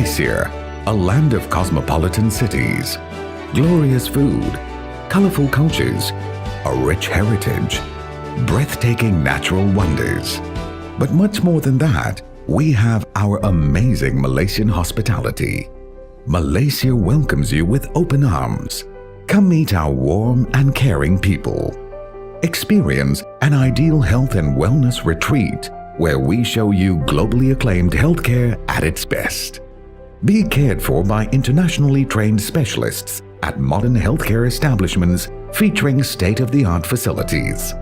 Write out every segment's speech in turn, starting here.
Malaysia, a land of cosmopolitan cities, glorious food, colorful cultures, a rich heritage, breathtaking natural wonders. But much more than that, we have our amazing Malaysian hospitality. Malaysia welcomes you with open arms. Come meet our warm and caring people. Experience an ideal health and wellness retreat where we show you globally acclaimed healthcare at its best. Be cared for by internationally trained specialists at modern healthcare establishments featuring state-of-the-art facilities.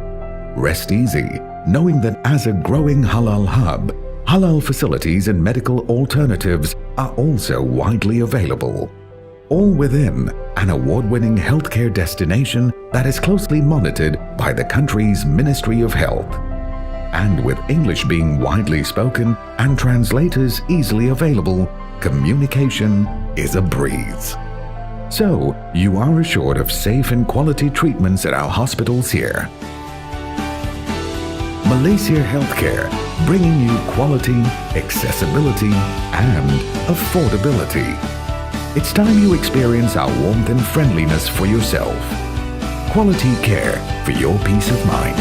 Rest easy, knowing that as a growing halal hub, halal facilities and medical alternatives are also widely available. All within an award-winning healthcare destination that is closely monitored by the country's Ministry of Health. And with English being widely spoken and translators easily available, communication is a breeze. So, you are assured of safe and quality treatments at our hospitals here. Malaysia Healthcare, bringing you quality, accessibility, and affordability. It's time you experience our warmth and friendliness for yourself. Quality care for your peace of mind.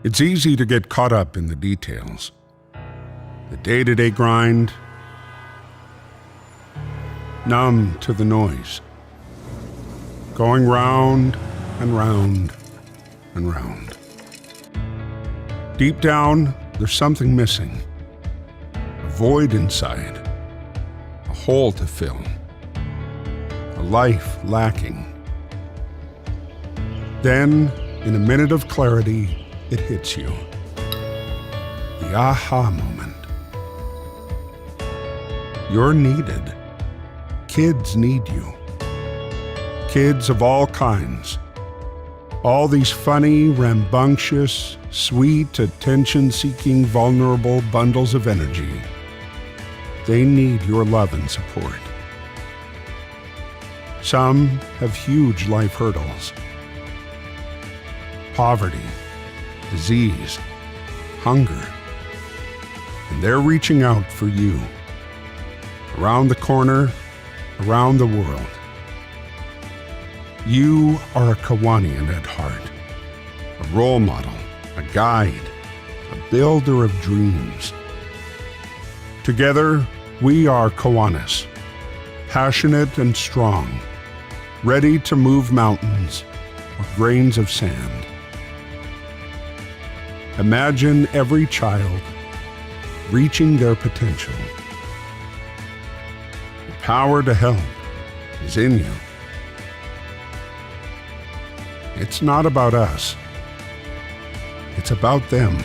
It's easy to get caught up in the details, the day-to-day grind, numb to the noise, going round and round and round. Deep down, there's something missing, a void inside, a hole to fill, a life lacking. Then, in a minute of clarity, it hits you. The aha moment. You're needed. Kids need you. Kids of all kinds. All these funny, rambunctious, sweet, attention-seeking, vulnerable bundles of energy. They need your love and support. Some have huge life hurdles. Poverty, disease, hunger. And they're reaching out for you. Around the corner, around the world. You are a Kiwanian at heart, a role model, a guide, a builder of dreams. Together, we are Kiwanis, passionate and strong, ready to move mountains or grains of sand. Imagine every child reaching their potential. The power to help is in you. It's not about us. It's about them.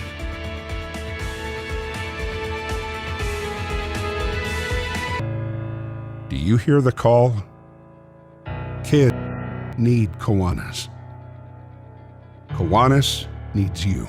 Do you hear the call? Kids need Kiwanis. Kiwanis needs you.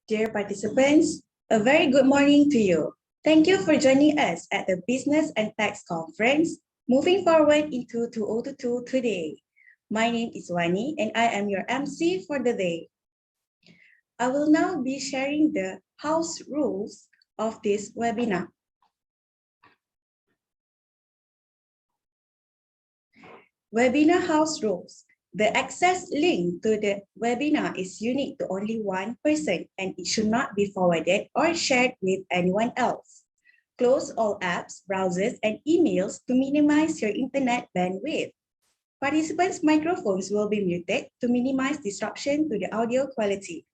Dear participants, a very good morning to you. Thank you for joining us at the Business and Tax Conference, moving forward into 2022 today. My name is Wani and I am your MC for the day. I will now be sharing the house rules of this webinar. Webinar house rules. The access link to the webinar is unique to only one person and it should not be forwarded or shared with anyone else. Close all apps, browsers, and emails to minimize your internet bandwidth. Participants' microphones will be muted to minimize disruption to the audio quality.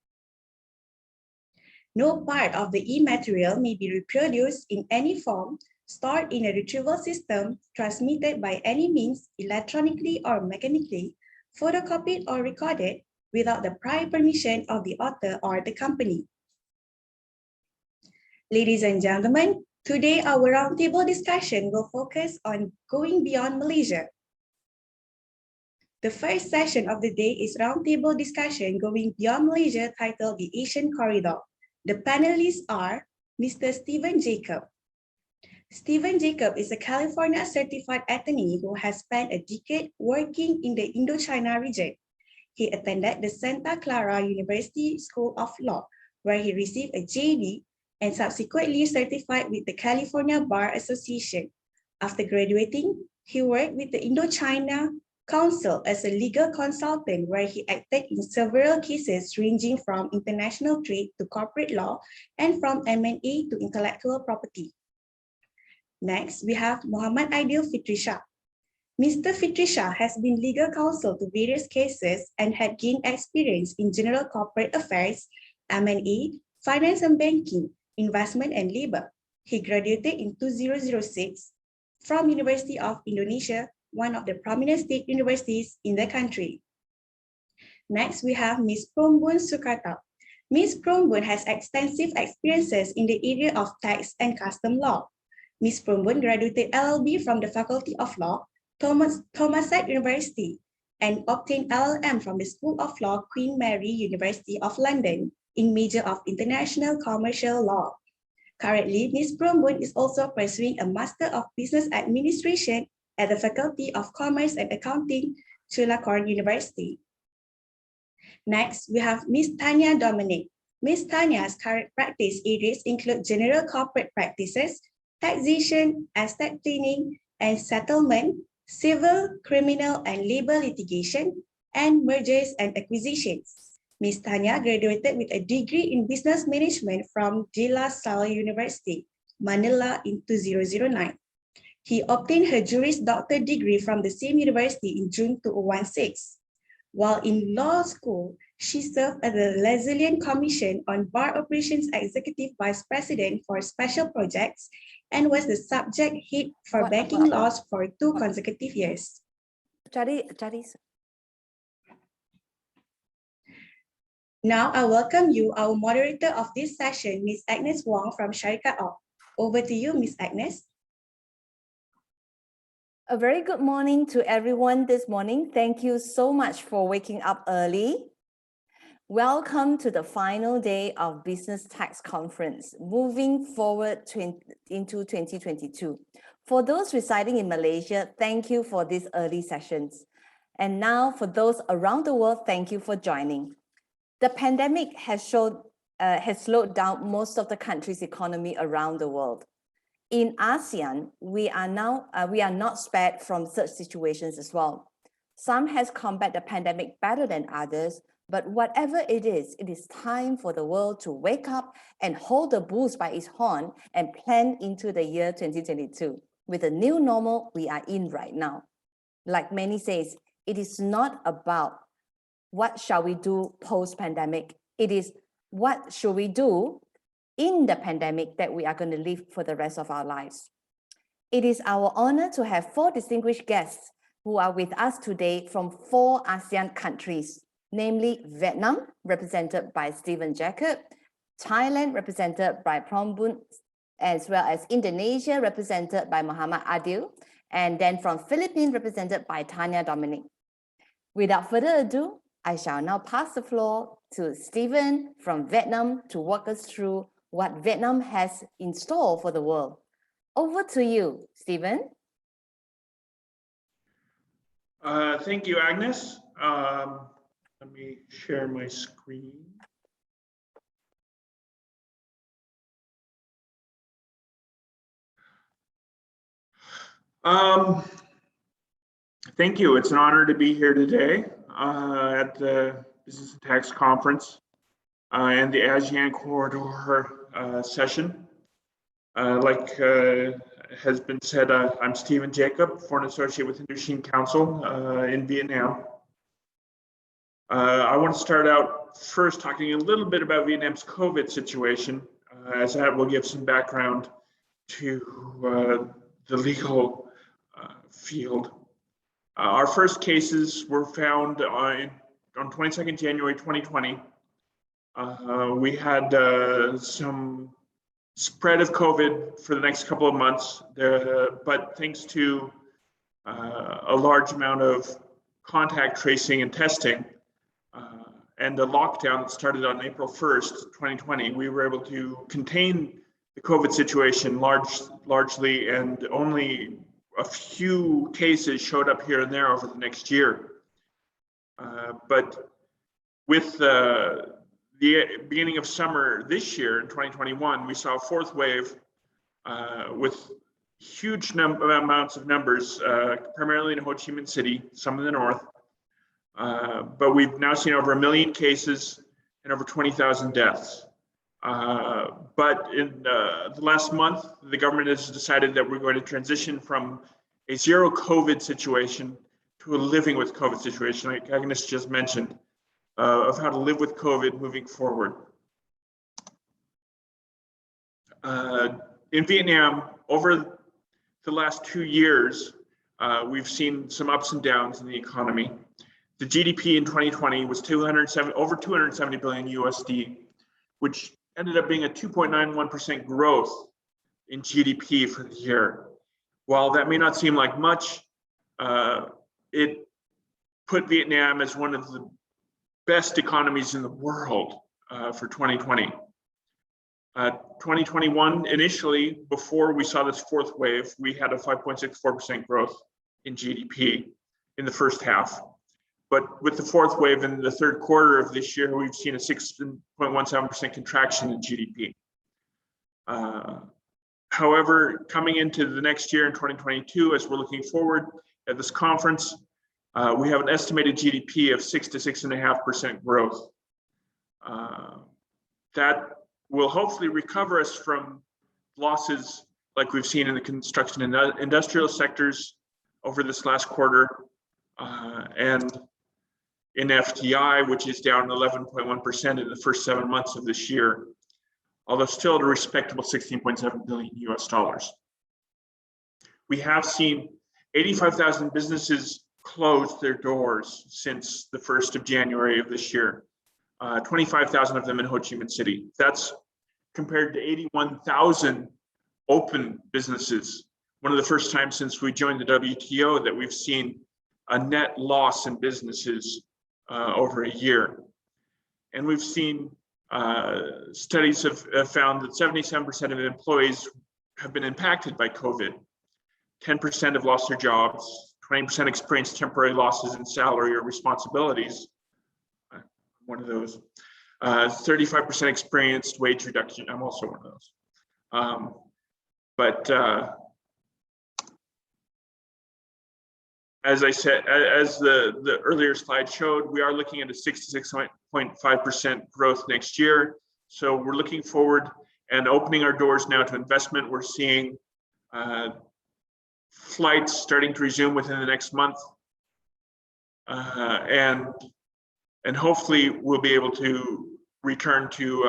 No part of the e-material may be reproduced in any form, stored in a retrieval system, transmitted by any means, electronically or mechanically, photocopied or recorded without the prior permission of the author or the company. Ladies and gentlemen, today our roundtable discussion will focus on going beyond Malaysia. The first session of the day is roundtable discussion going beyond Malaysia titled the ASEAN Corridor. The panelists are Mr. Stephen Jacob, Stephen Jacob is a California certified attorney who has spent a decade working in the Indochina region. He attended the Santa Clara University School of Law, where he received a JD and subsequently certified with the California Bar Association. After graduating, he worked with the Indochina Council as a legal consultant, where he acted in several cases ranging from international trade to corporate law and from M&A to intellectual property. Next, we have Muhammad Aidil Fitrisha. Mr. Fitrisha has been legal counsel to various cases and had gained experience in general corporate affairs, M&A, finance and banking, investment and labor. He graduated in 2006 from University of Indonesia, one of the prominent state universities in the country. Next, we have Ms. Prombun Sukarta. Ms. Prombun has extensive experiences in the area of tax and custom law. Ms. Prombun graduated LLB from the Faculty of Law, Thomaside University, and obtained LLM from the School of Law, Queen Mary University of London, in major of International Commercial Law. Currently, Ms. Prombun is also pursuing a Master of Business Administration at the Faculty of Commerce and Accounting, Chulalongkorn University. Next, we have Ms. Tanya Dominic. Ms. Tanya's current practice areas include general corporate practices, taxation, estate planning and settlement, civil, criminal, and labor litigation, and mergers and acquisitions. Ms. Tanya graduated with a degree in business management from De La Salle University, Manila in 2009. He obtained her Juris Doctor degree from the same university in June 2016. While in law school, she served as the Lazilian Commission on Bar Operations Executive Vice President for Special Projects and was the subject head for banking laws for 2 consecutive years. Now I welcome you, our moderator of this session, Ms. Agnes Wong from Syarikat Ong. Over to you, Ms. Agnes. A very good morning to everyone this morning. Thank you so much for waking up early. Welcome to the final day of Business Tax Conference, moving forward into 2022. For those residing in Malaysia, thank you for these early sessions. And now for those around the world, thank you for joining. The pandemic has slowed down most of the country's economy around the world. In ASEAN, we are not spared from such situations as well. Some has combated the pandemic better than others, but whatever it is time for the world to wake up and hold the bulls by its horn and plan into the year 2022 with the new normal we are in right now. Like many says, it is not about what shall we do post-pandemic. It is what should we do in the pandemic that we are going to live for the rest of our lives. It is our honor to have 4 distinguished guests who are with us today from 4 ASEAN countries, namely Vietnam, represented by Stephen Jacob, Thailand, represented by Prombun, as well as Indonesia, represented by Muhammad Aidil, and then from Philippines, represented by Tanya Dominic. Without further ado, I shall now pass the floor to Stephen from Vietnam to walk us through what Vietnam has in store for the world. Over to you, Stephen. Thank you, Agnes. Let me share my screen. Thank you. It's an honor to be here today at the Business and Tax Conference and the ASEAN Corridor session. Like has been said, I'm Stephen Jacob, Foreign Associate with Indochina Council in Vietnam. I want to start out first talking a little bit about Vietnam's COVID situation, as that will give some background to the legal field. Our first cases were found on 22nd January 2020. We had some spread of COVID for the next couple of months, but thanks to a large amount of contact tracing and testing and the lockdown that started on April 1st, 2020, we were able to contain the COVID situation largely, and only a few cases showed up here and there over the next year. But with the beginning of summer this year in 2021, we saw a fourth wave with huge amounts of numbers, primarily in Ho Chi Minh City, some in the north. But we've now seen over 1 million cases and over 20,000 deaths. But in the last month, the government has decided that we're going to transition from a zero COVID situation to a living with COVID situation, like Agnes just mentioned, of how to live with COVID moving forward. In Vietnam, over the last 2 years, we've seen some ups and downs in the economy. The GDP in 2020 was over 270 billion USD, which ended up being a 2.91% growth in GDP for the year. While that may not seem like much, it put Vietnam as one of the best economies in the world for 2020. 2021, initially, before we saw this fourth wave, we had a 5.64% growth in GDP in the first half. But with the fourth wave in the third quarter of this year, we've seen a 6.17% contraction in GDP. However, coming into the next year in 2022, as we're looking forward at this conference, we have an estimated GDP of 6 to 6.5% growth. That will hopefully recover us from losses like we've seen in the construction and industrial sectors over this last quarter, and in FDI, which is down 11.1% in the first 7 months of this year, although still at a respectable 16.7 billion US dollars. We have seen 85,000 businesses close their doors since the 1st of January of this year, 25,000 of them in Ho Chi Minh City. That's compared to 81,000 open businesses. One of the first times since we joined the WTO that we've seen a net loss in businesses over a year. And we've seen studies have found that 77% of employees have been impacted by COVID. 10% have lost their jobs, 20% experienced temporary losses in salary or responsibilities. One of those. 35% experienced wage reduction. I'm also one of those. As I said, as the earlier slide showed, we are looking at a 6 to 6.5% growth next year. So we're looking forward and opening our doors now to investment. We're seeing flights starting to resume within the next month. And hopefully we'll be able to return to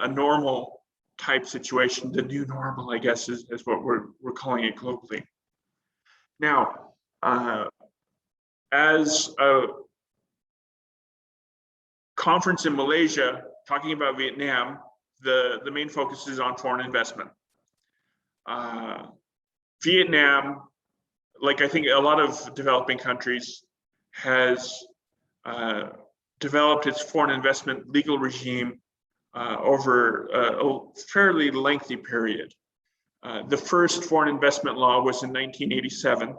a normal type situation. The new normal, I guess, is what we're calling it globally. Now, as a conference in Malaysia talking about Vietnam, the main focus is on foreign investment. Vietnam, like I think a lot of developing countries, has developed its foreign investment legal regime over a fairly lengthy period. The first foreign investment law was in 1987.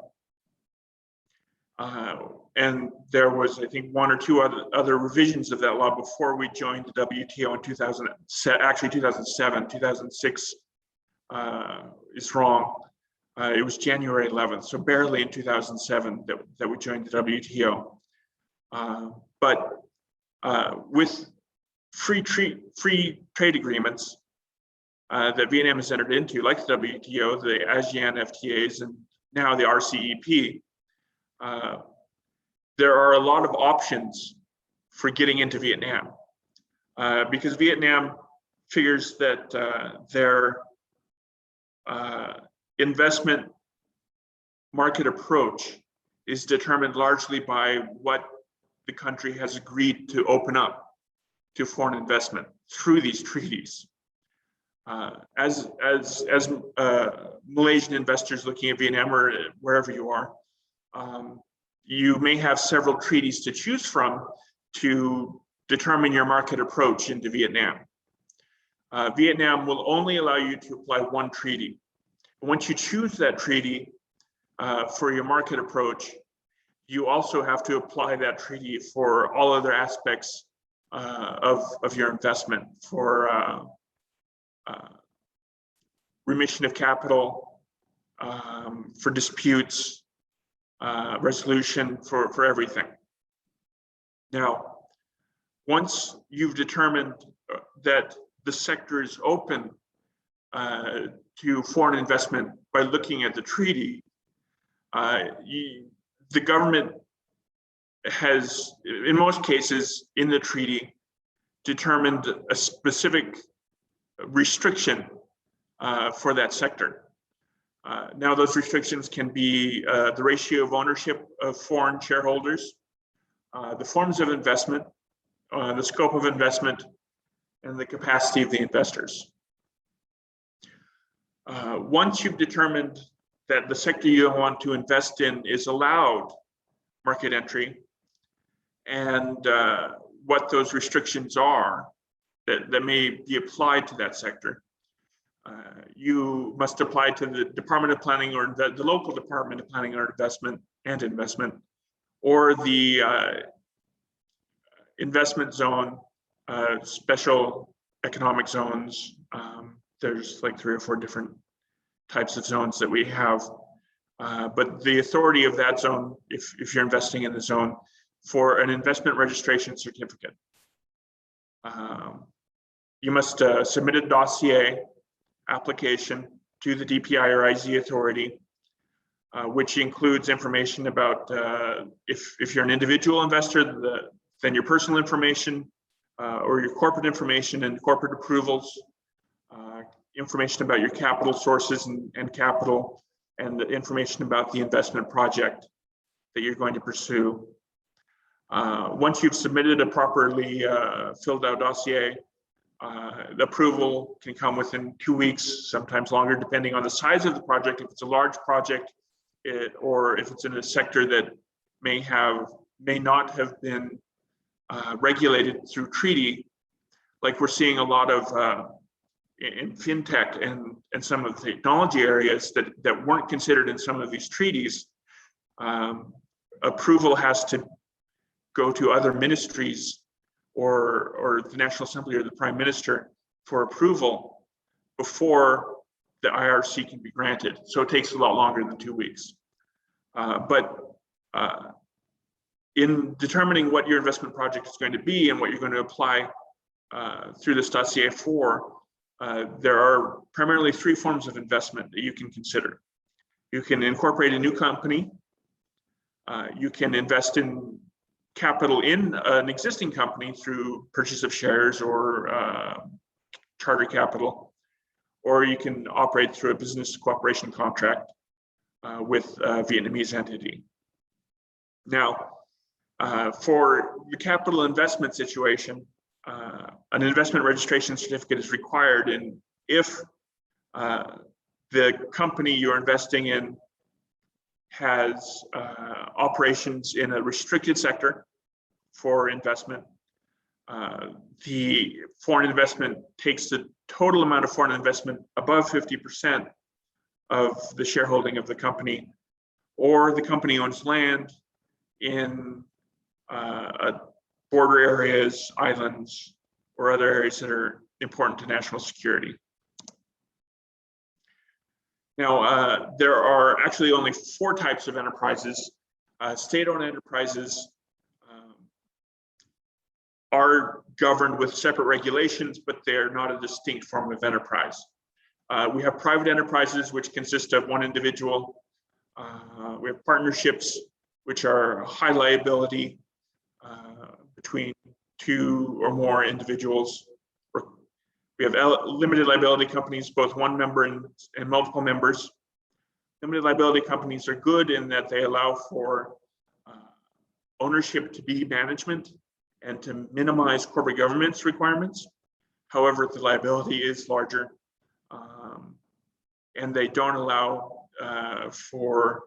And there was, I think, 1 or 2 other revisions of that law before we joined the WTO in 2007. 2006 is wrong. It was January 11th, so barely in 2007 that we joined the WTO. But with free trade agreements that Vietnam has entered into, like the WTO, the ASEAN FTAs, and now the RCEP, there are a lot of options for getting into Vietnam, because Vietnam figures that their investment market approach is determined largely by what the country has agreed to open up to foreign investment through these treaties. As Malaysian investors looking at Vietnam or wherever you are, you may have several treaties to choose from to determine your market approach into Vietnam. Vietnam will only allow you to apply one treaty. Once you choose that treaty for your market approach, you also have to apply that treaty for all other aspects of your investment, for remission of capital, for disputes, resolution, for everything. Now, once you've determined that the sector is open to foreign investment by looking at the treaty, the government has, in most cases in the treaty, determined a specific restriction for that sector. Now those restrictions can be the ratio of ownership of foreign shareholders, the forms of investment, the scope of investment, and the capacity of the investors. Once you've determined that the sector you want to invest in is allowed market entry, and what those restrictions are that may be applied to that sector, you must apply to the Department of Planning or the local Department of Planning or Investment, or the investment zone, special economic zones. There's like 3 or 4 different types of zones that we have. But the authority of that zone, if you're investing in the zone, for an investment registration certificate. You must submit a dossier application to the DPI or IZ authority, which includes information about if you're an individual investor, then your personal information, or your corporate information and corporate approvals, information about your capital sources and capital, and the information about the investment project that you're going to pursue. Once you've submitted a properly filled out dossier, the approval can come within 2 weeks, sometimes longer, depending on the size of the project. If it's a large project, or if it's in a sector that may not have been regulated through treaty, like we're seeing a lot of in fintech and some of the technology areas that weren't considered in some of these treaties. Approval has to go to other ministries or the National Assembly or the Prime Minister for approval before the IRC can be granted. So it takes a lot longer than 2 weeks. But in determining what your investment project is going to be and what you're going to apply through this dossier for, there are primarily 3 forms of investment that you can consider. You can incorporate a new company. You can invest in capital in an existing company through purchase of shares or charter capital, or you can operate through a business cooperation contract with a Vietnamese entity. Now, for the capital investment situation, an investment registration certificate is required, and if the company you're investing in has operations in a restricted sector for investment, the foreign investment takes the total amount of foreign investment above 50% of the shareholding of the company, or the company owns land in border areas, islands, or other areas that are important to national security. Now, there are actually only 4 types of enterprises. State-owned enterprises are governed with separate regulations, but they're not a distinct form of enterprise. We have private enterprises, which consist of one individual. We have partnerships, which are high liability between 2 or more individuals. We have limited liability companies, both one member and multiple members. Limited liability companies are good in that they allow for ownership to be management and to minimize corporate governance requirements. However, the liability is larger, and they don't allow for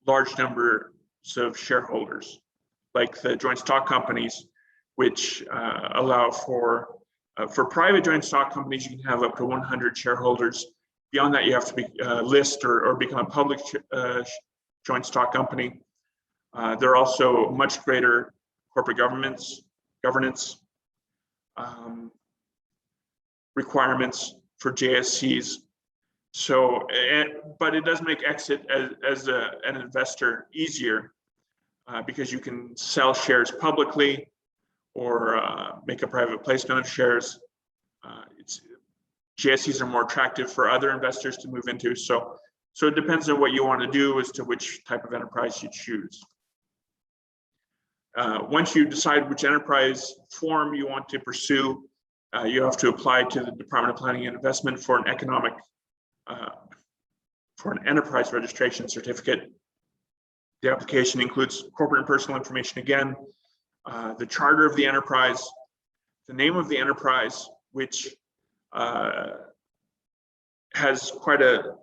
large numbers of shareholders, like the joint stock companies, which allow for For private joint stock companies, you can have up to 100 shareholders. Beyond that, you have to be list or become a public joint stock company. There are also much greater corporate governance requirements for JSCs. So, but it does make exit as an investor easier because you can sell shares publicly or make a private placement of shares. JSCs are more attractive for other investors to move into. So it depends on what you want to do as to which type of enterprise you choose. Once you decide which enterprise form you want to pursue, you have to apply to the Department of Planning and Investment for an enterprise registration certificate. The application includes corporate and personal information again, the charter of the enterprise, the name of the enterprise, which has quite a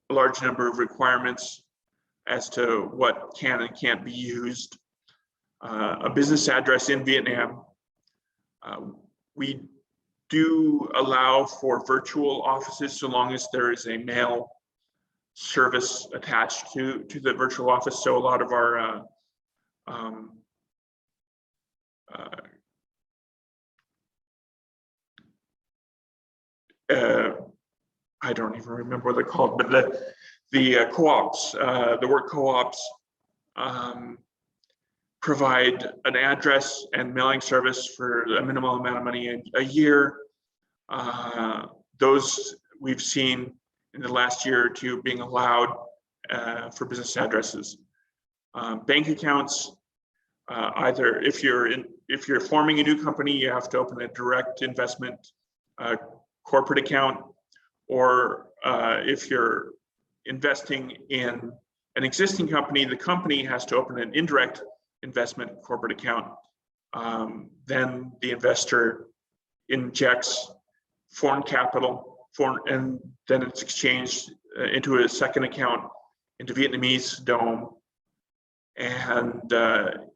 large number of requirements as to what can and can't be used. A business address in Vietnam. We do allow for virtual offices so long as there is a mail service attached to the virtual office. So a lot of our I don't even remember what they're called, but the co-ops, the work co-ops provide an address and mailing service for a minimal amount of money a year. Those we've seen in the last year or two being allowed for business addresses. Bank accounts, either if you're forming a new company, you have to open a direct investment corporate account, or if you're investing in an existing company, the company has to open an indirect investment corporate account. Then the investor injects foreign capital, and then it's exchanged into a second account into Vietnamese dome and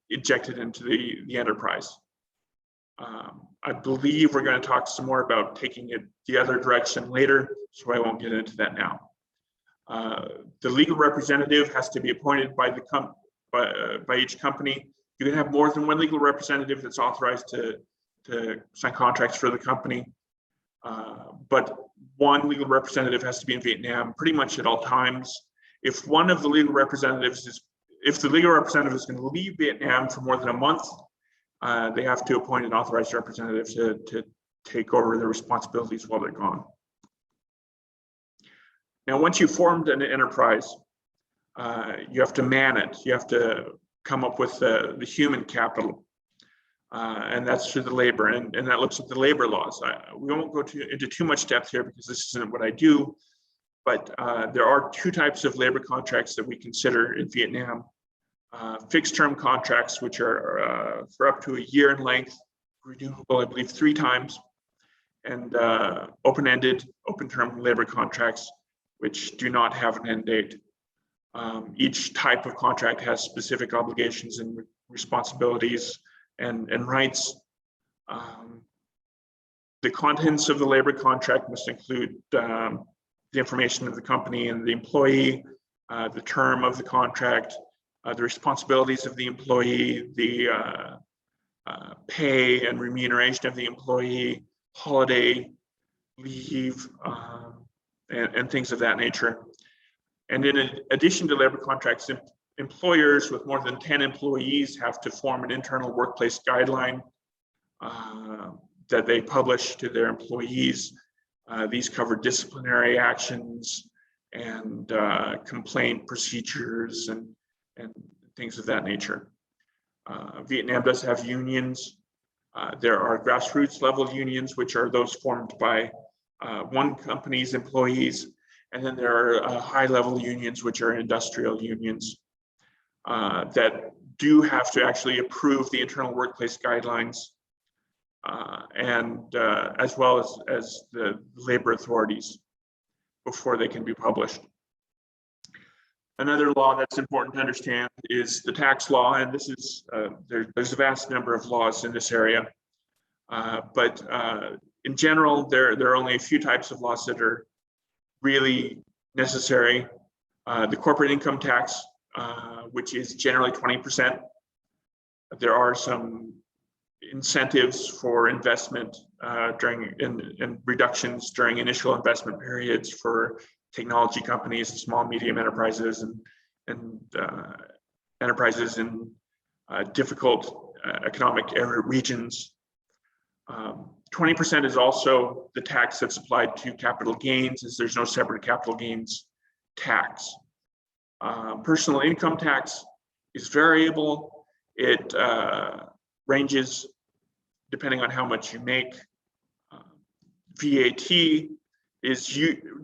injected into the enterprise. I believe we're going to talk some more about taking it the other direction later, so I won't get into that now. The legal representative has to be appointed by by each company. You can have more than one legal representative that's authorized to sign contracts for the company, but one legal representative has to be in Vietnam pretty much at all times. If one of the legal representatives if the legal representative is going to leave Vietnam for more than a month, they have to appoint an authorized representative to take over their responsibilities while they're gone. Now, once you've formed an enterprise, you have to man it. You have to come up with the human capital, and that's through the labor, and that looks at the labor laws. We won't go into too much depth here because this isn't what I do, but there are two types of labor contracts that we consider in Vietnam. Fixed term contracts, which are for up to a year in length, renewable, I believe, 3 times, and open-ended, open-term labor contracts, which do not have an end date. Each type of contract has specific obligations and responsibilities and rights. The contents of the labor contract must include the information of the company and the employee, the term of the contract, the responsibilities of the employee, the pay and remuneration of the employee, holiday leave, and things of that nature. And in addition to labor contracts, employers with more than 10 employees have to form an internal workplace guideline that they publish to their employees. These cover disciplinary actions and complaint procedures and things of that nature. Vietnam does have unions. There are grassroots level unions, which are those formed by one company's employees. And then there are high level unions, which are industrial unions that do have to actually approve the internal workplace guidelines and as well as the labor authorities before they can be published. Another law that's important to understand is the tax law, and this is there's a vast number of laws in this area, but In general, there are only a few types of laws that are really necessary. The corporate income tax, which is generally 20%. There are some incentives for investment and reductions during initial investment periods for technology companies, small, medium enterprises, and enterprises in difficult economic regions. 20% is also the tax that's applied to capital gains, as there's no separate capital gains tax. Personal income tax is variable. It ranges depending on how much you make. VAT is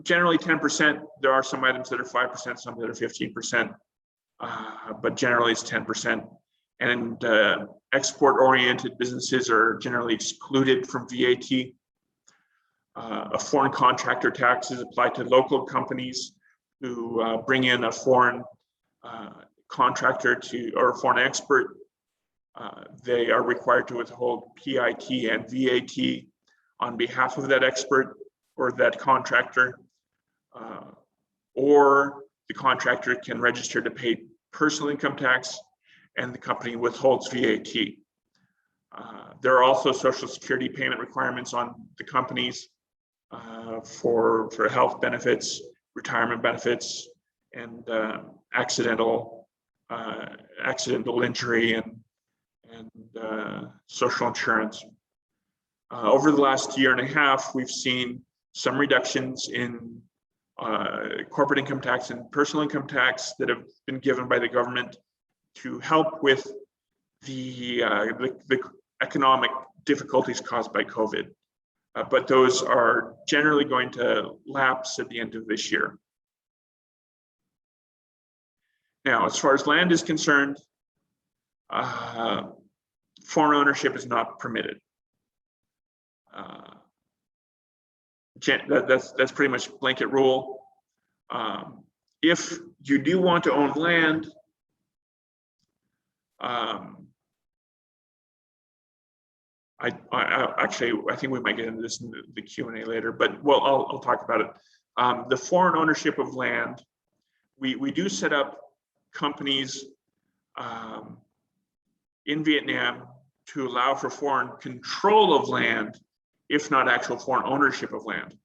generally 10%. There are some items that are 5%, some that are 15%, but generally it's 10%. And export-oriented businesses are generally excluded from VAT. A foreign contractor tax is applied to local companies who bring in a foreign contractor or a foreign expert. They are required to withhold PIT and VAT on behalf of that expert or that contractor, or the contractor can register to pay personal income tax and the company withholds VAT. There are also Social Security payment requirements on the companies for health benefits, retirement benefits, and accidental injury and social insurance. Over the last year and a half, we've seen some reductions in corporate income tax and personal income tax that have been given by the government to help with the economic difficulties caused by COVID. But those are generally going to lapse at the end of this year. Now, as far as land is concerned, foreign ownership is not permitted. That's pretty much blanket rule. If you do want to own land, I think we might get into this in the Q&A later, but well, I'll talk about it. The foreign ownership of land, we do set up companies in Vietnam to allow for foreign control of land, if not actual foreign ownership of land.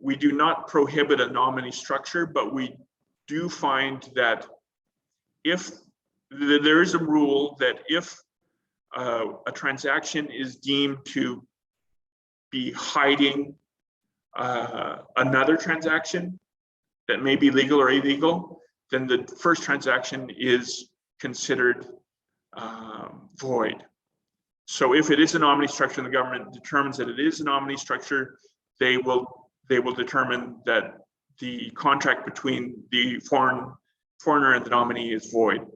We do not prohibit a nominee structure, but we do find that if there is a rule that if a transaction is deemed to be hiding another transaction that may be legal or illegal, then the first transaction is considered void. So if it is a nominee structure and the government determines that it is a nominee structure, they will determine that the contract between the foreigner and the nominee is void.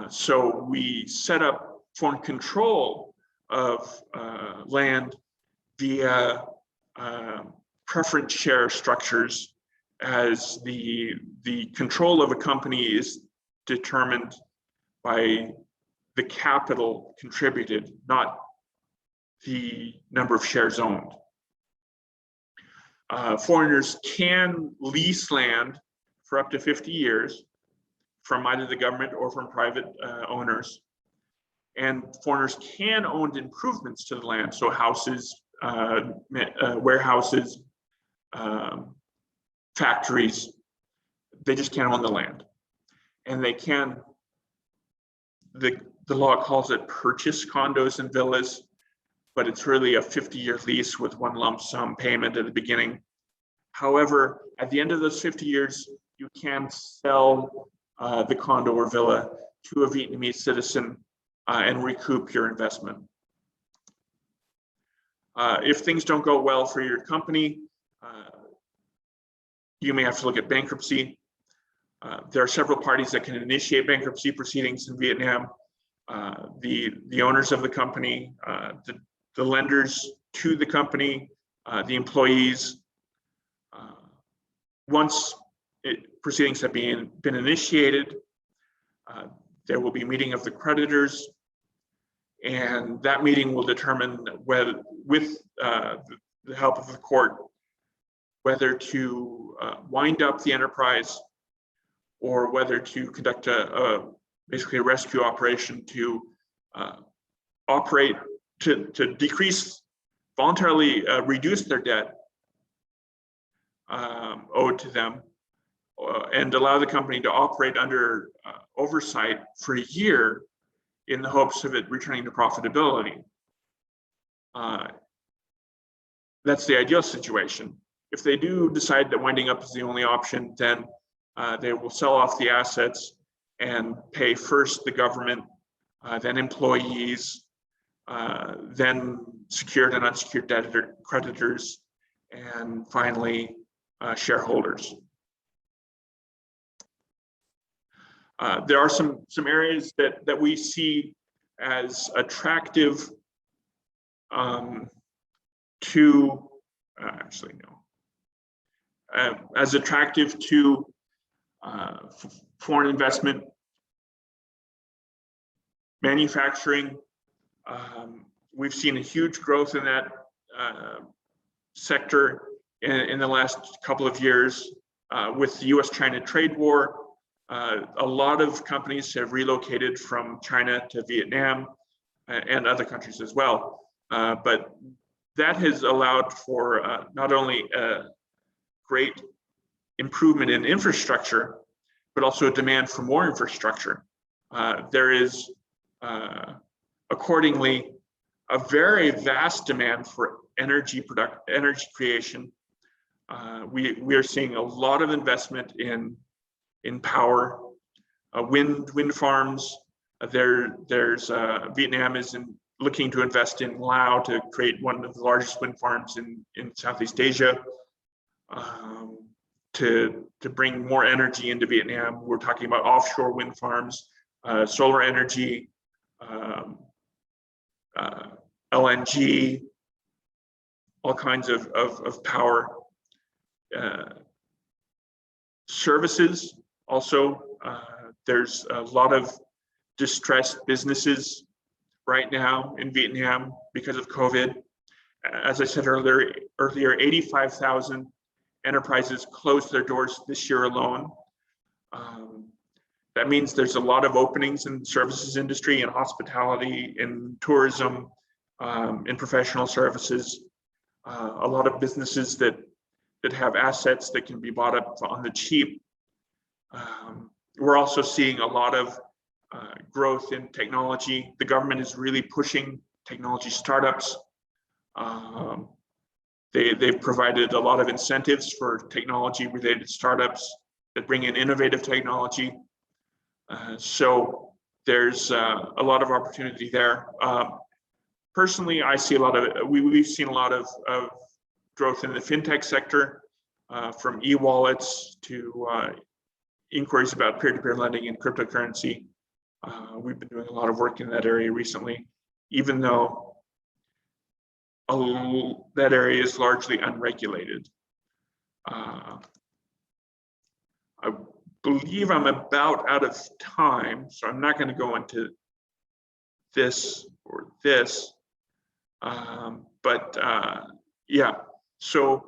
So we set up foreign control of land via preference share structures, as the control of a company is determined by the capital contributed, not the number of shares owned. Foreigners can lease land for up to 50 years from either the government or from private owners. And foreigners can own improvements to the land, so houses, warehouses, factories. They just can't own the land. And they can, the law calls it purchase condos and villas, but it's really a 50-year lease with one lump sum payment at the beginning. However, at the end of those 50 years, you can sell the condo or villa to a Vietnamese citizen and recoup your investment. If things don't go well for your company, you may have to look at bankruptcy. There are several parties that can initiate bankruptcy proceedings in Vietnam. The owners of the company, the lenders to the company, the employees. Once proceedings have been initiated, there will be a meeting of the creditors, And that meeting will determine whether, with the help of the court, whether to wind up the enterprise or whether to conduct basically a rescue operation to operate, to decrease, voluntarily reduce their debt owed to them, and allow the company to operate under oversight for a year in the hopes of it returning to profitability. That's the ideal situation. If they do decide that winding up is the only option, then they will sell off the assets and pay first the government, then employees, then secured and unsecured creditors, and finally shareholders. There are some areas that we see as attractive to, actually no, as attractive to foreign investment, manufacturing. We've seen a huge growth in that sector in the last couple of years with the US-China trade war. A lot of companies have relocated from China to Vietnam and other countries as well. But that has allowed for not only a great improvement in infrastructure, but also a demand for more infrastructure. There is accordingly a very vast demand for energy creation. We are seeing a lot of investment in power, wind farms. Vietnam is looking to invest in Laos to create one of the largest wind farms in Southeast Asia, to bring more energy into Vietnam. We're talking about offshore wind farms, solar energy, LNG, all kinds of power. Services also, there's a lot of distressed businesses right now in Vietnam because of COVID. As I said earlier, 85,000 enterprises closed their doors this year alone. That means there's a lot of openings in the services industry, in hospitality, in tourism, in professional services. A lot of businesses that have assets that can be bought up on the cheap. We're also seeing a lot of growth in technology. The government is really pushing technology startups. They've provided a lot of incentives for technology-related startups that bring in innovative technology. So there's a lot of opportunity there. Personally, I see a lot of, we've seen a lot of growth in the fintech sector, from e-wallets to inquiries about peer-to-peer lending and cryptocurrency. We've been doing a lot of work in that area recently, even though that area is largely unregulated. I believe I'm about out of time, so I'm not going to go into this or this. Yeah, so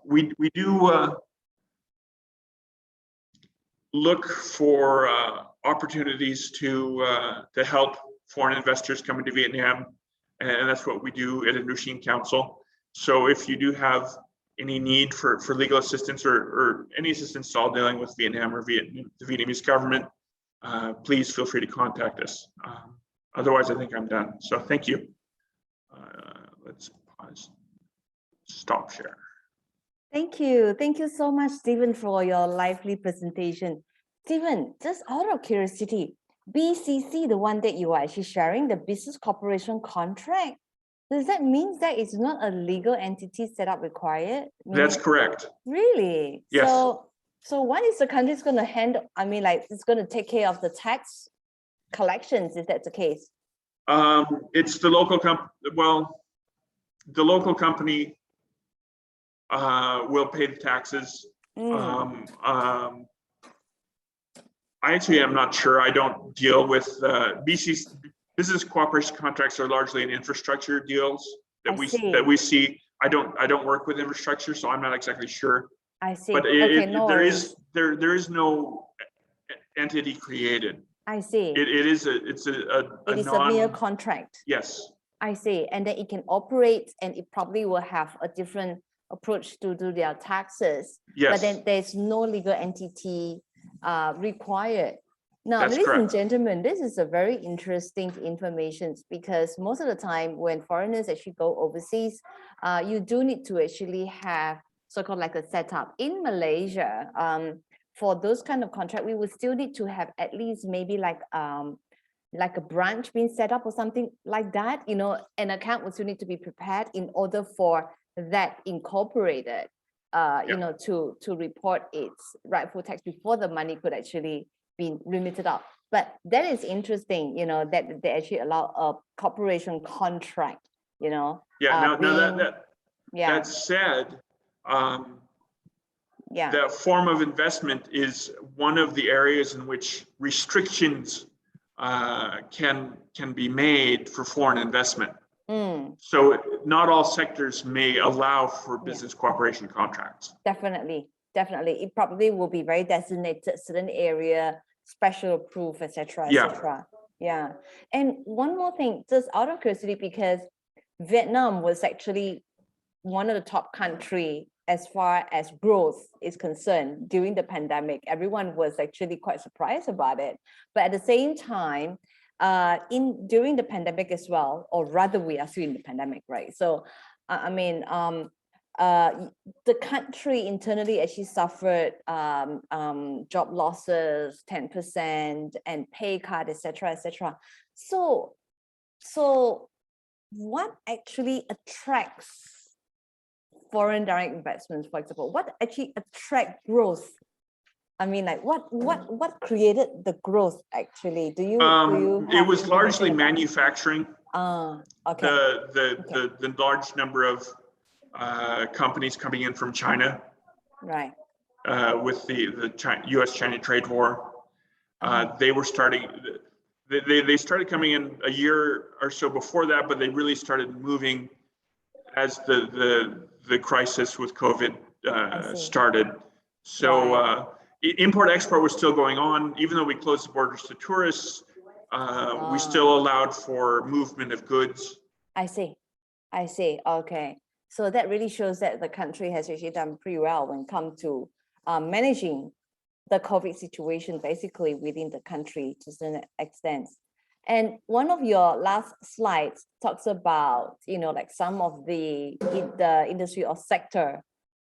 we do look for opportunities to help foreign investors come into Vietnam, and that's what we do at Indochine Council. So if you do have any need for legal assistance or any assistance at all dealing with Vietnam or the Vietnamese government, please feel free to contact us. Otherwise, I think I'm done. So thank you. Let's pause. Stop share. Thank you. Thank you so much, Stephen, for your lively presentation. Stephen, just out of curiosity, BCC, the one that you are actually sharing, the business corporation contract, does that mean that it's not a legal entity setup required? That's correct. Really? Yes. So what is the country's going to handle? I mean, like, it's going to take care of the tax collections, if that's the case? It's the local company. Well, the local company will pay the taxes. I actually am not sure. I don't deal with BCC. business cooperation contracts are largely in infrastructure deals that I we see. I don't work with infrastructure, so I'm not exactly sure. I see. But Okay, no there worries. is no entity created. I see. It is a mere contract. Yes. I see. And then it can operate, and it probably will have a different approach to do their taxes. Yes. But then there's no legal entity required. Now, That's ladies and correct. gentlemen, this is a very interesting information, because most of the time when foreigners actually go overseas, you do need to actually have so-called like a setup. In Malaysia, for those kind of contract, we would still need to have at least maybe like a branch being set up or something like that. You know, an account would still need to be prepared in order for that incorporated, you know, to report its rightful tax before the money could actually be remitted out. But that is interesting, you know, that they actually allow a corporation contract, you know. Yeah. Yeah. That said, Yeah. that form of investment is one of the areas in which restrictions can be made for foreign investment. So not all sectors may allow for business cooperation contracts. Definitely. It probably will be very designated, certain area, special approved, etc. etc. Yeah. And one more thing, just out of curiosity, because Vietnam was actually one of the top country as far as growth is concerned during the pandemic. Everyone was actually quite surprised about it. But at the same time, during the pandemic as well, or rather we are still in the pandemic, right? So, I mean, the country internally actually suffered job losses, 10%, and pay cut, etc., etc. So what actually attracts foreign direct investments, for example? What actually attract growth? I mean, like what created the growth actually? Do you it was largely manufacturing. Okay. The large number of companies coming in from China, right? With the U.S.-China trade war, they were starting. They started coming in a year or so before that, but they really started moving as the crisis with COVID started. So import-export was still going on, even though we closed the borders to tourists. We still allowed for movement of goods. I see. Okay. So that really shows that the country has actually done pretty well when it comes to managing the COVID situation, basically within the country to some extent. And one of your last slides talks about, you know, like some of the industry or sector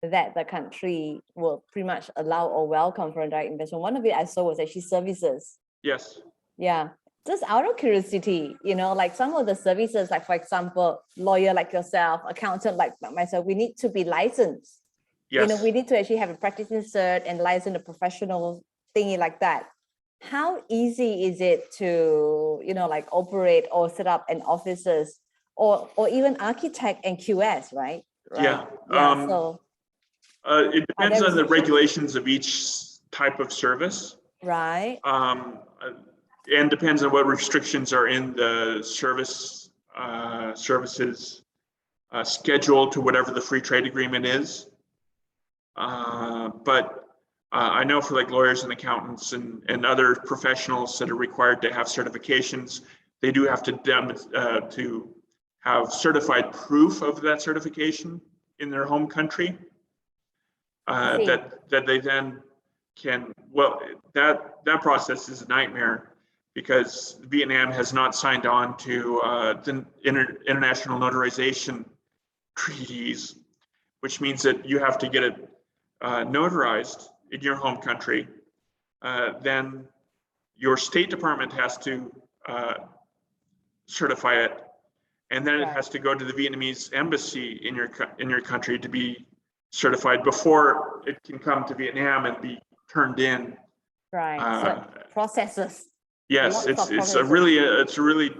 that the country will pretty much allow or welcome foreign direct investment. One of it I saw was actually services. Yes. Yeah. Just out of curiosity, you know, like some of the services, like for example, lawyer like yourself, accountant like myself, we need to be licensed. Yes. You know, we need to actually have a practicing cert and license a professional thingy like that. How easy is it to, you know, like operate or set up an offices or even architect and QS, right? Yeah. So it depends on the regulations of each type of service. Right. And depends on what restrictions are in the services schedule to whatever the free trade agreement is. But I know for like lawyers and accountants and other professionals that are required to have certifications, they do have to have certified proof of that certification in their home country. That they then can, well, that process is a nightmare because Vietnam has not signed on to the international notarization treaties, which means that you have to get it notarized in your home country. Then your State Department has to certify it, and then it has to go to the Vietnamese embassy in your country to be certified before it can come to Vietnam and be turned in. Right. So processes. Yes, it's really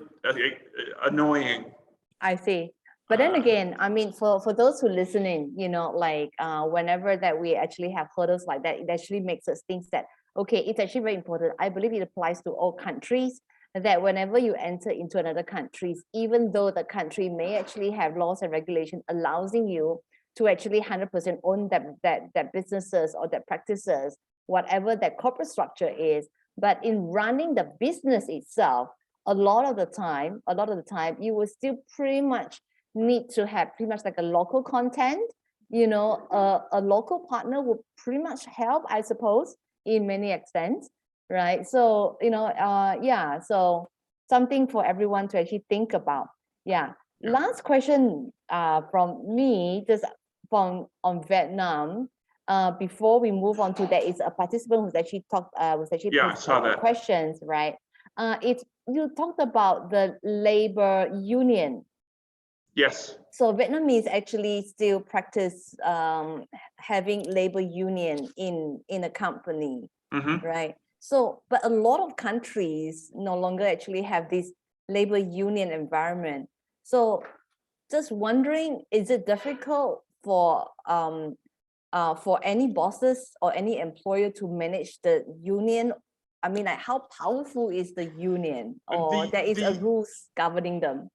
annoying. I see. But then again, I mean, for those who listening, you know, like whenever that we actually have hurdles like that, it actually makes us think that, okay, it's actually very important. I believe it applies to all countries, that whenever you enter into another country, even though the country may actually have laws and regulation allowing you to actually 100% own that businesses or that practices, whatever that corporate structure is, but in running the business itself, a lot of the time, you will still pretty much need to have pretty much like a local content. You know, a local partner will pretty much help, I suppose, in many extents, right? So, you know, yeah, so something for everyone to actually think about. Yeah. Last question from me, just on Vietnam. Before we move on to that, is a participant who's actually posed questions, right? You talked about the labor union. Yes. So Vietnamese actually still practice having labor union in a company, right? So, but a lot of countries no longer actually have this labor union environment. So, just wondering, is it difficult for any bosses or any employer to manage the union? I mean, like, how powerful is the union, or there is a rules governing them?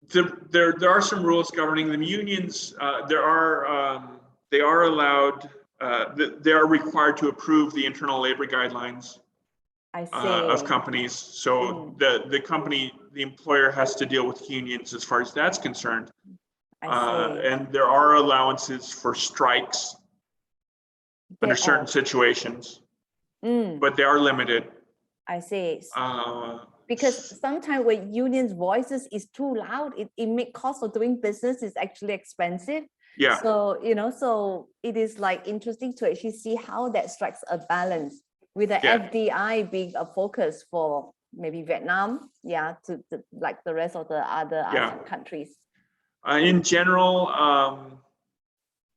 There are some rules governing them. Unions, they are allowed, they are required to approve the internal labor guidelines of companies. So the employer has to deal with unions as far as that's concerned. And there are allowances for strikes under certain situations, but they are limited. I see. Because sometimes when unions' voices is too loud, it makes cost of doing business is actually expensive. Yeah. So, you know, so it is like interesting to actually see how that strikes a balance with the FDI being a focus for maybe Vietnam, to like the rest of the other ASEAN countries. In general,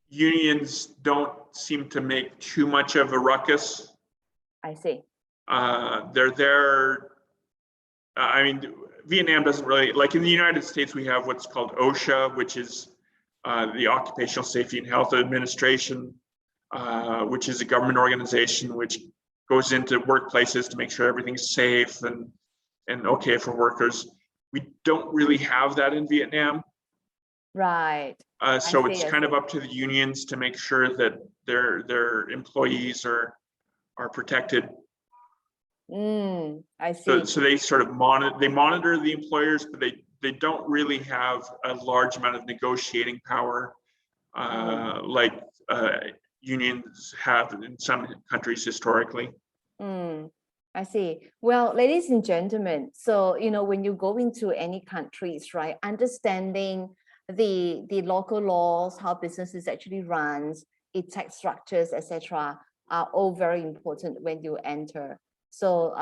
unions don't seem to make too much of a ruckus. I see. They're there. I mean, Vietnam doesn't really, like in the United States, we have what's called OSHA, which is the Occupational Safety and Health Administration, which is a government organization which goes into workplaces to make sure everything's safe and okay for workers. We don't really have that in Vietnam. Right. So it's kind of up to the unions to make sure that their employees are protected. I see. So they sort of monitor the employers, but they don't really have a large amount of negotiating power like unions have in some countries historically. I see. Well, ladies and gentlemen, so, you know, when you go into any countries, right, understanding the local laws, how businesses actually runs, its tax structures, etc., are all very important when you enter. So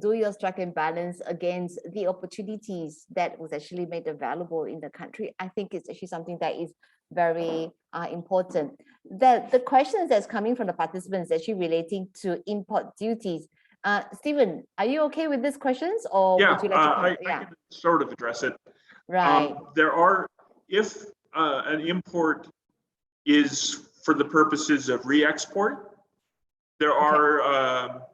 do your strike and balance against the opportunities that was actually made available in the country. I think it's actually something that is very important. The questions that's coming from the participants is actually relating to import duties. Stephen, are you okay with these questions, or would you like to? I can sort of address it. Right. There are, if an import is for the purposes of re-export, there are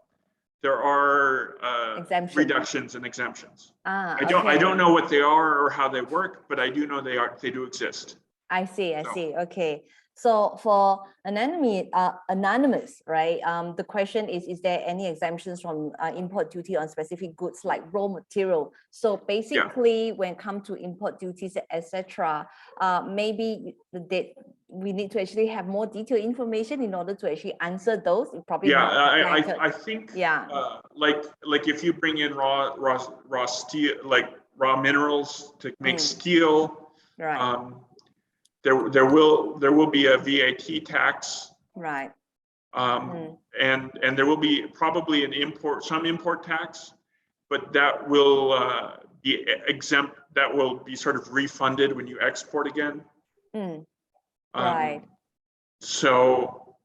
reductions and exemptions. I don't know what they are or how they work, but I do know they do exist. I see. Okay. So for anonymous, right? The question is there any exemptions from import duty on specific goods like raw material? So basically, when it comes to import duties, etc., maybe we need to actually have more detailed information in order to actually answer those. It probably I think like if you bring in raw steel, like raw minerals to make steel, right. There will be a VAT tax, right? And there will be probably some import tax, but that will be exempt. That will be sort of refunded when you export again. Right. So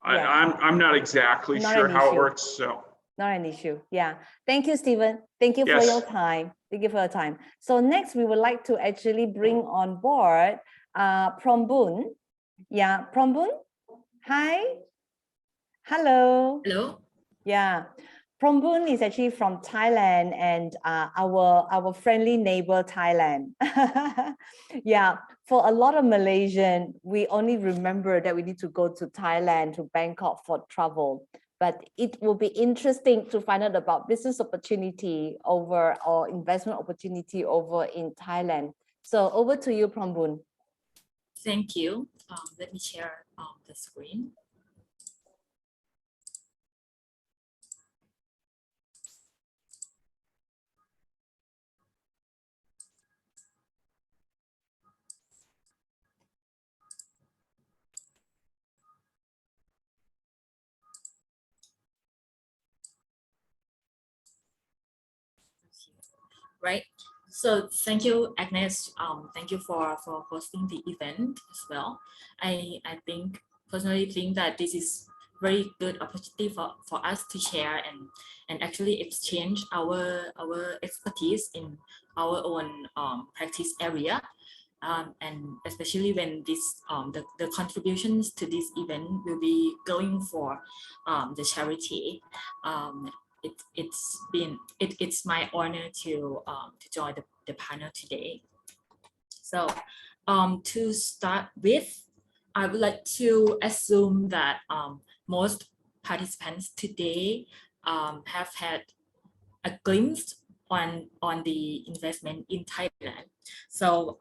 I'm not exactly sure how it works. So not an issue. Yeah. Thank you, Stephen. Thank you for your time. Thank you for your time. So next, we would like to actually bring on board Promboon. Yeah, Promboon. Hi. Hello. Hello. Yeah. Promboon is actually from Thailand, and our friendly neighbor Thailand. Yeah, for a lot of Malaysian, we only remember that we need to go to Thailand, to Bangkok for travel. But it will be interesting to find out about business opportunity over or investment opportunity over in Thailand. So over to you, Promboon. Thank you. Let me share the screen. Right. So thank you, Agnes. Thank you for hosting the event as well. I personally think that this is very good opportunity for us to share and actually exchange our expertise in our own practice area. And especially when this the contributions to this event will be going for the charity. It's my honor to join the panel today. So to start with, I would like to assume that most participants today have had a glimpse on the investment in Thailand. So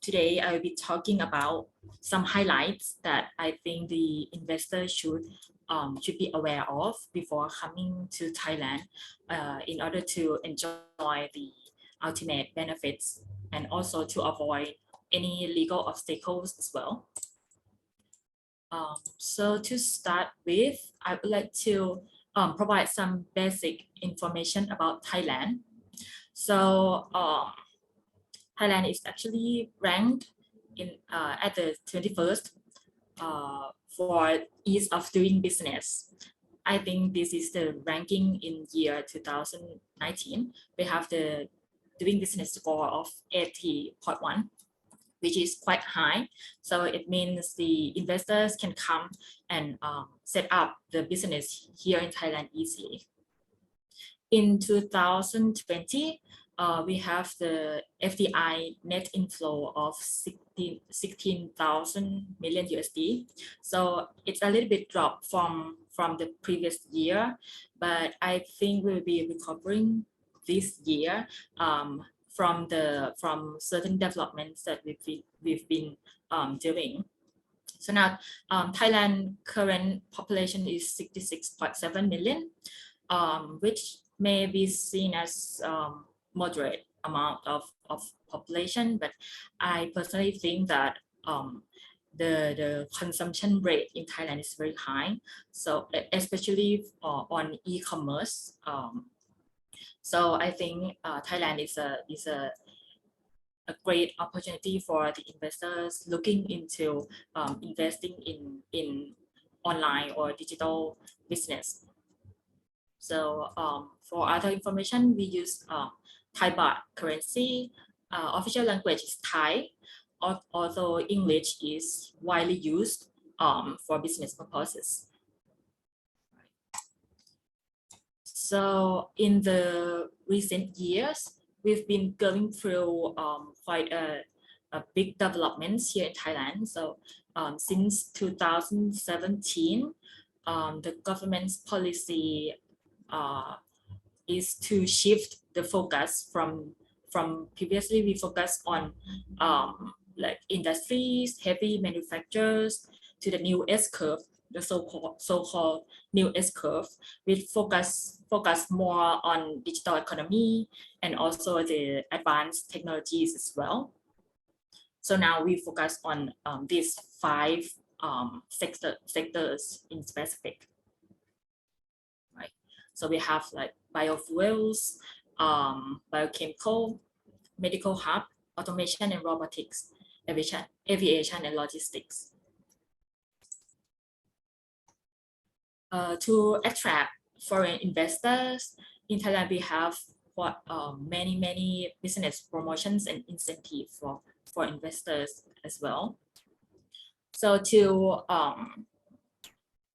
today I will be talking about some highlights that I think the investors should be aware of before coming to Thailand in order to enjoy the ultimate benefits and also to avoid any legal obstacles as well. So to start with, I would like to provide some basic information about Thailand. So Thailand is actually ranked in at the 21st for ease of doing business. I think this is the ranking in year 2019. We have the doing business score of 80.1, which is quite high. So it means the investors can come and set up the business here in Thailand easily. In 2020, we have the FDI net inflow of 16,000 million USD. So it's a little bit drop from the previous year, but I think we'll be recovering this year from certain developments that we've been doing. So now Thailand current population is 66.7 million, which may be seen as moderate amount of population, but I personally think that the consumption rate in Thailand is very high. So especially on e-commerce. So I think Thailand is a great opportunity for the investors looking into investing in online or digital business. So for other information, we use Thai baht currency. Official language is Thai, although English is widely used for business purposes. So in the recent years, we've been going through quite a big developments here in Thailand. So since 2017, the government's policy is to shift the focus from previously we focused on like industries, heavy manufacturers, to the new S curve, the so-called new S curve, which focus more on digital economy and also the advanced technologies as well. So now we focus on these 5 sectors in specific. Right. So we have like biofuels, biochemical, medical hub, automation and robotics, aviation and logistics. To attract foreign investors in Thailand, we have many business promotions and incentives for investors as well. So to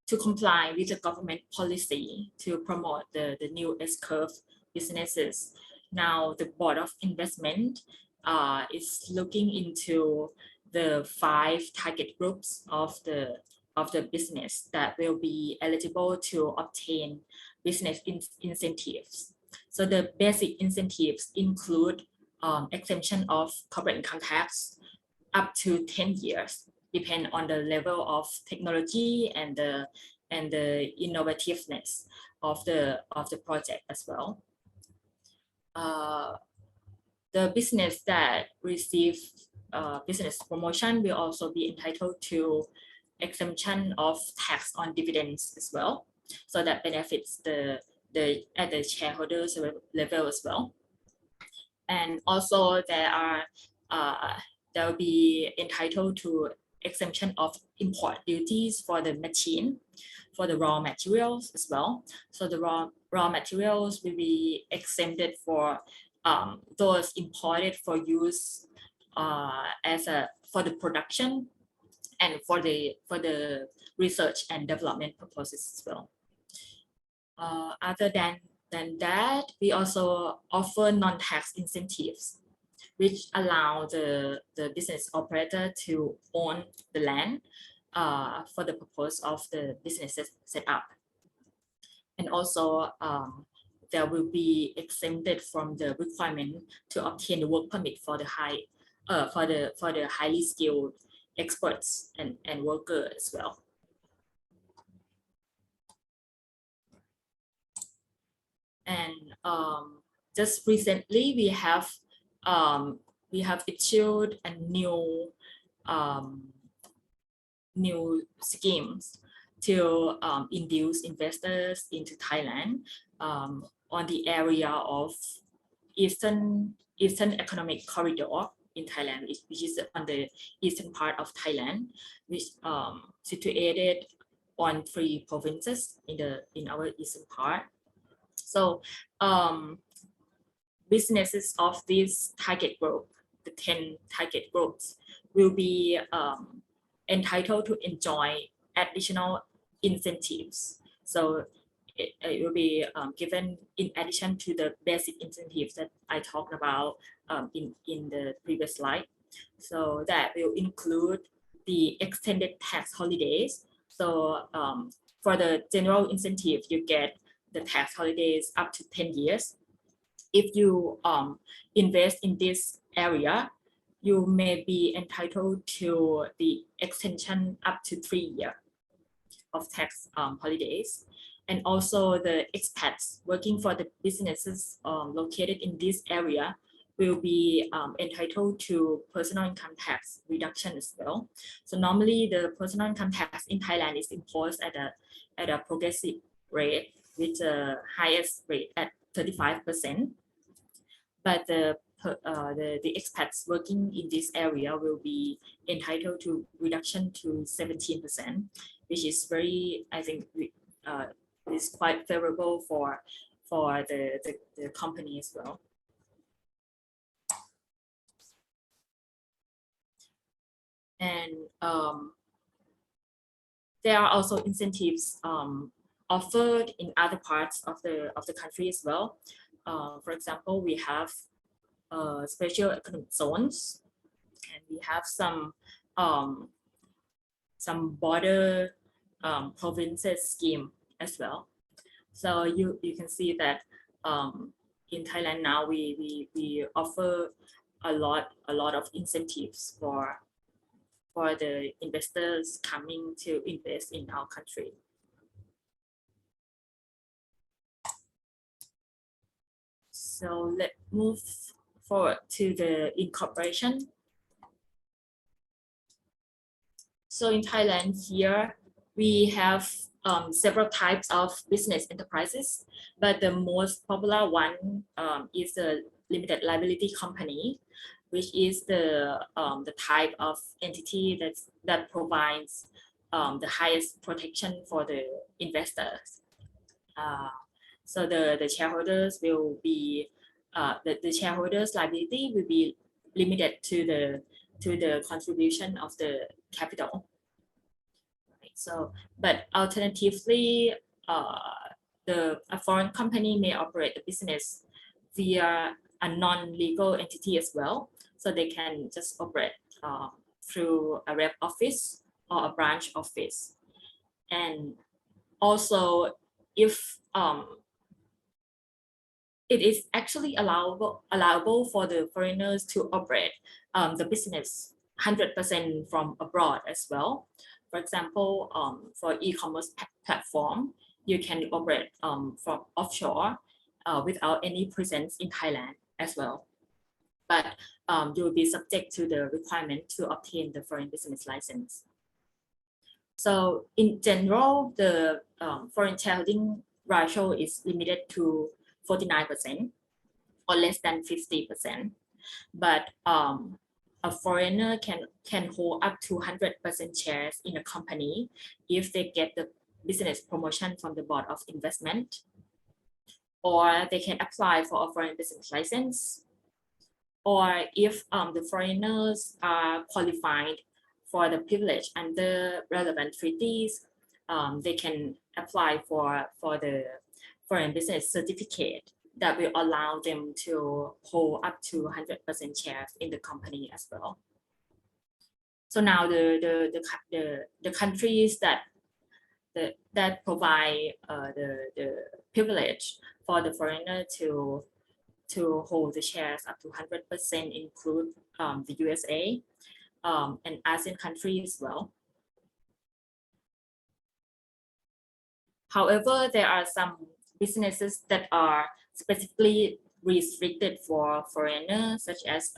to comply with the government policy to promote the new S-curve businesses. Now the Board of Investment is looking into the 5 target groups of the business that will be eligible to obtain business incentives. So the basic incentives include exemption of corporate income tax up to 10 years, depend on the level of technology and the innovativeness of the project as well. The business that receive business promotion will also be entitled to exemption of tax on dividends as well. So that benefits at the shareholders level as well. And also there will be entitled to exemption of import duties for the machine, for the raw materials as well. So the raw materials will be exempted for those imported for use for the production and for the research and development purposes as well. Other than that, we also offer non-tax incentives, which allow the business operator to own the land for the purpose of the business set up. And also there will be exempted from the requirement to obtain the work permit for the highly skilled experts and workers as well. And just recently we have issued a new schemes to induce investors into Thailand on the area of Eastern Economic Corridor in Thailand, which is on the eastern part of Thailand, which situated on 3 provinces in our eastern part. So businesses of this target group, the 10 target groups, will be entitled to enjoy additional incentives. So it will be given in addition to the basic incentives that I talked about in the previous slide. So that will include the extended tax holidays. So for the general incentive, you get the tax holidays up to 10 years. If you invest in this area, you may be entitled to the extension up to 3 years of tax holidays. And also the expats working for the businesses located in this area will be entitled to personal income tax reduction as well. So normally the personal income tax in Thailand is imposed at a progressive rate, with the highest rate at 35%. But the expats working in this area will be entitled to reduction to 17%, which is very, I think, is quite favorable for the company as well. And there are also incentives offered in other parts of the country as well. For example, we have special economic zones, and we have some border provinces scheme as well. So you can see that in Thailand now we offer a lot of incentives for the investors coming to invest in our country. So let's move forward to the incorporation. So in Thailand here, we have several types of business enterprises, but the most popular one is the limited liability company, which is the type of entity that provides the highest protection for the investors. So the shareholders will be the shareholders' liability will be limited to the contribution of the capital. So, but alternatively, a foreign company may operate the business via a non-legal entity as well. So they can just operate through a rep office or a branch office. And also, if it is actually allowable for the foreigners to operate the business 100% from abroad as well. For example, for e-commerce platform, you can operate from offshore without any presence in Thailand as well. But you will be subject to the requirement to obtain the foreign business license. So in general, the foreign shareholding ratio is limited to 49% or less than 50%. But a foreigner can hold up to 100% shares in a company if they get the business promotion from the Board of Investment, or they can apply for a foreign business license, or if the foreigners are qualified for the privilege under relevant treaties, they can apply for the foreign business certificate that will allow them to hold up to 100% shares in the company as well. So now the countries that provide the privilege for the foreigner to hold the shares up to 100% include the USA and ASEAN countries as well. However, there are some businesses that are specifically restricted for foreigners, such as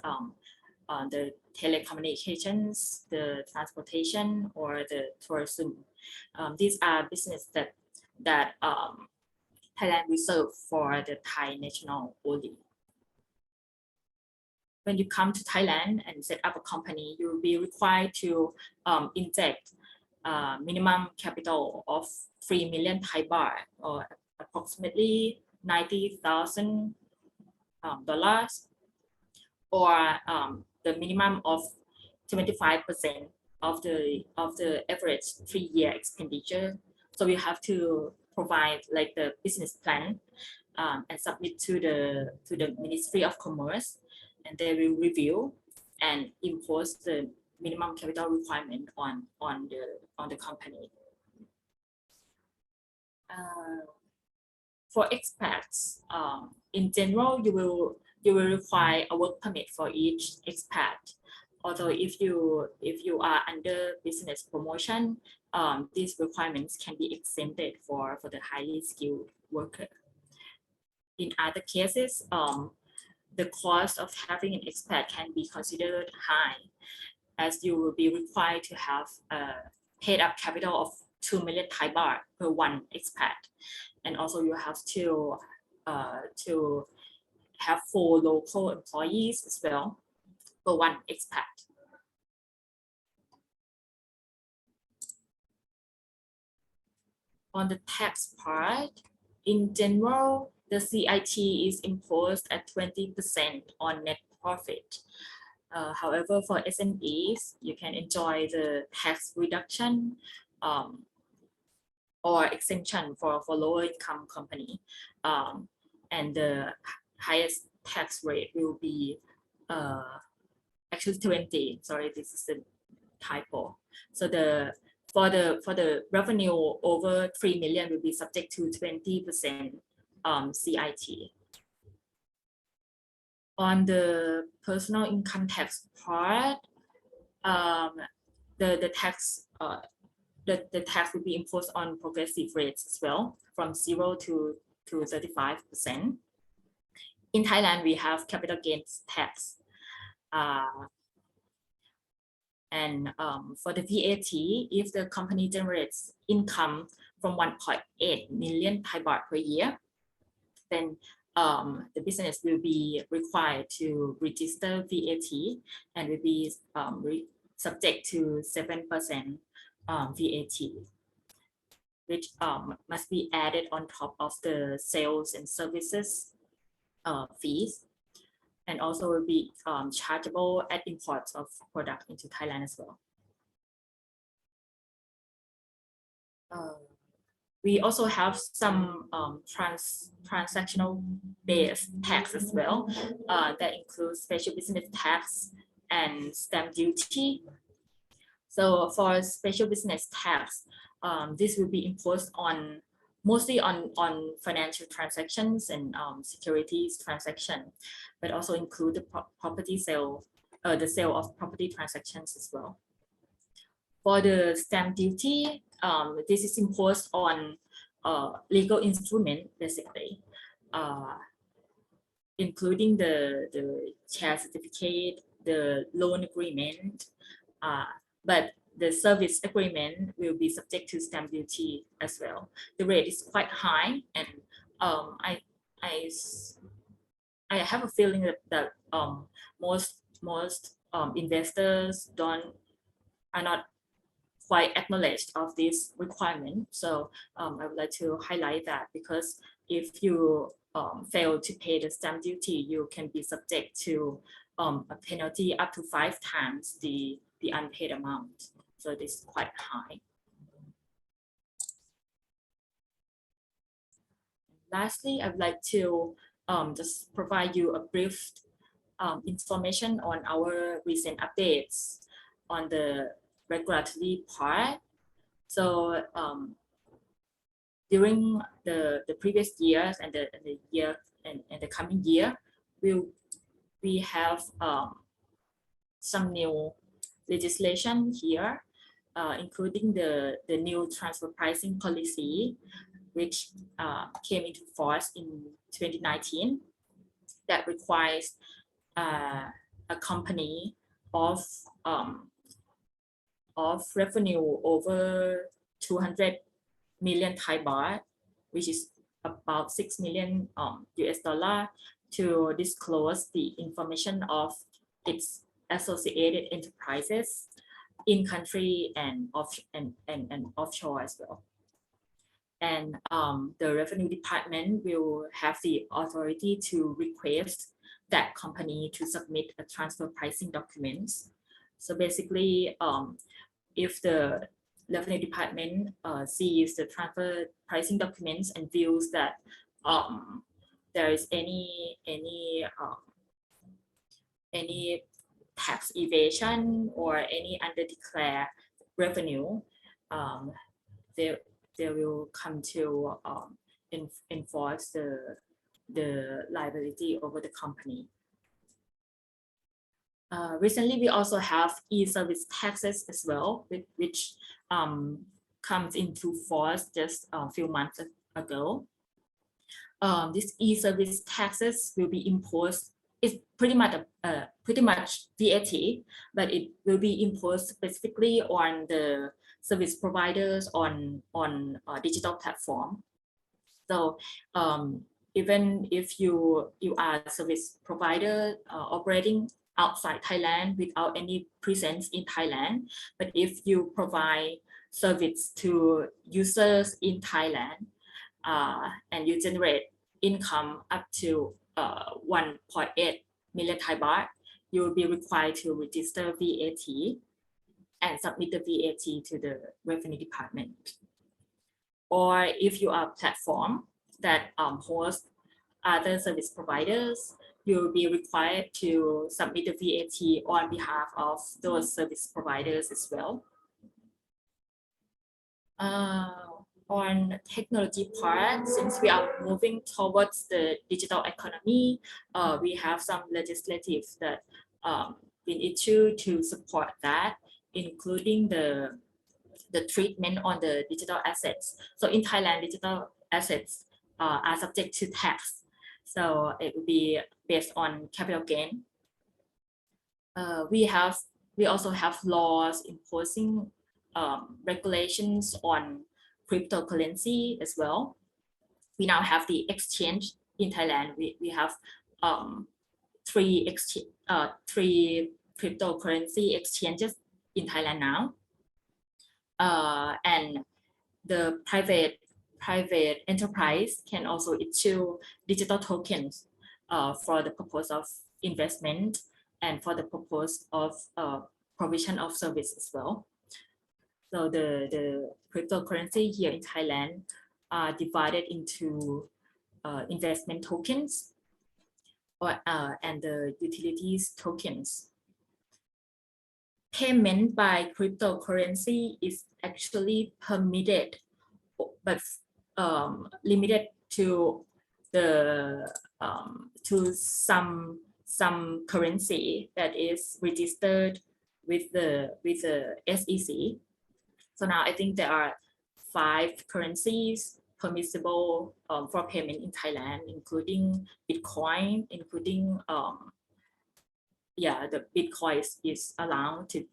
the telecommunications, the transportation, or the tourism. These are businesses that Thailand reserved for the Thai national only. When you come to Thailand and set up a company, you will be required to inject minimum capital of 3 million Thai baht, or approximately $90,000, or the minimum of 75% of the average 3-year expenditure. So you have to provide like the business plan and submit to the Ministry of Commerce, and they will review and impose the minimum capital requirement on the company. For expats, in general, you will require a work permit for each expat. Although if you are under business promotion, these requirements can be exempted for the highly skilled worker. In other cases, the cost of having an expat can be considered high, as you will be required to have a paid up capital of 2 million Thai baht per one expat. And also you have to have 4 local employees as well per one expat. On the tax part, in general, the CIT is imposed at 20% on net profit. However, for SMEs, you can enjoy the tax reduction or exemption for lower income company. And the highest tax rate will be actually 20. Sorry, this is a typo. So for the revenue over 3 million will be subject to 20% CIT. On the personal income tax part, the tax will be imposed on progressive rates as well, from 0 to 35%. In Thailand, we have capital gains tax. And for the VAT, if the company generates income from 1.8 million Thai baht per year, then the business will be required to register VAT and will be subject to 7% VAT, which must be added on top of the sales and services fees, and also will be chargeable at imports of product into Thailand as well. We also have some transactional based tax as well that includes special business tax and stamp duty. So for special business tax, this will be imposed on mostly on financial transactions and securities transaction, but also include the property sale, the sale of property transactions as well. For the stamp duty, this is imposed on legal instrument basically, including the share certificate, the loan agreement, but the service agreement will be subject to stamp duty as well. The rate is quite high, and I have a feeling that most investors are not quite acknowledged of this requirement. So I would like to highlight that, because if you fail to pay the stamp duty, you can be subject to a penalty up to 5 times the unpaid amount. So this is quite high. Lastly, I would like to just provide you a brief information on our recent updates on the regulatory part. So during the previous years and the year and the coming year, we have some new legislation here, including the new transfer pricing policy, which came into force in 2019, that requires a company of revenue over 200 million Thai baht, which is about $6 million US dollar, to disclose the information of its associated enterprises in country and offshore as well. And the revenue department will have the authority to request that company to submit a transfer pricing documents. So basically, if the revenue department sees the transfer pricing documents and feels that there is any tax evasion or any underdeclared revenue, they will come to enforce the liability over the company. Recently, we also have e-service taxes as well, which comes into force just a few months ago. These e-service taxes will be imposed. It's pretty much VAT, but it will be imposed specifically on the service providers on digital platform. So even if you are a service provider operating outside Thailand without any presence in Thailand, but if you provide service to users in Thailand and you generate income up to 1.8 million Thai baht, you will be required to register VAT and submit the VAT to the revenue department. Or if you are a platform that hosts other service providers, you will be required to submit the VAT on behalf of those service providers as well. On technology part, since we are moving towards the digital economy, we have some legislative that been issued to support that, including the treatment on the digital assets. So in Thailand, digital assets are subject to tax. So it will be based on capital gain. We also have laws imposing regulations on cryptocurrency as well. We now have the exchange in Thailand. We have three cryptocurrency exchanges in Thailand now. And the private enterprise can also issue digital tokens for the purpose of investment and for the purpose of provision of service as well. So the cryptocurrency here in Thailand are divided into investment tokens and the utilities tokens. Payment by cryptocurrency is actually permitted, but limited to the to some currency that is registered with the SEC. So now I think there are 5 currencies permissible for payment in Thailand, including Bitcoin, including the Bitcoin is allowed to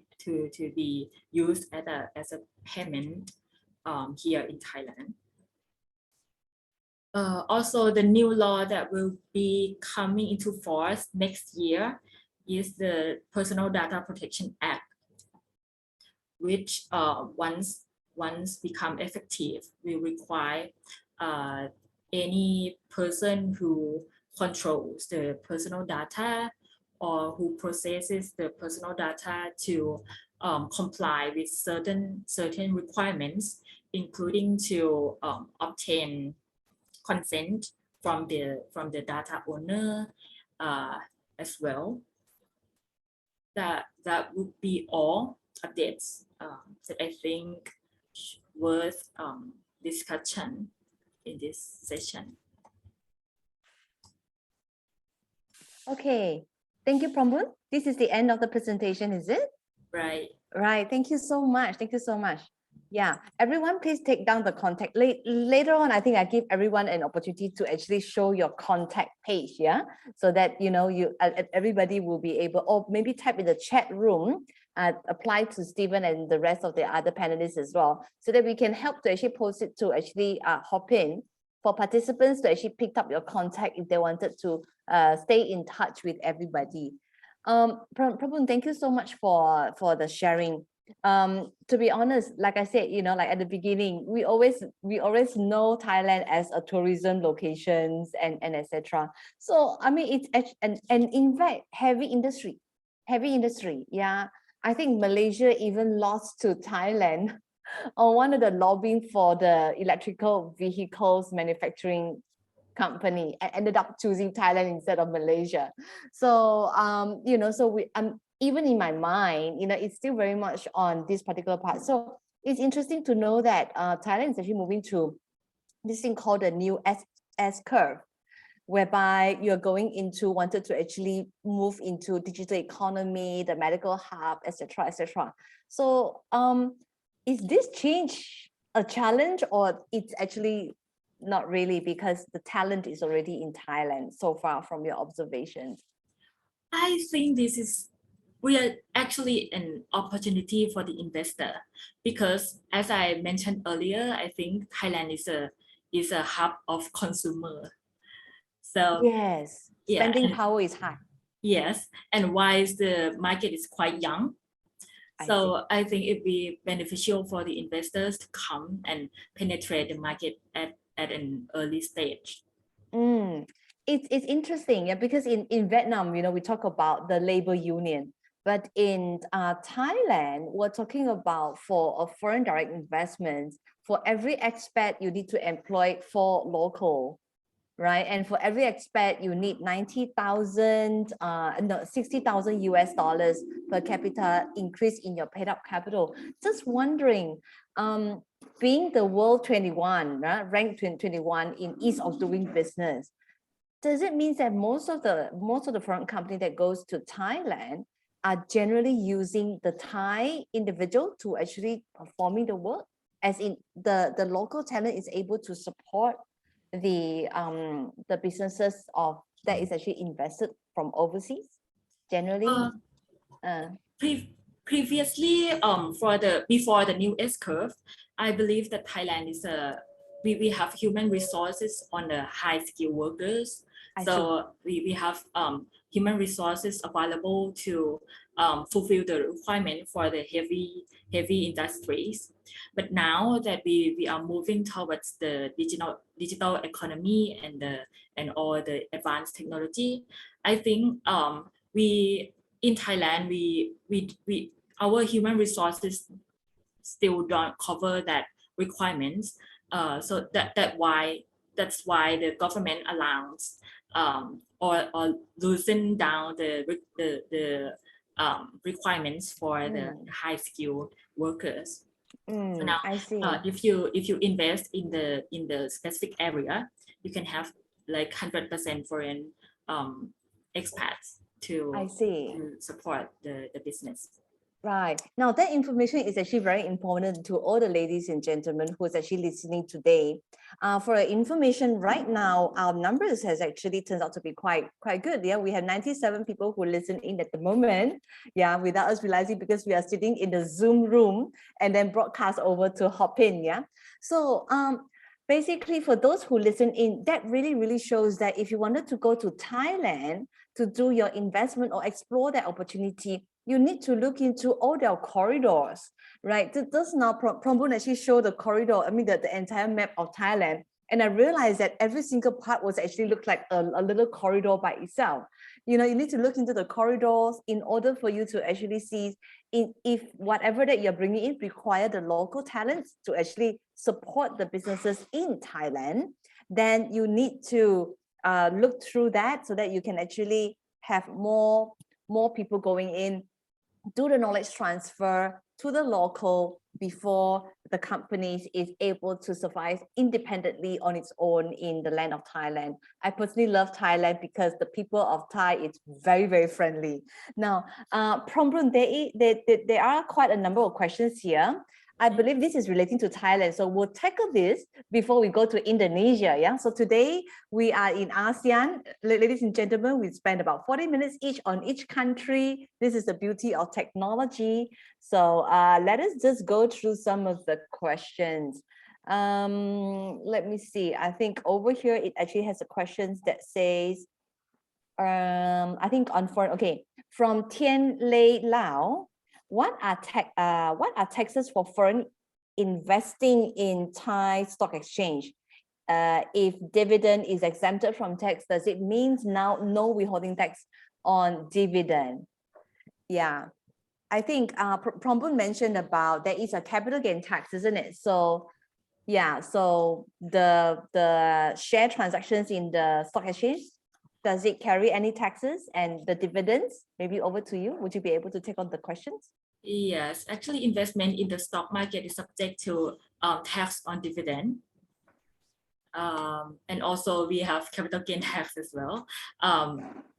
be used as a payment here in Thailand. Also, the new law that will be coming into force next year is the Personal Data Protection Act, which once become effective will require any person who controls the personal data or who processes the personal data to comply with certain requirements, including to obtain consent from the data owner as well. That would be all updates that I think worth discussion in this session. Okay, thank you, Prambun. This is the end of the presentation, is it? Right. Right, thank you so much. Thank you so much. Yeah, everyone, please take down the contact. Later on, I think I give everyone an opportunity to actually show your contact page, yeah, so that everybody will be able, or maybe type in the chat room, apply to Stephen and the rest of the other panelists as well, so that we can help to actually post it to actually hop in for participants to actually pick up your contact if they wanted to stay in touch with everybody. Prabhu, thank you so much for the sharing. To be honest, like I said, like at the beginning, we always know Thailand as a tourism locations and etc. So I mean, it's and in fact heavy industry. Yeah, I think Malaysia even lost to Thailand on one of the lobbying for the electrical vehicles manufacturing company, and ended up choosing Thailand instead of Malaysia. So so even in my mind, it's still very much on this particular part. So it's interesting to know that Thailand is actually moving to this thing called the new S curve, whereby you're wanted to actually move into digital economy, the medical hub, etc., etc. So is this change a challenge, or it's actually not really, because the talent is already in Thailand so far from your observations? I think we are actually an opportunity for the investor, because as I mentioned earlier, I think Thailand is a hub of consumer. So yes, spending power is high. Yes, and while the market is quite young, so I think it'd be beneficial for the investors to come and penetrate the market at an early stage. It's interesting, yeah, because in Vietnam, we talk about the labor union, but in Thailand, we're talking about for a foreign direct investments, for every expat you need to employ 4 local, right? And for every expat you need 60,000 US dollars per capita increase in your paid up capital. Just wondering, being the world 21, right, ranked 21 in ease of doing business, does it mean that most of the foreign company that goes to Thailand are generally using the Thai individual to actually performing the work, as in the local talent is able to support the businesses that is actually invested from overseas generally? Previously, before the new S curve, I believe that Thailand is we have human resources on the high skilled workers. We have human resources available to fulfill the requirement for the heavy industries. But now that we are moving towards the digital economy and all the advanced technology, I think in Thailand our human resources still don't cover that requirements. So that's why the government allows or loosen down the requirements for the high skilled workers. So now, I see. if you invest in the specific area, you can have like 100% foreign expats I to see. support the business. Right. Now that information is actually very important to all the ladies and gentlemen who is actually listening today. For information right now, our numbers has actually turned out to be quite good. Yeah, we have 97 people who listen in at the moment. Yeah, without us realizing, because we are sitting in the Zoom room and then broadcast over to Hopin. Yeah. So basically for those who listen in, that really shows that if you wanted to go to Thailand to do your investment or explore that opportunity, you need to look into all their corridors, right? This now Promboon actually show the corridor, I mean the entire map of Thailand. And I realized that every single part was actually looked like a little corridor by itself. You know, you need to look into the corridors in order for you to actually see if whatever that you're bringing in require the local talents to actually support the businesses in Thailand, then you need to look through that so that you can actually have more people going in, do the knowledge transfer to the local before the companies is able to survive independently on its own in the land of Thailand. I personally love Thailand because the people of Thai is very friendly. Now, Promboon, there are quite a number of questions here. I believe this is relating to Thailand. So we'll tackle this before we go to Indonesia. Yeah. So today we are in ASEAN. Ladies and gentlemen, we spend about 40 minutes each on each country. This is the beauty of technology. So let us just go through some of the questions. Let me see. I think over here, it actually has a question that says, I think on foreign, okay, from Tien Lei Lao. What are taxes for foreign investing in Thai stock exchange? If dividend is exempted from tax, does it mean now no withholding tax on dividend? Yeah, I think Promboon mentioned about there is a capital gain tax, isn't it? So yeah, so the share transactions in the stock exchange, does it carry any taxes? And the dividends, maybe over to you. Would you be able to take on the questions? Yes, actually investment in the stock market is subject to tax on dividend. And also we have capital gain tax as well.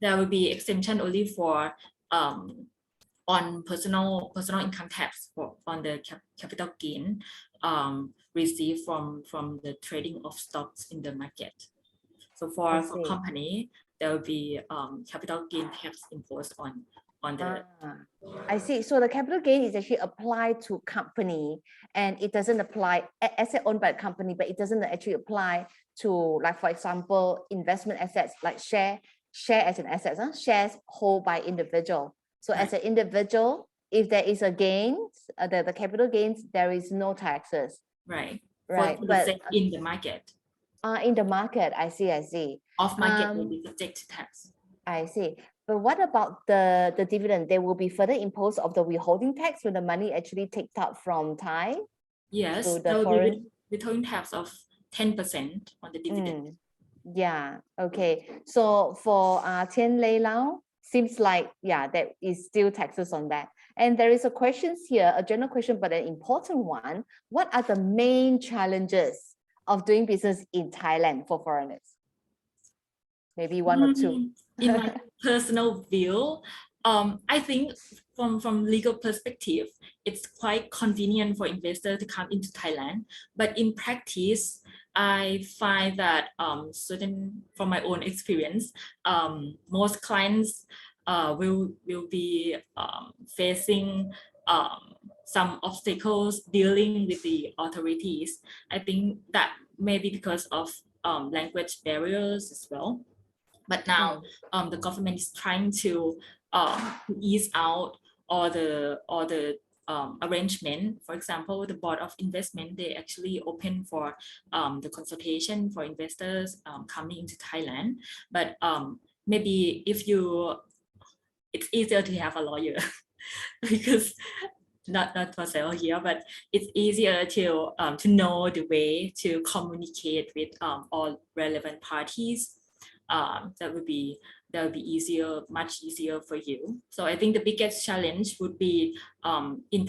There will be exemption only for on personal income tax on the capital gain received from the trading of stocks in the market. So for company, there will be capital gain tax imposed on the. I see. So the capital gain is actually applied to company, and it doesn't apply asset owned by a company, but it doesn't actually apply to, like, for example, investment assets like share as an asset, shares hold by individual. So as an individual, if there is a gain, the capital gains, there is no taxes. Right. Right. But in the market. In the market, I see. Off market will be subject to tax. I see. But what about the dividend? There will be further imposed of the withholding tax when the money actually takes out from Thai? Yes, there will be withholding tax of 10% on the dividend. Yeah, okay. So for Tien Lei Lao, seems like, yeah, there is still taxes on that. And there is a question here, a general question, but an important one. What are the main challenges of doing business in Thailand for foreigners? Maybe one or two. In my personal view, I think from legal perspective, it's quite convenient for investors to come into Thailand. But in practice, I find that from my own experience, most clients will be facing some obstacles dealing with the authorities. I think that may be because of language barriers as well. But now the government is trying to ease out all the arrangement. For example, the Board of Investment, they actually open for the consultation for investors coming into Thailand. But maybe it's easier to have a lawyer because not for sale here, but it's easier to know the way to communicate with all relevant parties. That would be easier, much easier for you. So I think the biggest challenge would be in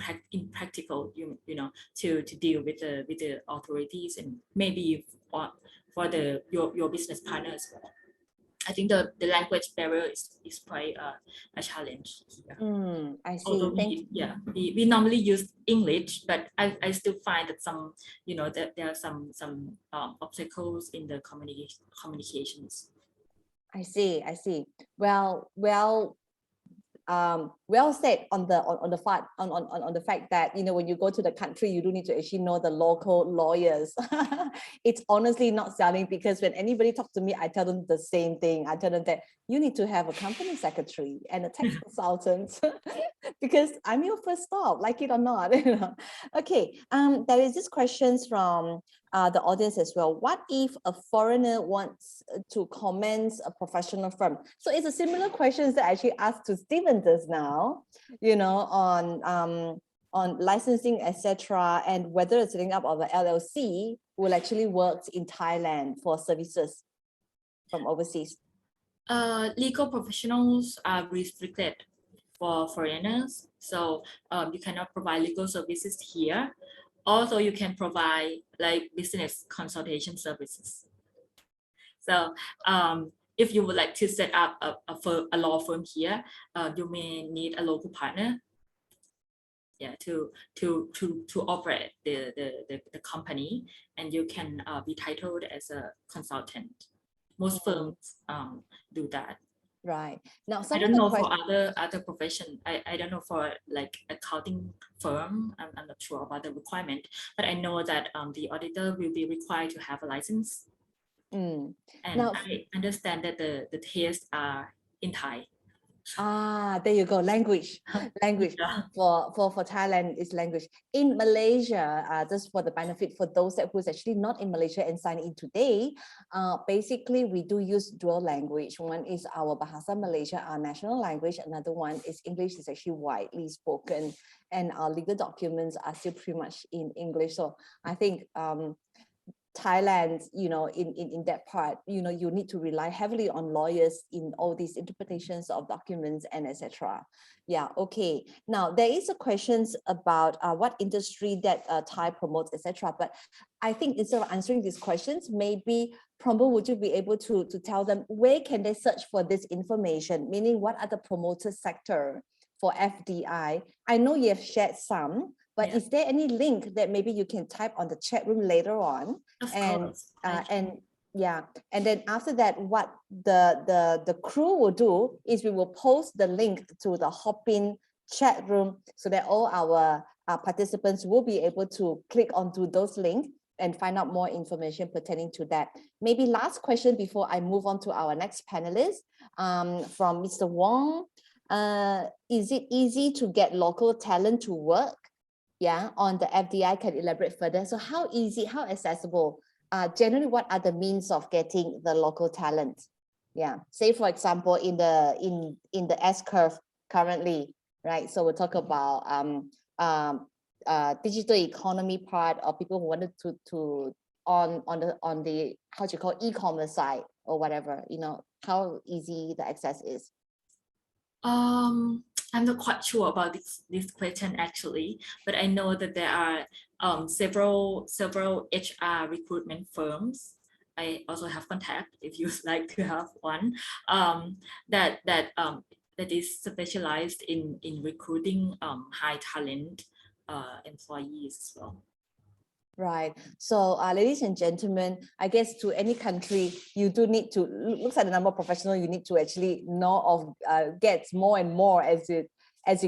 practical, you know, to deal with the authorities and maybe for your business partners. I think the language barrier is quite a challenge here. I see. Although we normally use English, but I still find that some, you know, that there are some obstacles in the communications. I see. Well said on the fact that, you know, when you go to the country, you do need to actually know the local lawyers. It's honestly not selling, because when anybody talks to me, I tell them the same thing. I tell them that you need to have a company secretary and a tax consultant, because I'm your first stop, like it or not. You know? Okay, there is this questions from the audience as well. What if a foreigner wants to commence a professional firm? So it's a similar question that I actually asked to Stephen just now, you know, on licensing, etc., and whether the setting up of the LLC will actually work in Thailand for services from overseas. Legal professionals are restricted for foreigners, so you cannot provide legal services here. Also, you can provide like business consultation services. So if you would like to set up a law firm here, you may need a local partner, to operate the company, and you can be titled as a consultant. Most firms do that. Right. Now, I don't know for other profession. I don't know for like accounting firm. I'm not sure about the requirement, but I know that the auditor will be required to have a license. And now, I understand that the tests are in Thai. There you go. Language for Thailand is language. In Malaysia, just for the benefit for those who's actually not in Malaysia and signed in today, basically we do use dual language. One is our Bahasa Malaysia, our national language. Another one is English, is actually widely spoken, and our legal documents are still pretty much in English. So I think Thailand, you know, in that part, you know, you need to rely heavily on lawyers in all these interpretations of documents and etc. Yeah, okay. Now there is a questions about what industry that Thai promotes, etc. But I think instead of answering these questions, maybe Prombo, would you be able to tell them where can they search for this information? Meaning, what are the promoter sector for FDI? I know you have shared some. But is there any link that maybe you can type on the chat room later on? And then after that, what the crew will do is we will post the link to the Hopin chat room so that all our participants will be able to click onto those links and find out more information pertaining to that. Maybe last question before I move on to our next panelist, from Mr. Wong. Is it easy to get local talent to work? On the FDI, can elaborate further. So how easy, how accessible, generally what are the means of getting the local talent? Say for example, in the S-curve currently, right? So we'll talk about digital economy part, or people who wanted to on the how do you call e-commerce side or whatever, you know, how easy the access is. I'm not quite sure about this question actually, but I know that there are several HR recruitment firms. I also have contact if you'd like to have one, that is specialized in recruiting high talent employees as well. Right. So, ladies and gentlemen, I guess to any country, you do need to look at the number of professionals you need to actually know of, gets more and more as it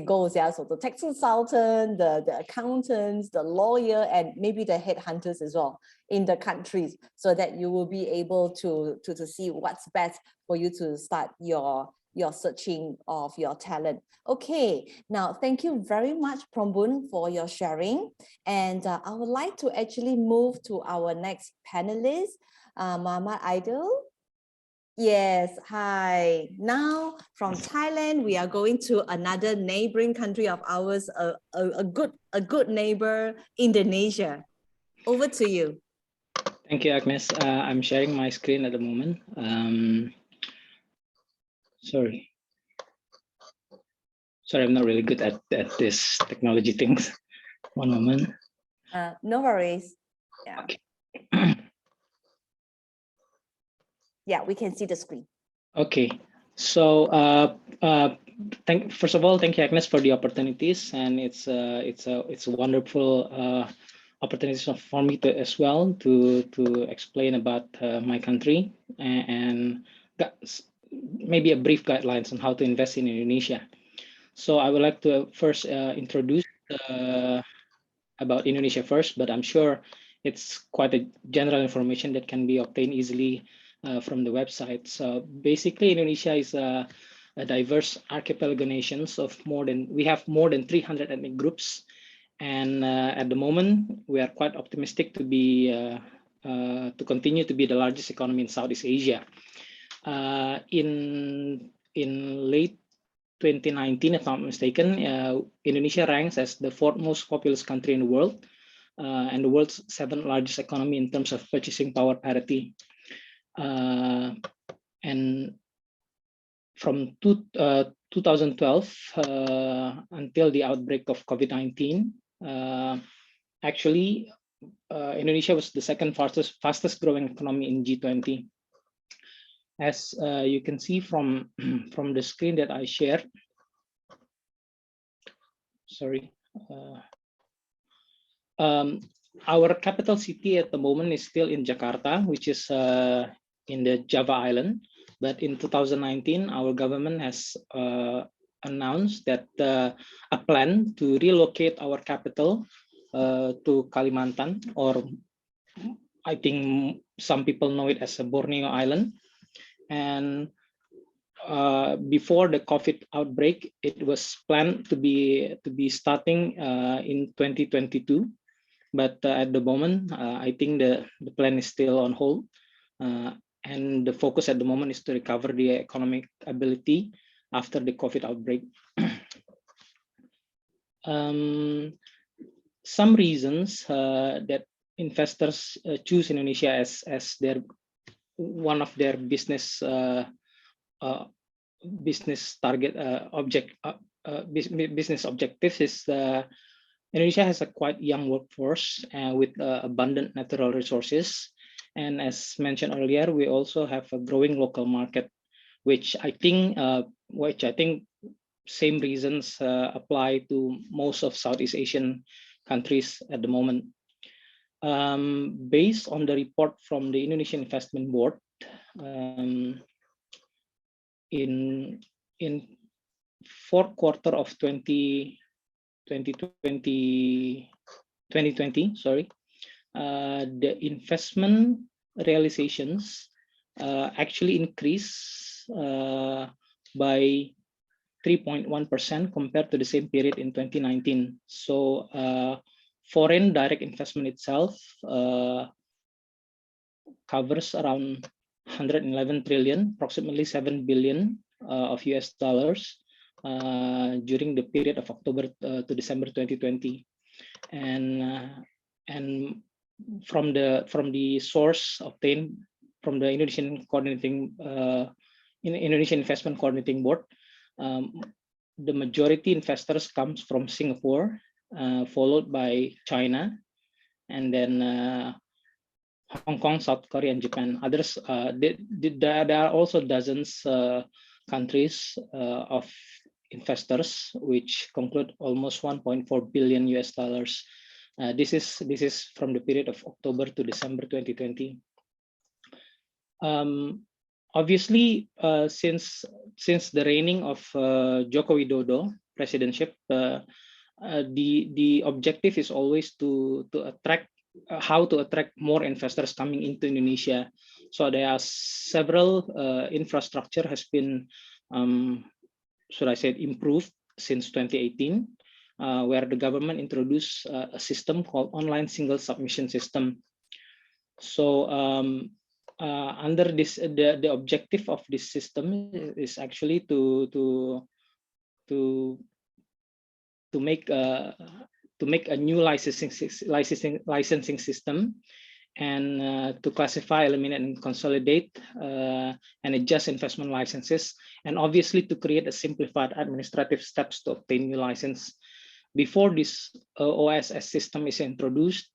goes. So the tax consultant, the accountants, the lawyer, and maybe the headhunters as well in the countries, so that you will be able to see what's best for you to start your searching of your talent. Okay, now thank you very much, Prombun, for your sharing. And I would like to actually move to our next panelist, Muhammad Aidil. Yes, hi. Now from Thailand, we are going to another neighboring country of ours, a good neighbor, Indonesia. Over to you. Thank you, Agnes. I'm sharing my screen at the moment. Sorry, I'm not really good at this technology things. One moment. No worries. Yeah. Okay. Yeah, we can see the screen. Okay. So first of all, thank you, Agnes, for the opportunities, and it's a wonderful opportunity for me to as well to explain about my country and maybe a brief guidelines on how to invest in Indonesia. So I would like to first introduce about Indonesia first, but I'm sure it's quite a general information that can be obtained easily from the website. So basically, Indonesia is a diverse archipelago nations of we have more than 300 ethnic groups, and at the moment we are quite optimistic to be to continue to be the largest economy in Southeast Asia. In late 2019, if I'm not mistaken, Indonesia ranks as the fourth most populous country in the world and the world's seventh largest economy in terms of purchasing power parity. And from 2012 until the outbreak of COVID-19, actually, Indonesia was the second fastest growing economy in G20. As you can see from the screen that I shared, sorry, our capital city at the moment is still in Jakarta, which is in the Java Island. But in 2019, our government has announced that a plan to relocate our capital to Kalimantan, or I think some people know it as a Borneo Island. And before the COVID outbreak, it was planned to be starting in 2022, but at the moment, I think the plan is still on hold, and the focus at the moment is to recover the economic ability after the COVID outbreak. Some reasons that investors choose Indonesia as their one of their business target business objectives is Indonesia has a quite young workforce with abundant natural resources, and as mentioned earlier, we also have a growing local market, which I think same reasons apply to most of Southeast Asian countries at the moment. Based on the report from the Indonesian Investment Board, in fourth quarter of 2020, sorry, the investment realizations actually increased by 3.1% compared to the same period in 2019. So foreign direct investment itself covers around 111 trillion, approximately 7 billion of US dollars during the period of October to December 2020, and from the source obtained from the Indonesian Indonesian Investment Coordinating Board, the majority investors comes from Singapore, followed by China, and then Hong Kong, South Korea, and Japan. Others, there are also dozens countries of investors which conclude almost 1.4 billion US dollars. This is from the period of October to December 2020. Obviously, since the reigning of Joko Widodo presidentship, the objective is always to attract how to attract more investors coming into Indonesia. So there are several infrastructure has been, should I say, improved since 2018, where the government introduced a system called online single submission system. So under this, the objective of this system is actually to make a new licensing system, and to classify, eliminate, and consolidate and adjust investment licenses, and obviously to create a simplified administrative steps to obtain new license. Before this OSS system is introduced,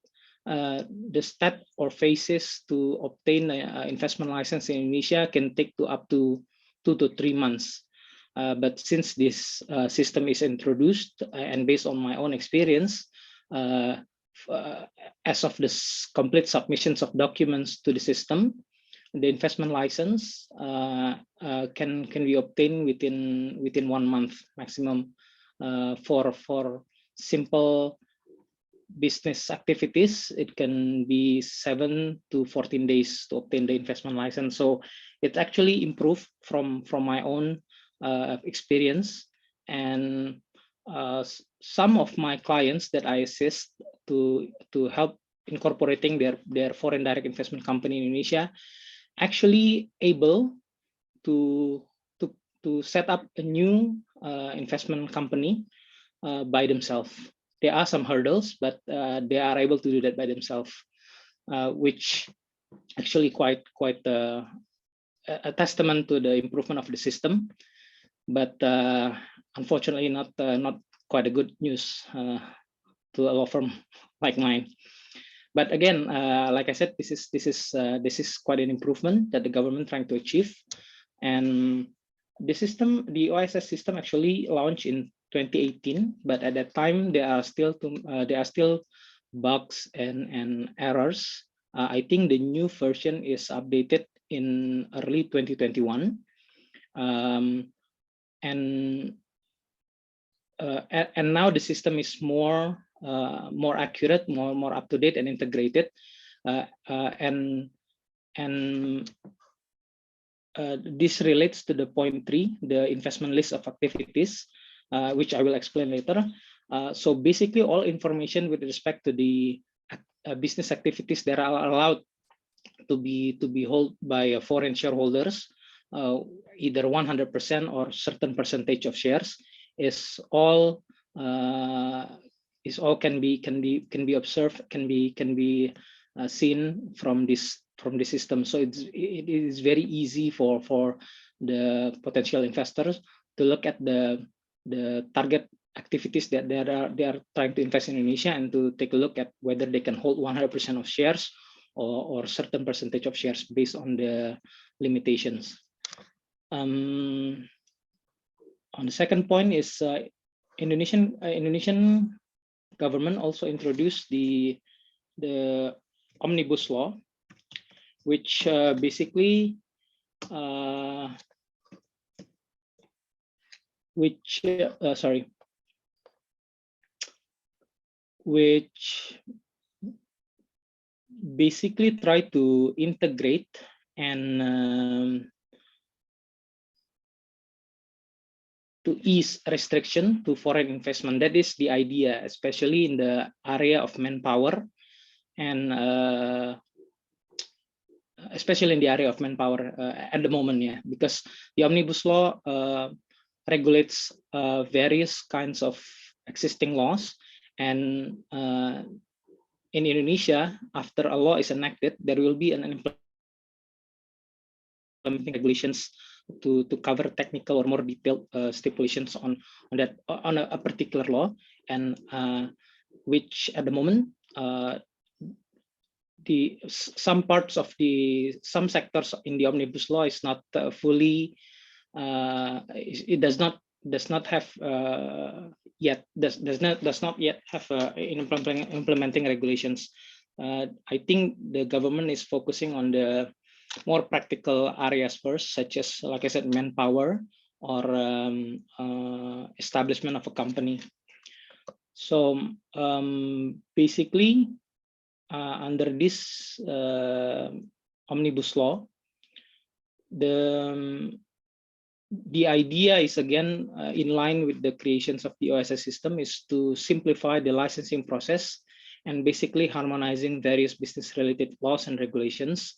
the step or phases to obtain an investment license in Indonesia can take up to 2 to 3 months. But since this system is introduced, and based on my own experience, as of the complete submissions of documents to the system, the investment license can be obtained within 1 month maximum for simple business activities. It can be 7 to 14 days to obtain the investment license. So it actually improved from my own experience, and some of my clients that I assist to help incorporating their foreign direct investment company in Indonesia actually able to set up a new investment company by themselves. There are some hurdles, but they are able to do that by themselves, which actually quite a testament to the improvement of the system. But unfortunately, not quite a good news to a law firm like mine. But again, like I said, this is quite an improvement that the government trying to achieve. And the system, the OSS system, actually launched in 2018, but at that time there are still bugs and errors. I think the new version is updated in early 2021, and now the system is more accurate, more up to date and integrated, and this relates to the point 3, the investment list of activities, which I will explain later. So basically, all information with respect to the business activities that are allowed to be held by foreign shareholders, either 100% or certain percentage of shares, is all can be observed, can be seen from this system. So it is very easy for the potential investors to look at the target activities that they are trying to invest in Indonesia, and to take a look at whether they can hold 100% of shares or certain percentage of shares based on the limitations. On the second point is Indonesian government also introduced the omnibus law, which basically which basically try to integrate and to ease restriction to foreign investment. That is the idea, especially in the area of manpower, and especially in the area of manpower at the moment, yeah, because the omnibus law regulates various kinds of existing laws, and in Indonesia, after a law is enacted, there will be an implementing regulations to cover technical or more detailed stipulations on a particular law, and which at the moment some sectors in the omnibus law is not fully it does not have yet have implementing regulations. I think the government is focusing on the more practical areas first, such as, like I said, manpower or establishment of a company. So basically, under this omnibus law, the idea is, again, in line with the creations of the OSS system, is to simplify the licensing process and basically harmonizing various business related laws and regulations.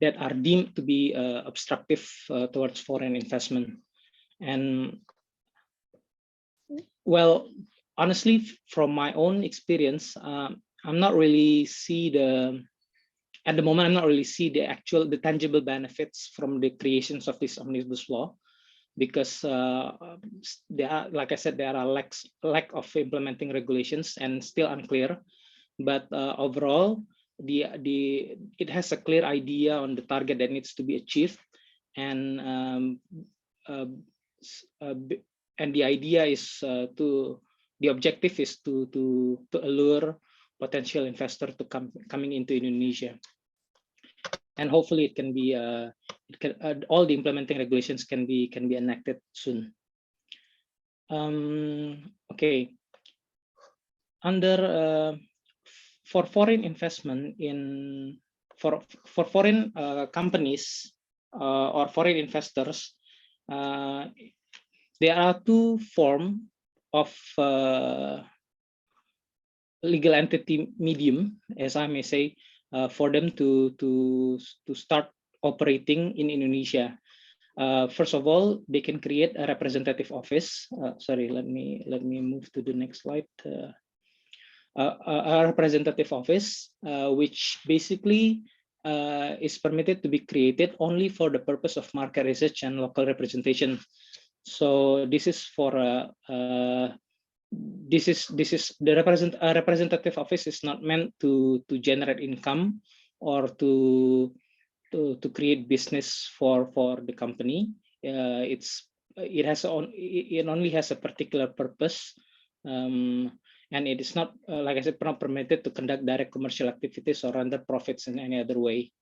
that are deemed to be obstructive towards foreign investment. And well, honestly, from my own experience, I'm not really see at the moment, I'm not really see the tangible benefits from the creations of this omnibus law, because there are, like I said, there are lack of implementing regulations and still unclear. But overall, it has a clear idea on the target that needs to be achieved, and the idea is the objective is to allure potential investor to coming into Indonesia, and hopefully it can be all the implementing regulations can be enacted soon. Okay, under for foreign investment for foreign companies or foreign investors, there are two forms of legal entity medium, as I may say, for them to start operating in Indonesia. First of all, they can create a representative office. Sorry, let me move to the next slide. A representative office, which basically is permitted to be created only for the purpose of market research and local representation. So this is for this is the representative office is not meant to generate income or to create business for the company. It only has a particular purpose, and it is not, like I said, not permitted to conduct direct commercial activities or render profits in any other way.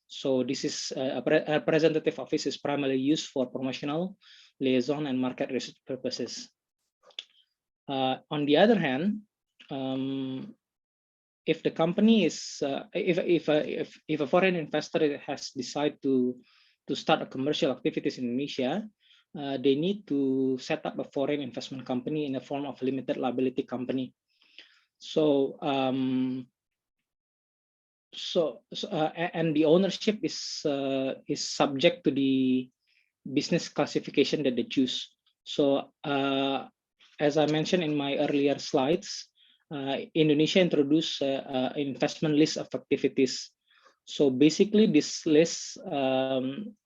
So this is a representative office is primarily used for promotional, liaison, and market research purposes. On the other hand, if the company is if a foreign investor has decided to start a commercial activities in Indonesia, they need to set up a foreign investment company in the form of a limited liability company. So and the ownership is subject to the business classification that they choose. So as I mentioned in my earlier slides, Indonesia introduced an investment list of activities. So basically, this list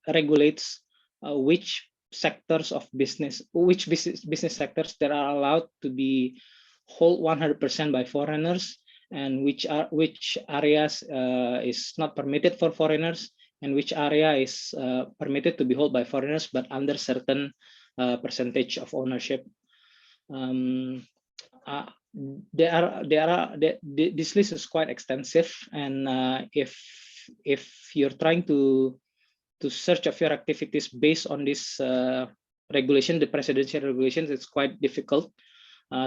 regulates which sectors of business, business sectors that are allowed to be held 100% by foreigners, and which areas is not permitted for foreigners, and which area is permitted to be held by foreigners but under certain percentage of ownership. This list is quite extensive, and if you're trying to search of your activities based on this regulation, the presidential regulations, it's quite difficult.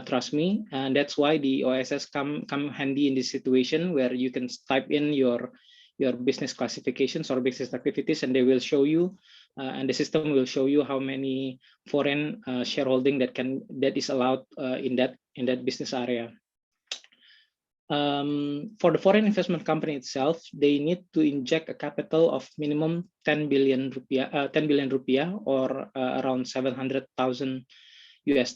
Trust me, and that's why the OSS come handy in this situation, where you can type in your business classifications or business activities, and they will show you, and the system will show you how many foreign shareholding that is allowed in that business area. For the foreign investment company itself, they need to inject a capital of minimum 10 billion rupiah, or around $700,000 US.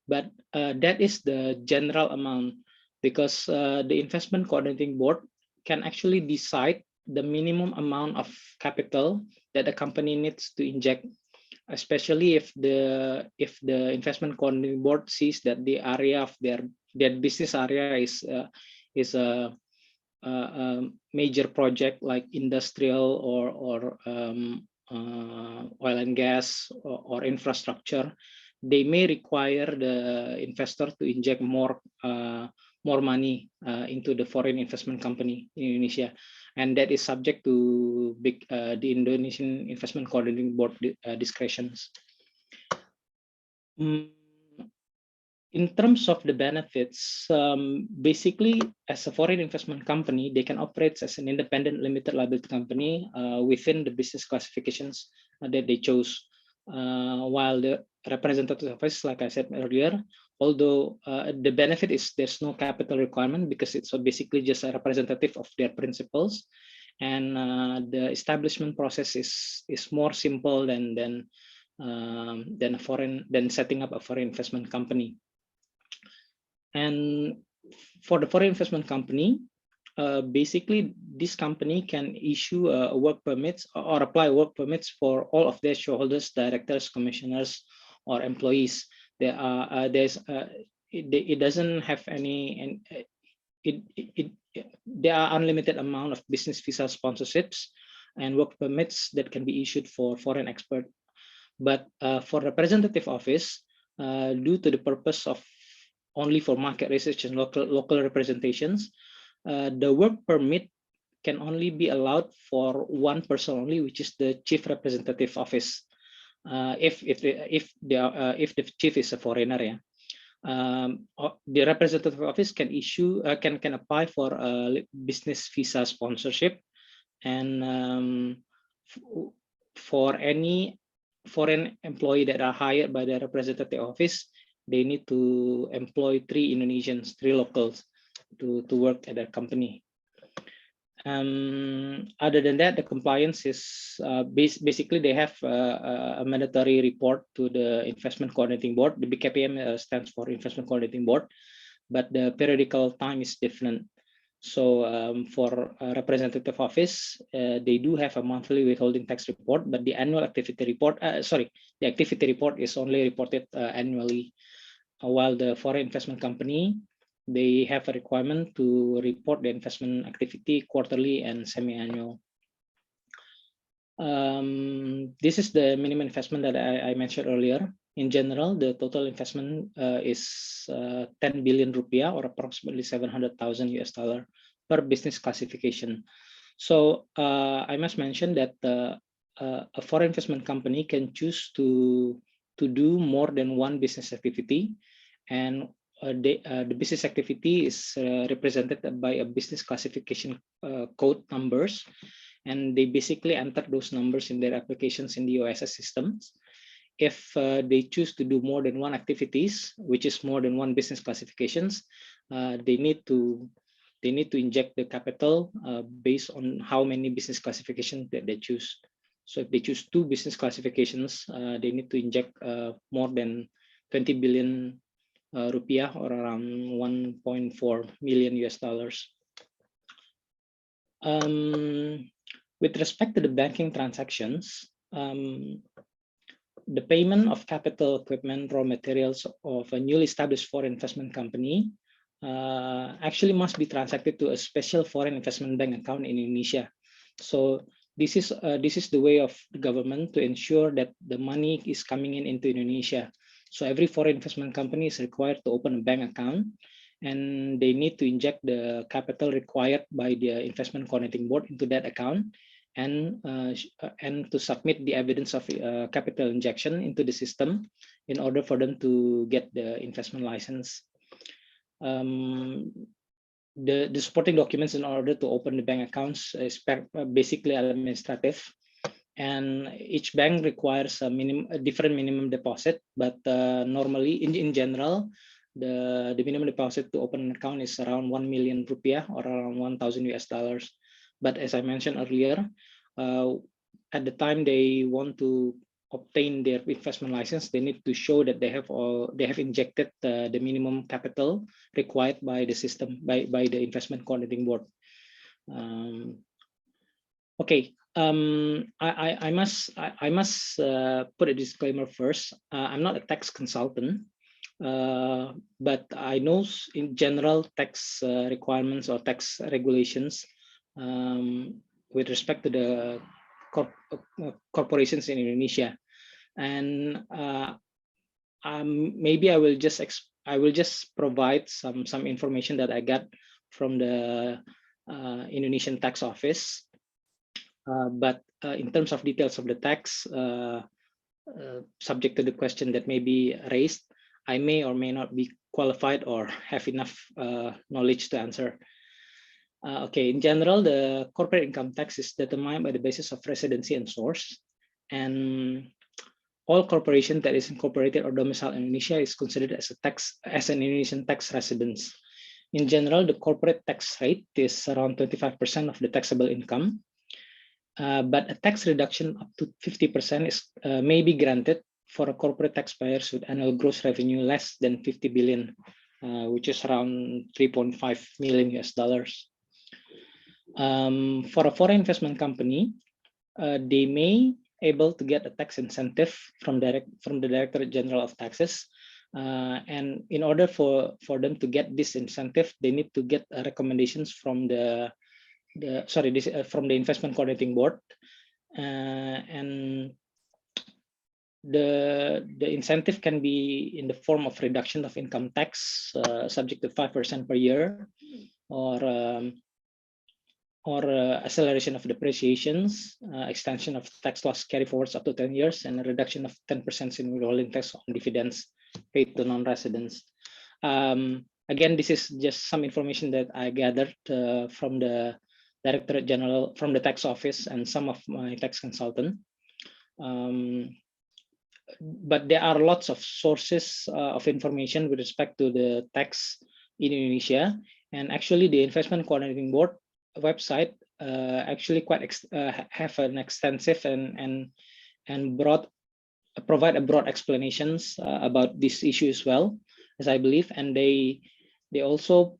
But that is the general amount, because the investment coordinating board can actually decide the minimum amount of capital that the company needs to inject, especially if the investment coordinating board sees that the area of their business area is a major project like industrial or oil and gas or infrastructure. They may require the investor to inject more money into the foreign investment company in Indonesia, and that is subject to the Indonesian Investment Coordinating Board discretions. In terms of the benefits, basically, as a foreign investment company, they can operate as an independent limited liability company within the business classifications that they chose. While the representative office, like I said earlier, although the benefit is there's no capital requirement, because it's basically just a representative of their principals, and the establishment process is more simple than setting up a foreign investment company. And for the foreign investment company, basically this company can issue work permits or apply work permits for all of their shareholders, directors, commissioners, or employees. There are it doesn't have any, and there are unlimited amount of business visa sponsorships and work permits that can be issued for foreign expert. But for representative office, due to the purpose of only for market research and local representations, the work permit can only be allowed for one person only, which is the chief representative office. If the chief is a foreigner, yeah. The representative office can issue can apply for a business visa sponsorship, and for any foreign employee that are hired by the representative office, they need to employ 3 Indonesians, 3 locals to work at their company. Other than that, the compliance is basically they have a mandatory report to the Investment Coordinating Board. The BKPM stands for Investment Coordinating Board, but the periodical time is different. So for a representative office, they do have a monthly withholding tax report, but the annual activity report, the activity report is only reported annually, while the foreign investment company, they have a requirement to report the investment activity quarterly and semi-annual. This is the minimum investment that I mentioned earlier. In general, the total investment is 10 billion rupiah, or approximately $700,000 per business classification. So I must mention that a foreign investment company can choose to do more than one business activity, and the business activity is represented by a business classification code numbers, and they basically enter those numbers in their applications in the OSS systems. If they choose to do more than one activities, which is more than one business classifications, they need to inject the capital based on how many business classifications that they choose. So if they choose 2 business classifications, they need to inject more than 20 billion rupiah, or around $1.4 million. With respect to the banking transactions, the payment of capital equipment, raw materials of a newly established foreign investment company actually must be transacted to a special foreign investment bank account in Indonesia. So this is the way of the government to ensure that the money is coming into Indonesia. So every foreign investment company is required to open a bank account, and they need to inject the capital required by the Investment Coordinating Board into that account, and to submit the evidence of capital injection into the system in order for them to get the investment license. The supporting documents in order to open the bank accounts is basically administrative, and each bank requires a different minimum deposit, but normally in general the minimum deposit to open an account is around 1 million rupiah, or around $1,000. But as I mentioned earlier, at the time they want to obtain their investment license, they need to show that they have injected the minimum capital required by the system, by the Investment Coordinating Board. Okay, I must put a disclaimer first. I'm not a tax consultant, but I know in general tax requirements or tax regulations with respect to the corporations in Indonesia, and maybe I will just provide some information that I got from the Indonesian tax office. But in terms of details of the tax, subject to the question that may be raised, I may or may not be qualified or have enough knowledge to answer. Okay, in general, the corporate income tax is determined by the basis of residency and source, and all corporation that is incorporated or domiciled in Indonesia is considered as an Indonesian tax residence. In general, the corporate tax rate is around 25% of the taxable income, but a tax reduction up to 50% is may be granted for a corporate taxpayers with annual gross revenue less than 50 billion, which is around 3.5 million US dollars. For a foreign investment company, they may able to get a tax incentive from the Directorate General of Taxes. And in order for them to get this incentive, they need to get recommendations from from the Investment Coordinating Board. And the incentive can be in the form of reduction of income tax subject to 5% per year, or acceleration of depreciations, extension of tax loss carry forwards up to 10 years, and a reduction of 10% in withholding tax on dividends paid to non-residents. Again, this is just some information that I gathered from the Directorate General, from the tax office, and some of my tax consultant. But there are lots of sources of information with respect to the tax in Indonesia, and actually the Investment Coordinating Board website actually have an extensive and broad provide a broad explanations about this issue as well, as I believe, and they also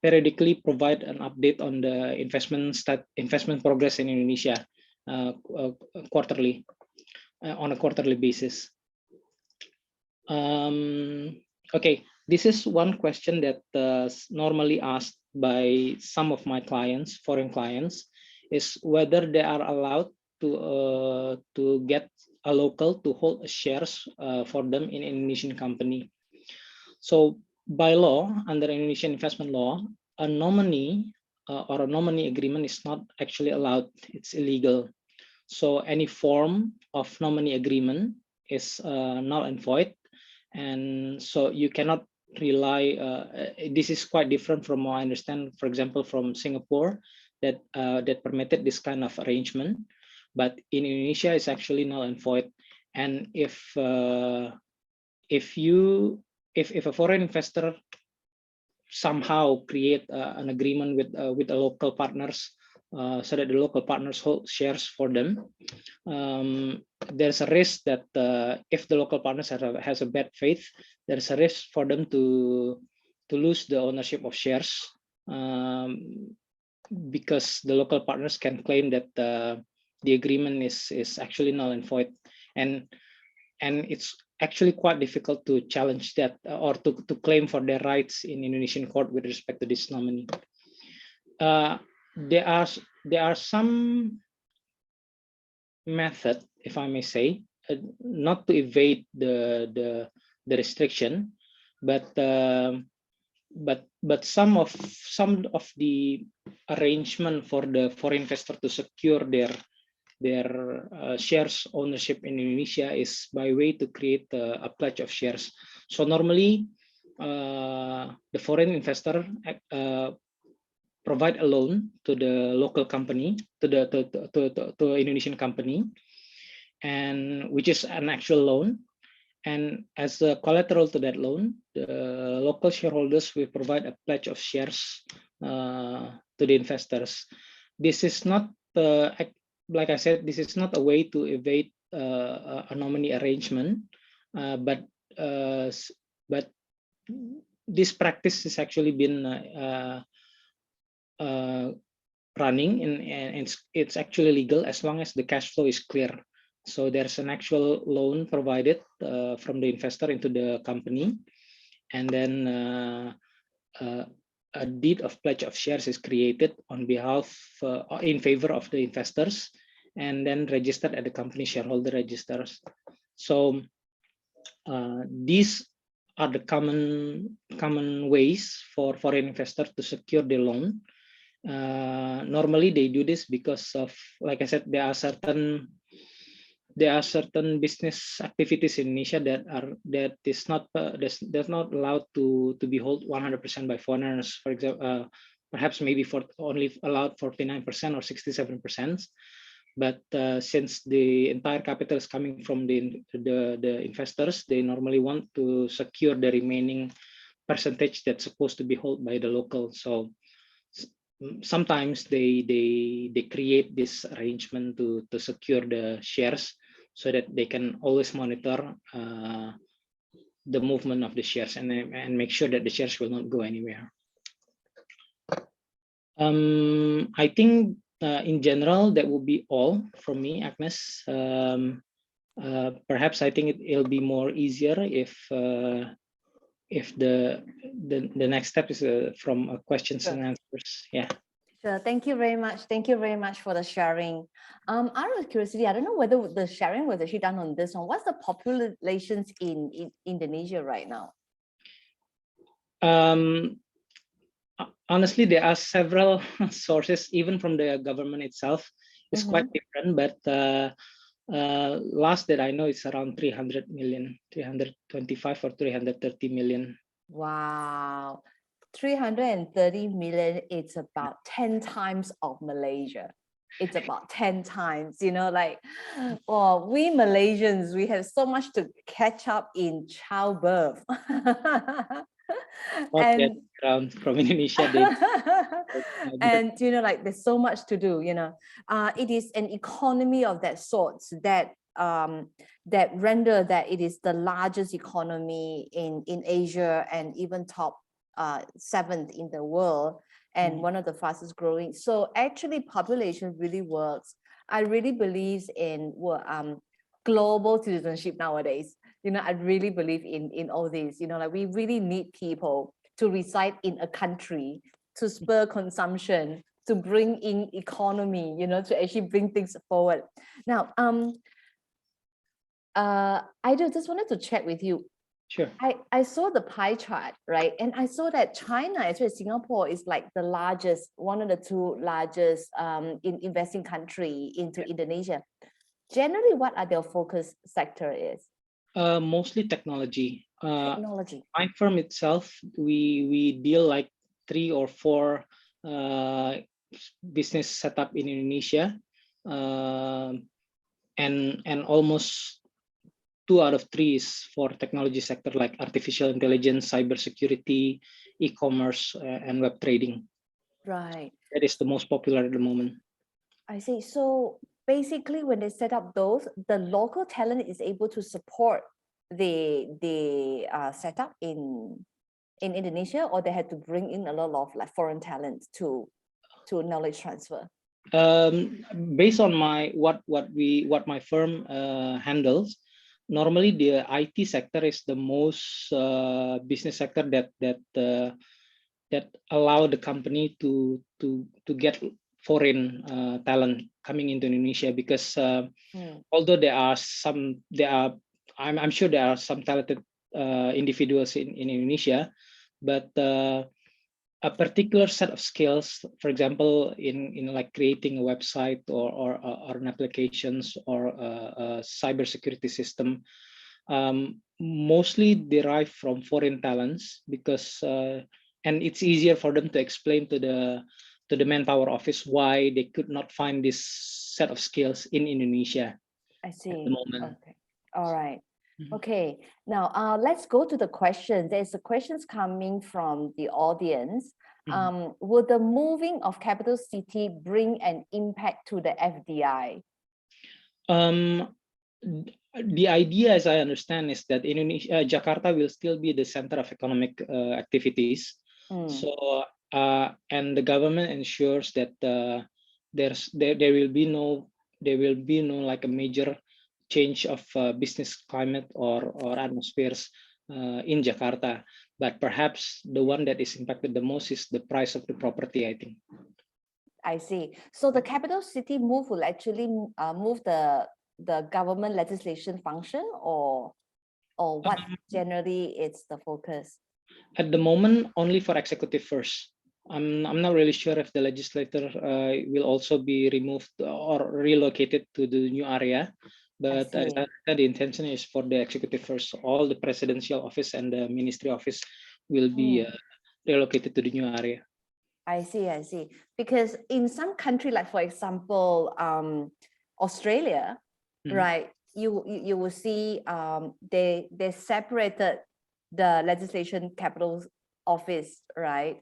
periodically provide an update on the investment progress in Indonesia quarterly on a quarterly basis. Okay, this is one question that normally asked by some of my clients, foreign clients, is whether they are allowed to get a local to hold shares for them in Indonesian company. So by law, under Indonesian investment law, a nominee or a nominee agreement is not actually allowed. It's illegal. So any form of nominee agreement is null and void, and so you cannot rely. This is quite different from what I understand, for example, from Singapore, that that permitted this kind of arrangement, but in Indonesia it's actually null and void. And if a foreign investor somehow create an agreement with the local partners, so that the local partners hold shares for them, there's a risk that if the local partners has a bad faith, there's a risk for them to lose the ownership of shares, because the local partners can claim that the agreement is actually null and void, and it's actually quite difficult to challenge that or to claim for their rights in Indonesian court with respect to this nominee. There are some method, if I may say, not to evade the restriction, but some of the arrangement for the foreign investor to secure their shares ownership in Indonesia is by way to create a pledge of shares. So normally, the foreign investor provide a loan to the local company, to Indonesian company, and which is an actual loan. And as a collateral to that loan, the local shareholders will provide a pledge of shares to the investors. This is not, like I said, this is not a way to evade a nominee arrangement, but this practice has actually been running, and it's actually legal as long as the cash flow is clear. So there's an actual loan provided from the investor into the company, and then a deed of pledge of shares is created on behalf in favor of the investors, and then registered at the company shareholder registers. So these are the common ways for foreign investors to secure the loan. Normally they do this because of, like I said, there are certain business activities in Indonesia that is not allowed to be held 100% by foreigners. For example, perhaps maybe for only allowed 49% or 67%. But since the entire capital is coming from the investors, they normally want to secure the remaining percentage that's supposed to be held by the local. So sometimes they create this arrangement to secure the shares so that they can always monitor the movement of the shares and make sure that the shares will not go anywhere. I think in general that will be all from me, Agnes. Perhaps I think it'll be more easier if the next step is from questions and answers. Yeah. Sure. Thank you very much. Thank you very much for the sharing. Out of curiosity, I don't know whether the sharing was actually done on this one. What's the populations in Indonesia right now? Honestly, there are several sources, even from the government itself. It's quite different, but last that I know it's around 300 million, 325 or 330 million. Wow, 330 million, it's about 10 times of Malaysia. It's about 10 times, you know, like, oh, we Malaysians, we have so much to catch up in childbirth. And from Indonesia, and you know, like there's so much to do, you know. It is an economy of that sort that that render that it is the largest economy in Asia and even top 7th in the world, and one of the fastest growing. So actually population really works. I really believe in global citizenship nowadays. You know, I really believe in all this, you know, like we really need people to reside in a country to spur consumption, to bring in economy, you know, to actually bring things forward. Now, I just wanted to check with you. Sure. I saw the pie chart, right? And I saw that China, as well as Singapore, is like the largest, one of the 2 largest investing country into Indonesia. Generally, what are their focus sector is? Mostly technology. Technology. My firm itself, we deal like 3 or 4 business setup in Indonesia, and almost 2 out of 3 is for technology sector like artificial intelligence, cybersecurity, e-commerce, and web trading. Right. That is the most popular at the moment. I see. So basically, when they set up those, the local talent is able to support the setup in Indonesia, or they had to bring in a lot of like foreign talent to knowledge transfer. Based on what my firm handles, normally the IT sector is the most business sector that allow the company to get foreign talent coming into Indonesia, because although I'm sure there are some talented individuals in Indonesia, but a particular set of skills, for example, in like creating a website or an applications or a cybersecurity system, mostly derive from foreign talents, because and it's easier for them to explain to the manpower office why they could not find this set of skills in Indonesia. I see. At the moment. Okay. All right. Okay. Now let's go to the questions. There's the questions coming from the audience. Will the moving of capital city bring an impact to the FDI? The idea, as I understand, is that Jakarta will still be the center of economic activities. So, and the government ensures that there will be no like a major change of business climate or atmospheres in Jakarta. But perhaps the one that is impacted the most is the price of the property, I think. I see. So the capital city move will actually move the government legislation function, or what generally it's the focus? At the moment, only for executive first. I'm not really sure if the legislator will also be removed or relocated to the new area. But the intention is for the executive first. All the presidential office and the ministry office will be relocated to the new area. I see. Because in some country, like for example, Australia, right? You will see they separated the legislation capital office, right?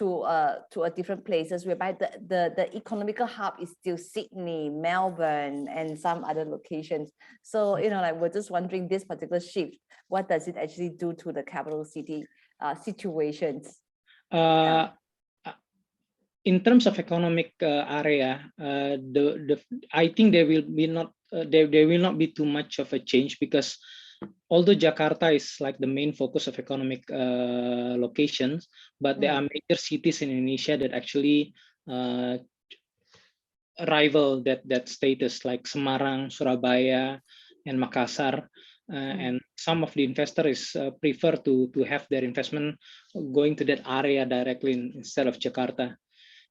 To a different places, whereby the economical hub is still Sydney, Melbourne, and some other locations. So like we're just wondering, this particular shift, what does it actually do to the capital city situations? In terms of economic area, I think there will be not there will not be too much of a change, because although Jakarta is like the main focus of economic locations, but there are major cities in Indonesia that actually rival that status, like Semarang, Surabaya, and Makassar. And some of the investors prefer to have their investment going to that area directly instead of Jakarta.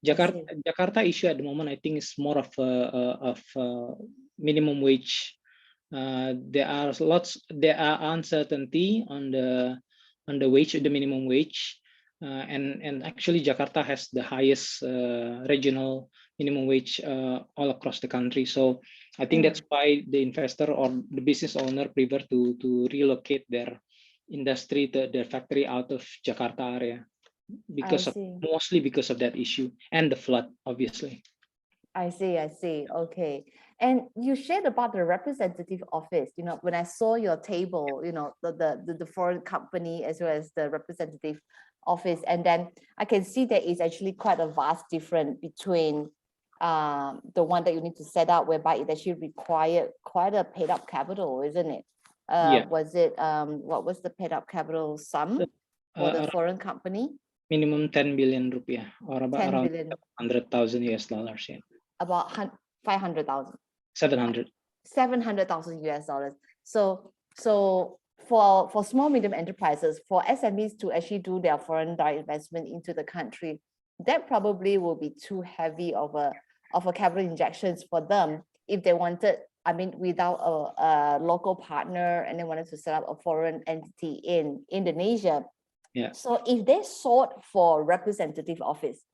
Jakarta issue at the moment, I think, is more of minimum wage. There are uncertainty on the wage, the minimum wage, and actually Jakarta has the highest regional minimum wage all across the country. So I think that's why the investor or the business owner prefer to relocate their industry, their factory out of Jakarta area, mostly because of that issue and the flood, obviously. I see. Okay. And you shared about the representative office. When I saw your table, the foreign company as well as the representative office, and then I can see there is actually quite a vast difference between the one that you need to set up, whereby it actually required quite a paid up capital, isn't it? Was it what was the paid up capital sum for the foreign company? Minimum 10 billion rupiah, or about around 100,000 US dollars. Yeah. About 500,000. 700,000 US dollars. So for small medium enterprises, for SMEs to actually do their foreign direct investment into the country, that probably will be too heavy of a capital injections for them if they wanted, without a local partner, and they wanted to set up a foreign entity in Indonesia. Yeah. So if they sought for representative office,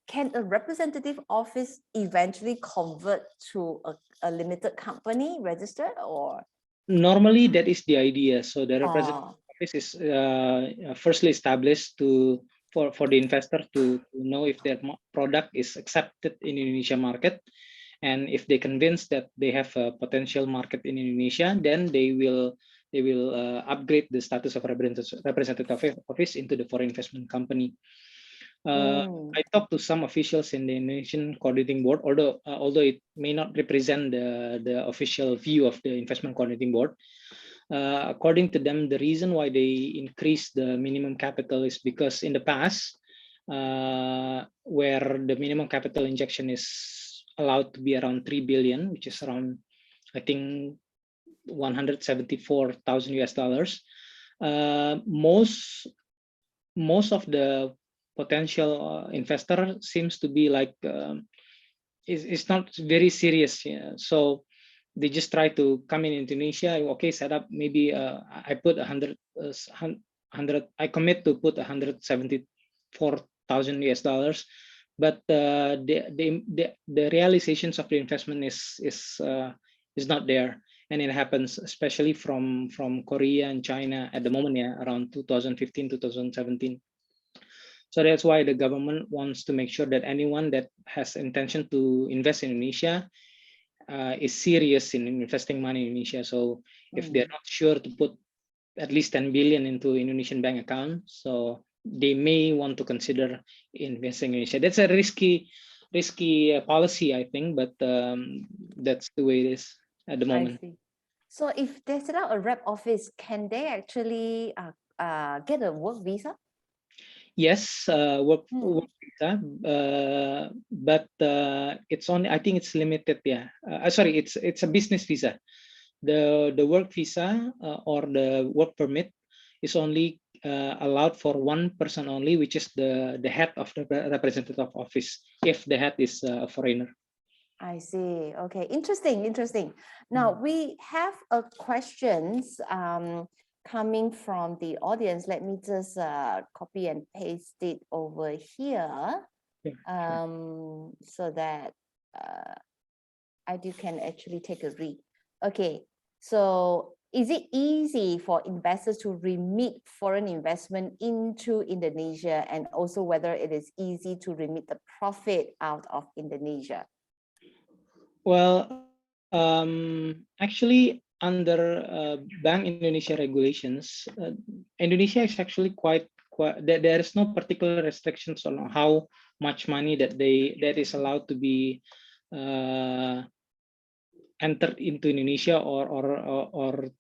can a representative office eventually convert to a limited company registered, or? Normally, that is the idea. So the representative office is firstly established for the investor to know if their product is accepted in Indonesia market, and if they convinced that they have a potential market in Indonesia, then they will upgrade the status of representative office into the foreign investment company. I talked to some officials in the Indonesian Coordinating Board, although it may not represent the official view of the Investment Coordinating Board. According to them, the reason why they increased the minimum capital is because in the past, where the minimum capital injection is allowed to be around 3 billion, which is around, I think, 174,000 US dollars. Most of the potential investor seems to be like it's not very serious. Yeah. So they just try to come in Indonesia. Okay, set up. Maybe I put 100. I commit to put 174,000 US dollars, but the realizations of the investment is not there, and it happens especially from Korea and China at the moment. Yeah, around 2015, 2017. So that's why the government wants to make sure that anyone that has intention to invest in Indonesia is serious in investing money in Indonesia. So if they're not sure to put at least 10 billion into Indonesian bank account, so they may want to consider investing in Indonesia. That's a risky policy, I think, but that's the way it is at the moment. I see. So if they set up a rep office, can they actually get a work visa? Yes, work visa, but it's only, I think it's limited. Yeah, sorry, it's a business visa. The work visa or the work permit is only allowed for one person only, which is the head of the representative office, if the head is a foreigner. I see. Okay, interesting. Now we have a questions coming from the audience. Let me just copy and paste it over here, so that you can actually take a read. Okay, so is it easy for investors to remit foreign investment into Indonesia, and also whether it is easy to remit the profit out of Indonesia? Well, actually, under Bank Indonesia regulations, Indonesia is actually quite there is no particular restrictions on how much money that is allowed to be entered into Indonesia or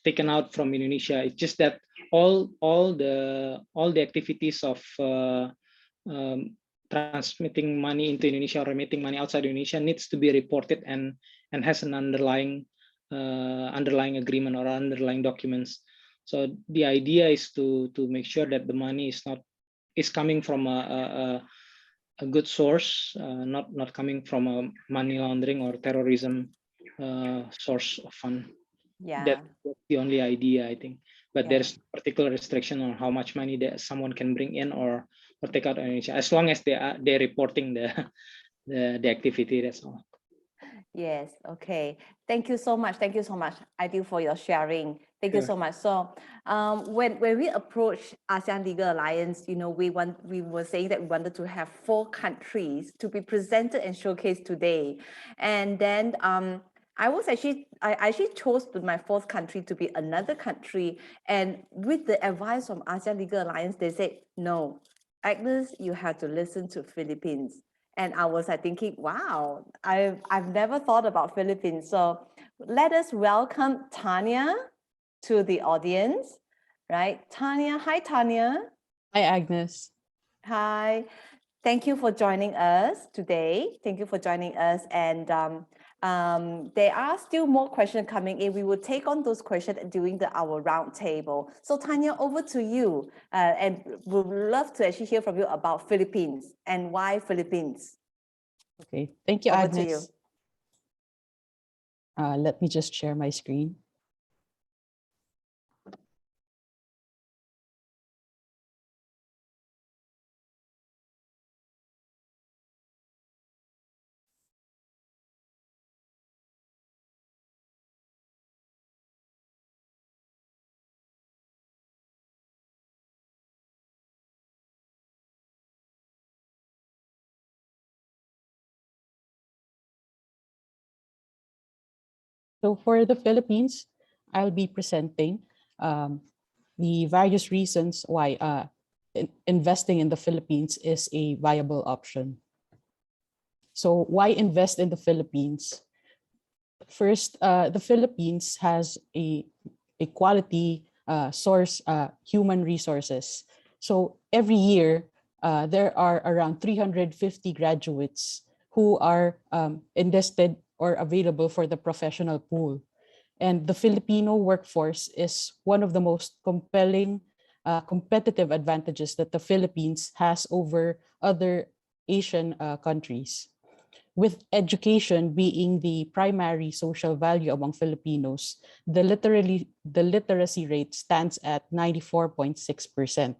taken out from Indonesia. It's just that all the activities of transmitting money into Indonesia or remitting money outside Indonesia needs to be reported and has an underlying agreement or underlying documents. So the idea is to make sure that the money is coming from a good source, not coming from a money laundering or terrorism source of fund. Yeah, That's the only idea, I think. But yeah. there's particular restriction on how much money that someone can bring in or take out of Indonesia, as long as they're reporting the activity. That's all. Yes. Okay. Thank you so much. Thank you so much, Aidil, for your sharing. Thank you so much. So, when we approached ASEAN Legal Alliance, you know, we were saying that we wanted to have 4 countries to be presented and showcased today, and then I actually chose my 4th country to be another country, and with the advice from ASEAN Legal Alliance, they said, no, Agnes, you have to listen to Philippines. And I was thinking, wow, I've never thought about Philippines. So let us welcome Tanya to the audience, right? Tanya, hi Tanya. Hi, Agnes. Hi, thank you for joining us today. Thank you for joining us. And there are still more questions coming in. We will take on those questions during our roundtable. So Tanya, over to you. And we would love to actually hear from you about Philippines and why Philippines. Okay, thank you, Over Agnes. to you. Let me just share my screen. So for the Philippines, I'll be presenting the various reasons why investing in the Philippines is a viable option. So why invest in the Philippines? First, the Philippines has a quality source human resources. So every year, there are around 350 graduates who are enlisted or available for the professional pool. And the Filipino workforce is one of the most compelling competitive advantages that the Philippines has over other Asian countries. With education being the primary social value among Filipinos, the literacy rate stands at 94.6%.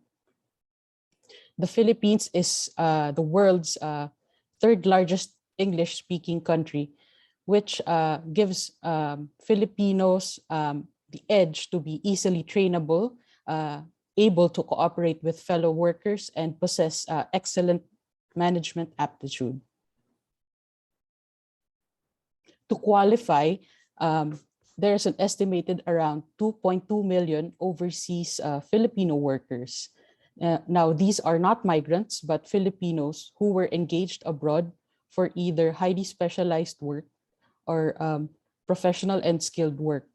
The Philippines is the world's 3rd largest English-speaking country, which gives Filipinos the edge to be easily trainable, able to cooperate with fellow workers, and possess excellent management aptitude. To qualify, there's an estimated around 2.2 million overseas Filipino workers. Now, these are not migrants, but Filipinos who were engaged abroad for either highly specialized work or professional and skilled work.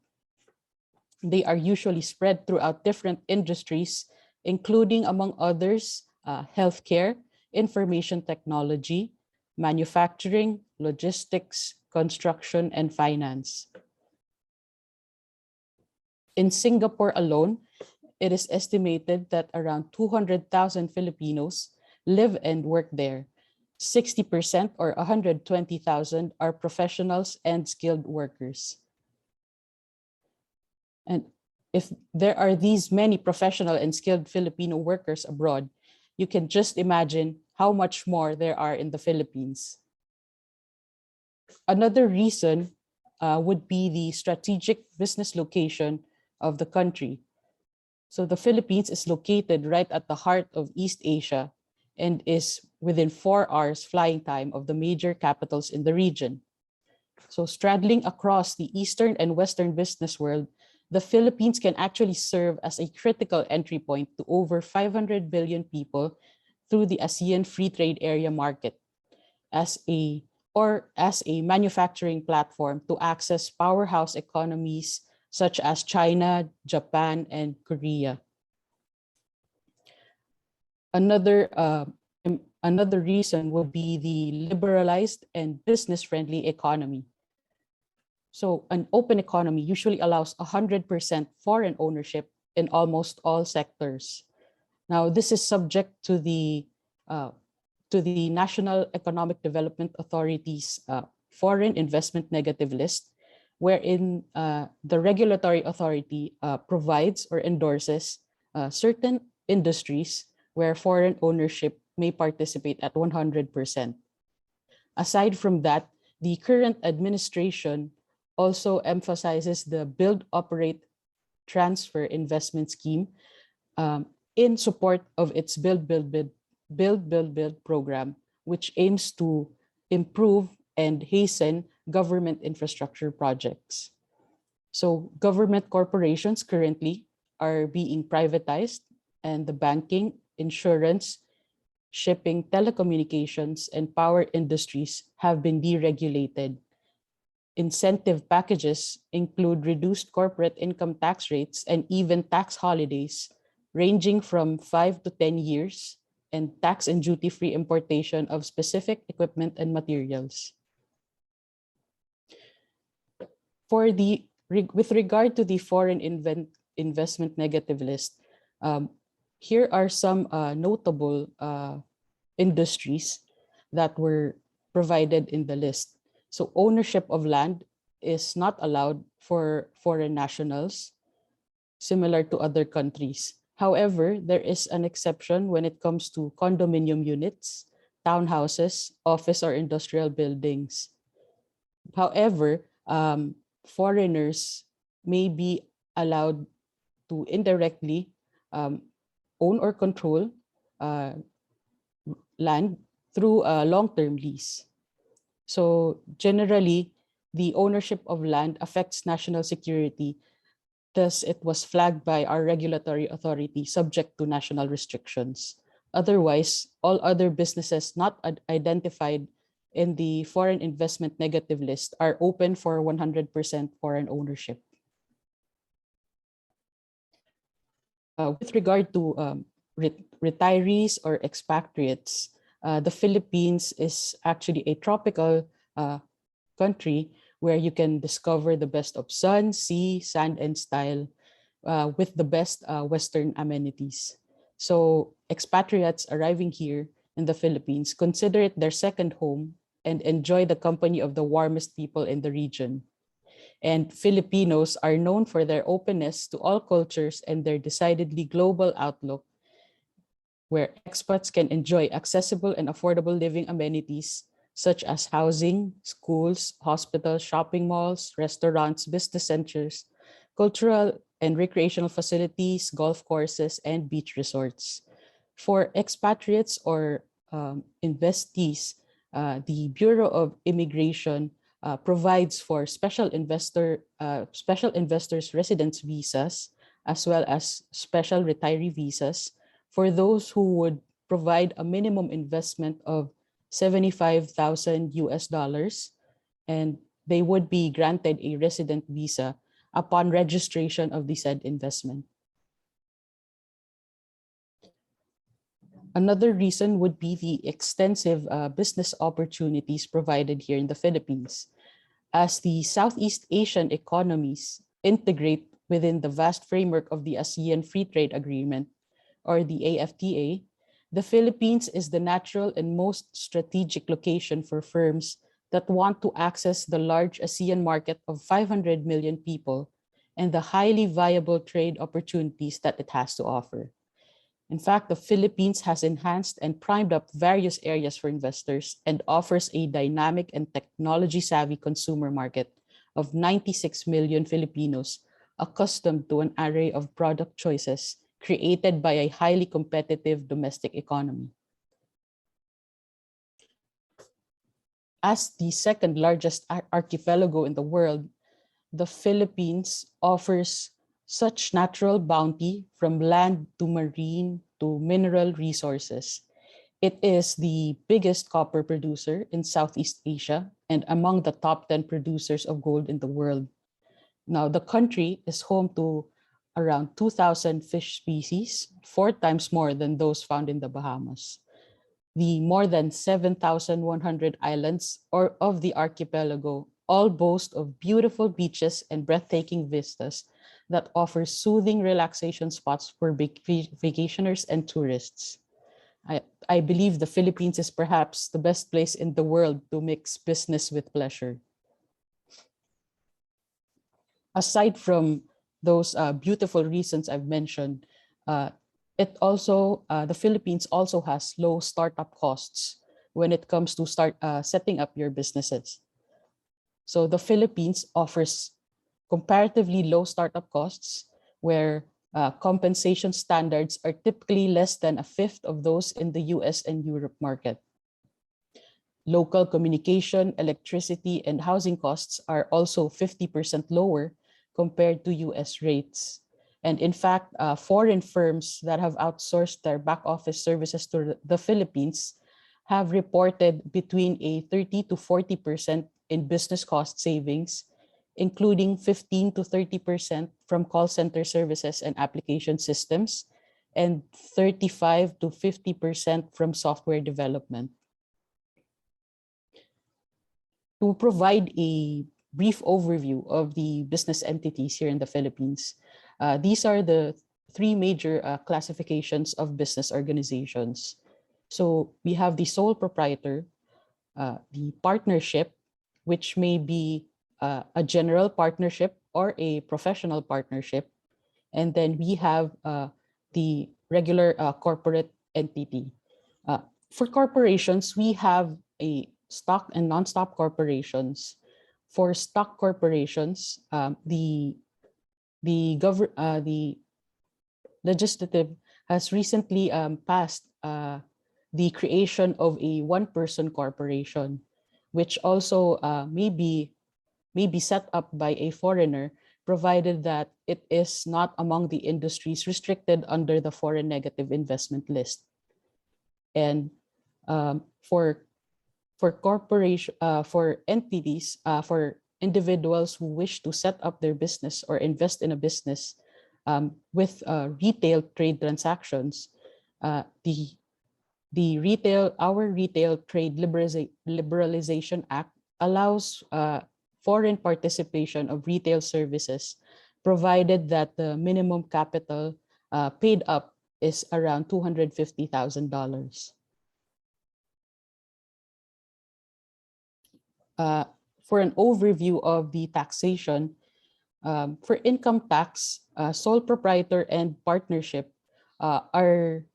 They are usually spread throughout different industries, including, among others, healthcare, information technology, manufacturing, logistics, construction, and finance. In Singapore alone, it is estimated that around 200,000 Filipinos live and work there. 60% or 120,000 are professionals and skilled workers. And if there are these many professional and skilled Filipino workers abroad, you can just imagine how much more there are in the Philippines. Another reason would be the strategic business location of the country. So the Philippines is located right at the heart of East Asia and is within 4 hours flying time of the major capitals in the region. So straddling across the Eastern and Western business world, the Philippines can actually serve as a critical entry point to over 500 billion people through the ASEAN Free Trade Area market as a manufacturing platform to access powerhouse economies such as China, Japan, and Korea. Another reason would be the liberalized and business-friendly economy. So an open economy usually allows 100% foreign ownership in almost all sectors. Now, this is subject to the National Economic Development Authority's foreign investment negative list, wherein the regulatory authority provides or endorses certain industries where foreign ownership may participate at 100%. Aside from that, the current administration also emphasizes the Build, Operate, Transfer investment scheme in support of its Build, Build program, which aims to improve and hasten government infrastructure projects. So government corporations currently are being privatized, and the banking, insurance, shipping, telecommunications, and power industries have been deregulated. Incentive packages include reduced corporate income tax rates and even tax holidays ranging from 5 to 10 years, and tax and duty-free importation of specific equipment and materials. With regard to the foreign investment negative list, here are some notable industries that were provided in the list. So ownership of land is not allowed for foreign nationals, similar to other countries. However, there is an exception when it comes to condominium units, townhouses, office or industrial buildings. However, foreigners may be allowed to indirectly own or control land through a long-term lease. So generally, the ownership of land affects national security. Thus, it was flagged by our regulatory authority subject to national restrictions. Otherwise, all other businesses not identified in the foreign investment negative list are open for 100% foreign ownership. With regard to retirees or expatriates, the Philippines is actually a tropical country where you can discover the best of sun, sea, sand, and style with the best Western amenities. So expatriates arriving here in the Philippines consider it their second home and enjoy the company of the warmest people in the region. And Filipinos are known for their openness to all cultures and their decidedly global outlook, where expats can enjoy accessible and affordable living amenities such as housing, schools, hospitals, shopping malls, restaurants, business centers, cultural and recreational facilities, golf courses, and beach resorts. For expatriates or investees, the Bureau of Immigration provides for special investors residence visas, as well as special retiree visas for those who would provide a minimum investment of $75,000, and they would be granted a resident visa upon registration of the said investment. Another reason would be the extensive business opportunities provided here in the Philippines. As the Southeast Asian economies integrate within the vast framework of the ASEAN Free Trade Agreement, or the AFTA, the Philippines is the natural and most strategic location for firms that want to access the large ASEAN market of 500 million people and the highly viable trade opportunities that it has to offer. In fact, the Philippines has enhanced and primed up various areas for investors and offers a dynamic and technology-savvy consumer market of 96 million Filipinos accustomed to an array of product choices created by a highly competitive domestic economy. As the second largest archipelago in the world, the Philippines offers such natural bounty from land to marine to mineral resources. It is the biggest copper producer in Southeast Asia and among the top 10 producers of gold in the world. Now, the country is home to around 2,000 fish species, 4 times more than those found in the Bahamas. The more than 7,100 islands of the archipelago all boast of beautiful beaches and breathtaking vistas that offer soothing relaxation spots for vacationers and tourists. I believe the Philippines is perhaps the best place in the world to mix business with pleasure. Aside from those beautiful reasons I've mentioned, the Philippines also has low startup costs when it comes to setting up your businesses. So the Philippines offers comparatively low startup costs where compensation standards are typically less than a fifth of those in the US and Europe market. Local communication, electricity, and housing costs are also 50% lower compared to US rates. And in fact, foreign firms that have outsourced their back office services to the Philippines have reported between a 30 to 40% in business cost savings, including 15 to 30% from call center services and application systems, and 35 to 50% from software development. To provide a brief overview of the business entities here in the Philippines, these are the 3 major classifications of business organizations. So we have the sole proprietor, the partnership, which may be a general partnership or a professional partnership. And then we have the regular corporate entity. For corporations, we have a stock and non-stock corporations. For stock corporations, the legislative has recently passed the creation of a one-person corporation, which also may be set up by a foreigner, provided that it is not among the industries restricted under the foreign negative investment list. And for entities, for individuals who wish to set up their business or invest in a business with retail trade transactions, our Retail Trade Liberalization Act allows foreign participation of retail services, provided that the minimum capital paid up is around $250,000. For an overview of the taxation, for income tax, sole proprietor and partnership are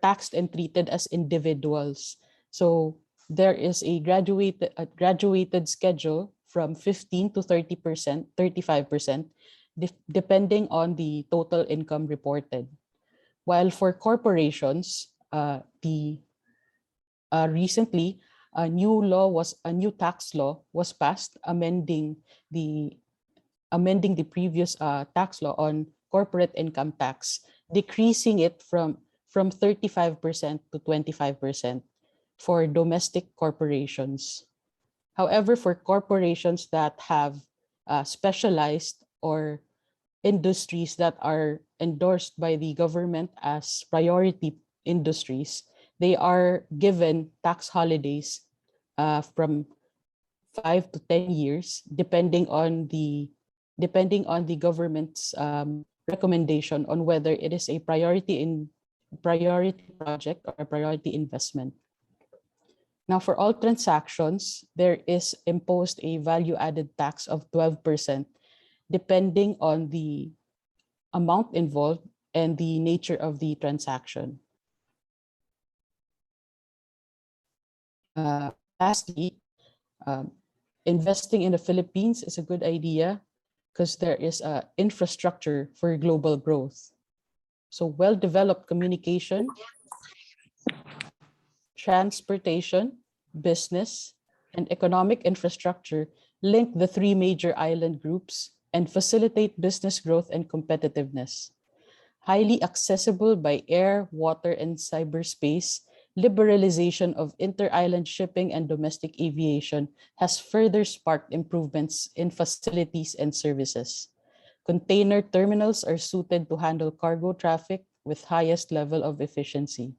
taxed and treated as individuals. So there is a graduated schedule from 15 to 30%, 35%, depending on the total income reported. While for corporations, recently a new tax law was passed, amending the previous tax law on corporate income tax, decreasing it from 35% to 25% for domestic corporations. However, for corporations that have specialized or industries that are endorsed by the government as priority industries, they are given tax holidays from 5 to 10 years, depending on the government's recommendation on whether it is a priority project or a priority investment. Now, for all transactions, there is imposed a value-added tax of 12%, depending on the amount involved and the nature of the transaction. Lastly, investing in the Philippines is a good idea because there is a infrastructure for global growth. So well-developed communication, transportation, business, and economic infrastructure link the three major island groups and facilitate business growth and competitiveness. Highly accessible by air, water, and cyberspace, liberalization of inter-island shipping and domestic aviation has further sparked improvements in facilities and services. Container terminals are suited to handle cargo traffic with highest level of efficiency.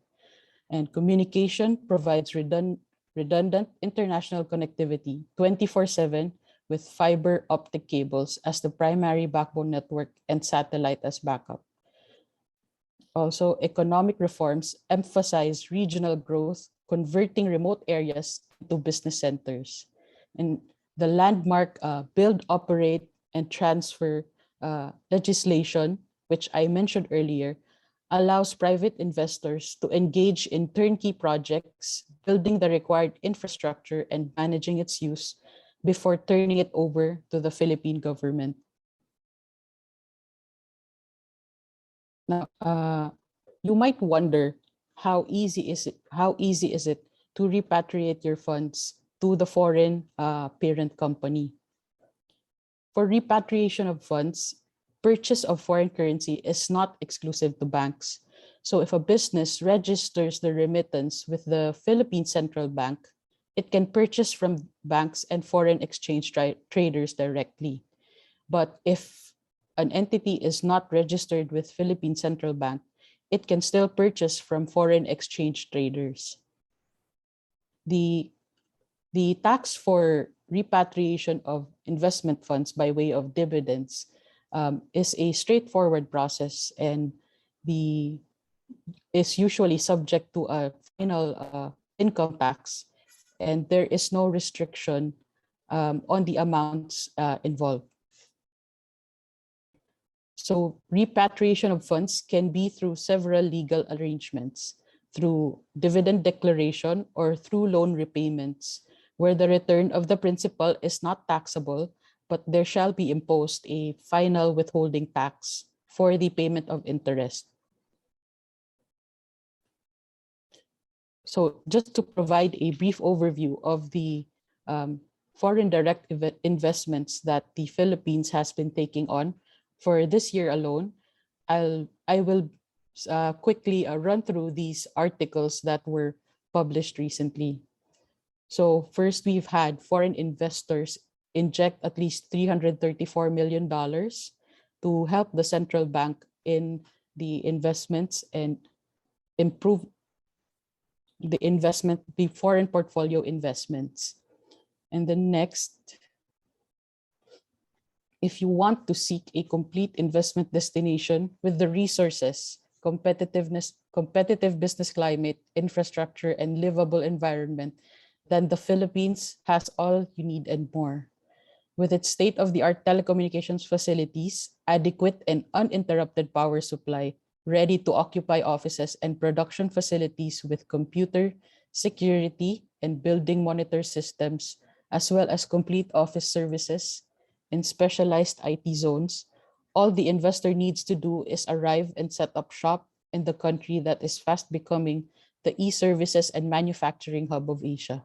And communication provides redundant international connectivity 24/7 with fiber optic cables as the primary backbone network and satellite as backup. Also, economic reforms emphasize regional growth, converting remote areas into business centers. And the landmark build, operate, and transfer legislation, which I mentioned earlier, allows private investors to engage in turnkey projects, building the required infrastructure and managing its use before turning it over to the Philippine government. Now, you might wonder how easy is it to repatriate your funds to the foreign parent company? For repatriation of funds, purchase of foreign currency is not exclusive to banks. So if a business registers the remittance with the Philippine Central Bank, it can purchase from banks and foreign exchange traders directly. But if an entity is not registered with Philippine Central Bank, it can still purchase from foreign exchange traders. The tax for repatriation of investment funds by way of dividends is a straightforward process and is usually subject to a final income tax, and there is no restriction on the amounts involved. So repatriation of funds can be through several legal arrangements, through dividend declaration or through loan repayments, where the return of the principal is not taxable, but there shall be imposed a final withholding tax for the payment of interest. So just to provide a brief overview of the foreign direct investments that the Philippines has been taking on for this year alone, I will quickly run through these articles that were published recently. So first, we've had foreign investors inject at least $334 million to help the central bank in the investments and improve the foreign portfolio investments. And then next, if you want to seek a complete investment destination with the resources, competitive business climate, infrastructure, and livable environment, then the Philippines has all you need and more. With its state-of-the-art telecommunications facilities, adequate and uninterrupted power supply, ready to occupy offices and production facilities with computer, security, and building monitor systems, as well as complete office services in specialized IT zones, all the investor needs to do is arrive and set up shop in the country that is fast becoming the e-services and manufacturing hub of Asia.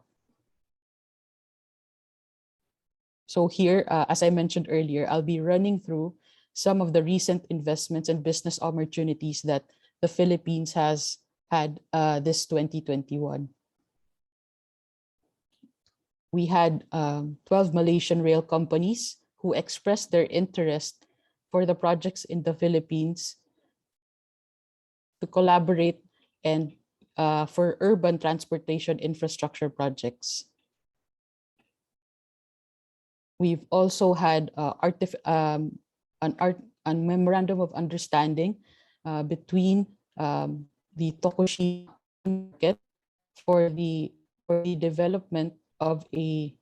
So here, as I mentioned earlier, I'll be running through some of the recent investments and business opportunities that the Philippines has had this 2021. We had 12 Malaysian rail companies who expressed their interest for the projects in the Philippines to collaborate and for urban transportation infrastructure projects. We've also had a memorandum of understanding between the Tokushima market for the development of a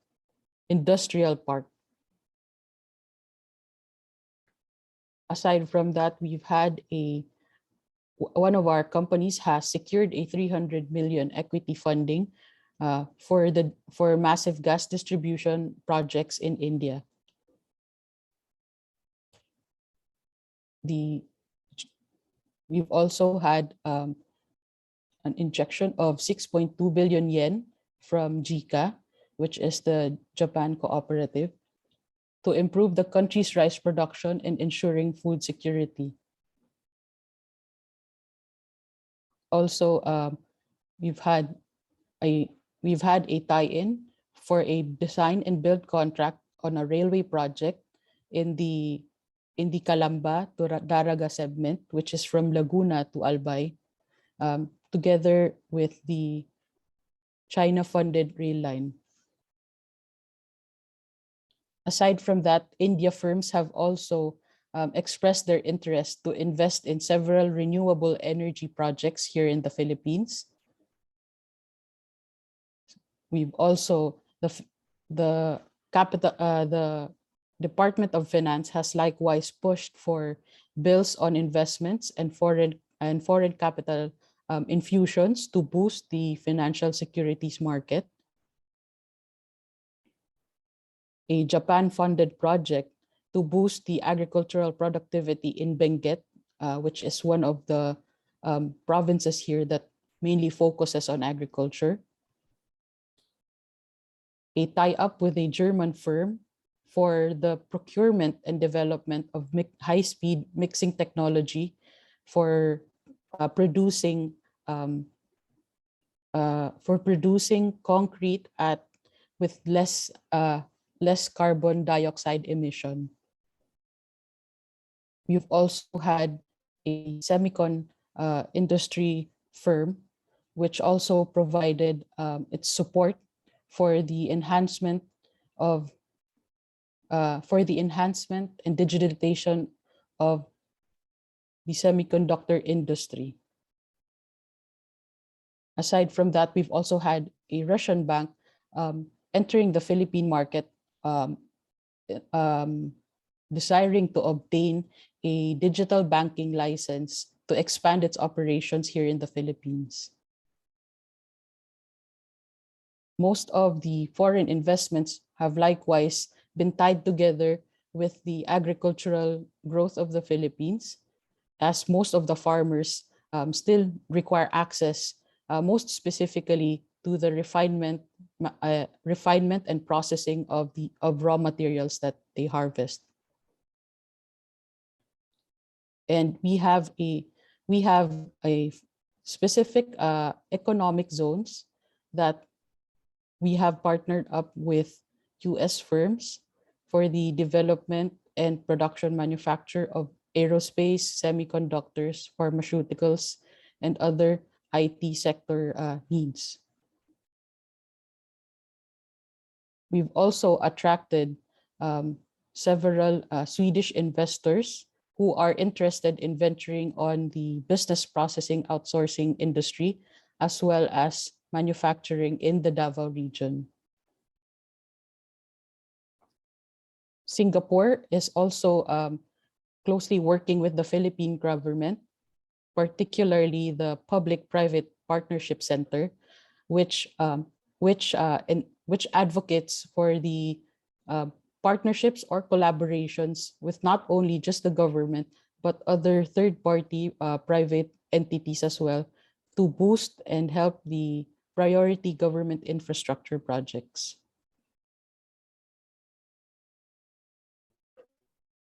industrial park. Aside from that, we've had one of our companies has secured a 300 million equity funding for massive gas distribution projects in India. We've also had an injection of 6.2 billion yen from JICA, which is the Japan Cooperative, to improve the country's rice production and ensuring food security. Also, we've had a tie-in for a design and build contract on a railway project in the Calamba to Daraga segment, which is from Laguna to Albay, together with the China-funded rail line. Aside from that, India firms have also expressed their interest to invest in several renewable energy projects here in the Philippines. We've also, the Department of Finance has likewise pushed for bills on investments and foreign capital infusions to boost the financial securities market. A Japan-funded project to boost the agricultural productivity in Benguet, which is one of the provinces here that mainly focuses on agriculture. A tie-up with a German firm for the procurement and development of high-speed mixing technology for producing concrete with less carbon dioxide emission. We've also had a semicon industry firm, which also provided its support for the enhancement and digitalization of the semiconductor industry. Aside from that, we've also had a Russian bank entering the Philippine market, desiring to obtain a digital banking license to expand its operations here in the Philippines. Most of the foreign investments have likewise been tied together with the agricultural growth of the Philippines, as most of the farmers still require access, most specifically to the refinement and processing of raw materials that they harvest. And we have a specific economic zones that we have partnered up with US firms for the development and production manufacture of aerospace, semiconductors, pharmaceuticals, and other IT sector needs. We've also attracted several Swedish investors who are interested in venturing on the business processing outsourcing industry, as well as manufacturing in the Davao region. Singapore is also closely working with the Philippine government, particularly the Public-Private Partnership Center, which advocates for the partnerships or collaborations with not only just the government, but other third-party private entities as well, to boost and help the priority government infrastructure projects.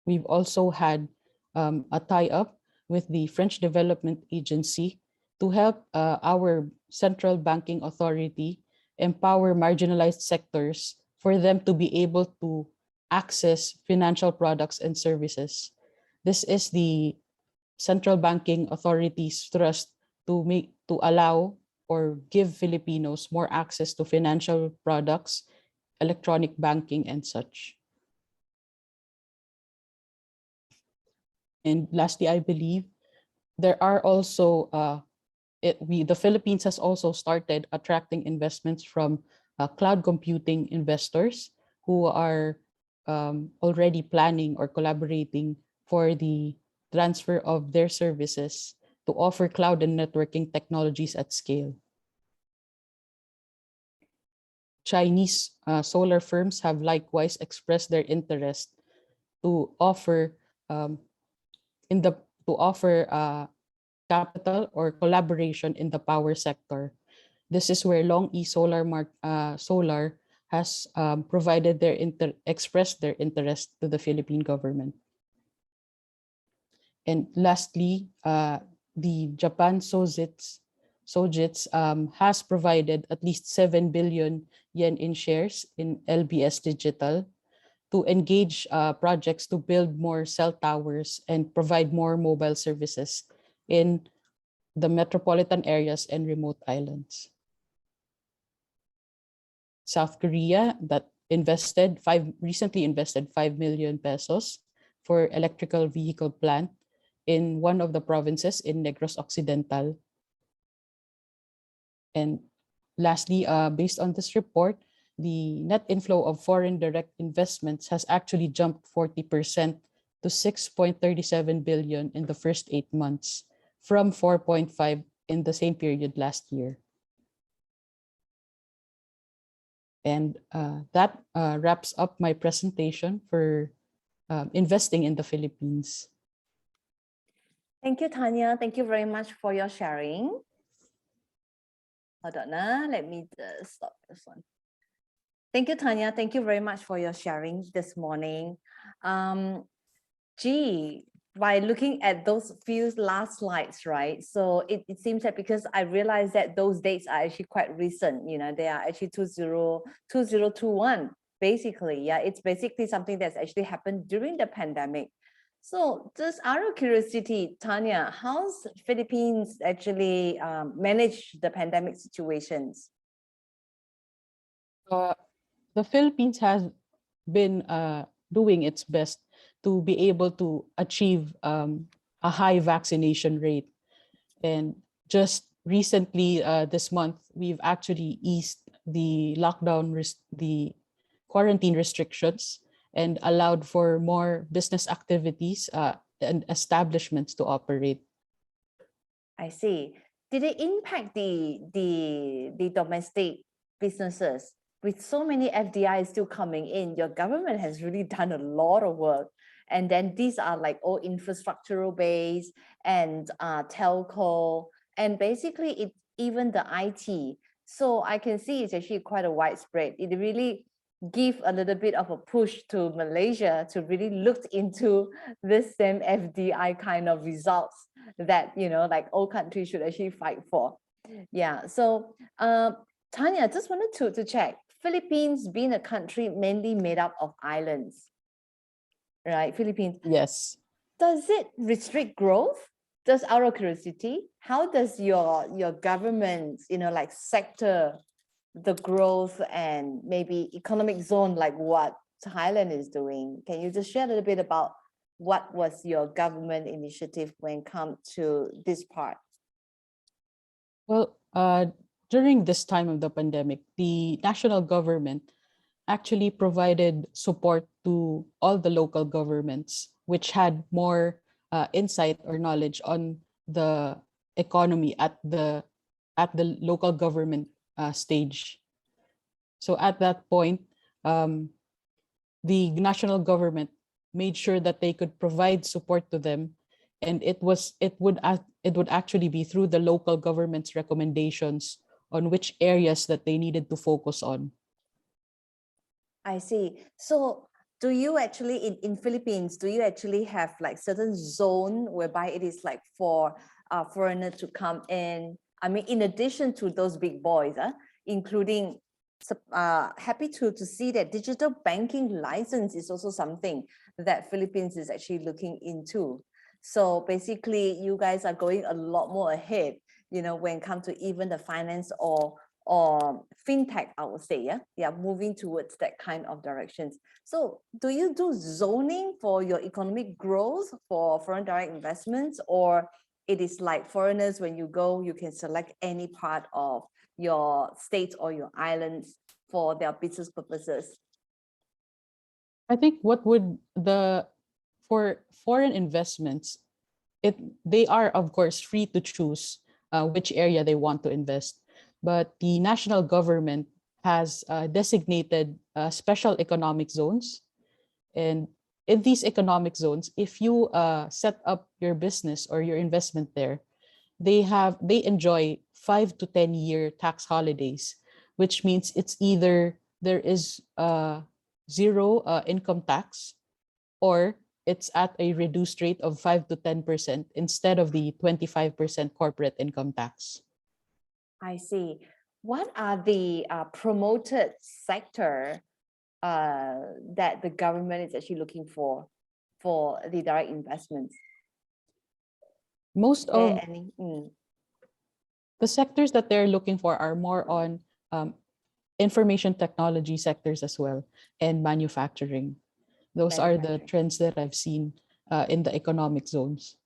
We've also had a tie-up with the French Development Agency to help our central banking authority empower marginalized sectors for them to be able to access financial products and services. This is the central banking authority's thrust to allow or give Filipinos more access to financial products, electronic banking, and such. And lastly, I believe there are also the Philippines has also started attracting investments from cloud computing investors who are already planning or collaborating for the transfer of their services to offer cloud and networking technologies at scale. Chinese solar firms have likewise expressed their interest to offer capital or collaboration in the power sector. This is where Long E Solar has expressed their interest to the Philippine government. And lastly, the Japan Sojitz has provided at least 7 billion yen in shares in LBS Digital to engage projects to build more cell towers and provide more mobile services in the metropolitan areas and remote islands. South Korea that recently invested 5 million pesos for electrical vehicle plant in one of the provinces in Negros Occidental. And lastly, based on this report, the net inflow of foreign direct investments has actually jumped 40% to 6.37 billion in the first 8 months from 4.5 in the same period last year. And that wraps up my presentation for investing in the Philippines. Thank you, Tanya. Thank you very much for your sharing. Hold on, let me stop this one. Thank you, Tanya. Thank you very much for your sharing this morning. By looking at those few last slides, right? So it seems that because I realized that those dates are actually quite recent, you know, they are actually 2021, basically. Yeah, it's basically something that's actually happened during the pandemic. So just out of curiosity, Tanya, how's Philippines actually manage the pandemic situations? The Philippines has been doing its best to be able to achieve a high vaccination rate. And just recently, this month, we've actually eased the the quarantine restrictions and allowed for more business activities and establishments to operate. I see. Did it impact the domestic businesses? With so many FDIs still coming in, your government has really done a lot of work. And then these are like all infrastructural based and telco, and basically even the IT. So I can see it's actually quite a widespread. It really give a little bit of a push to Malaysia to really look into this same FDI kind of results that, you know, like all countries should actually fight for. Yeah, so Tanya, just wanted to check, Philippines being a country mainly made up of islands, right? Philippines. Yes. Does it restrict growth? Just out of curiosity, how does your government, you know, like sector the growth and maybe economic zone like what Thailand is doing? Can you just share a little bit about what was your government initiative when it comes to this part? Well, during this time of the pandemic, the national government actually provided support to all the local governments, which had more insight or knowledge on the economy at the local government stage. So at that point, the national government made sure that they could provide support to them, and it would actually be through the local government's recommendations on which areas that they needed to focus on. I see. So do you actually in Philippines, do you actually have like certain zone whereby it is like for foreigners to come in? I mean, in addition to those big boys, including happy to see that digital banking license is also something that Philippines is actually looking into. So basically, you guys are going a lot more ahead, you know, when it comes to even the finance or fintech, I would say, moving towards that kind of directions. So do you do zoning for your economic growth for foreign direct investments, or it is like foreigners, when you go, you can select any part of your state or your islands for their business purposes? I think for foreign investments, they are of course free to choose which area they want to invest, but the national government has designated special economic zones. And in these economic zones, if you set up your business or your investment there, they enjoy 5 to 10 year tax holidays, which means it's either there is zero income tax, or it's at a reduced rate of 5 to 10% instead of the 25% corporate income tax. I see. What are the promoted sector that the government is actually looking for the direct investments? Most of Any? the sectors that they're looking for are more on information technology sectors as well, and manufacturing. Those are the trends that I've seen in the economic zones.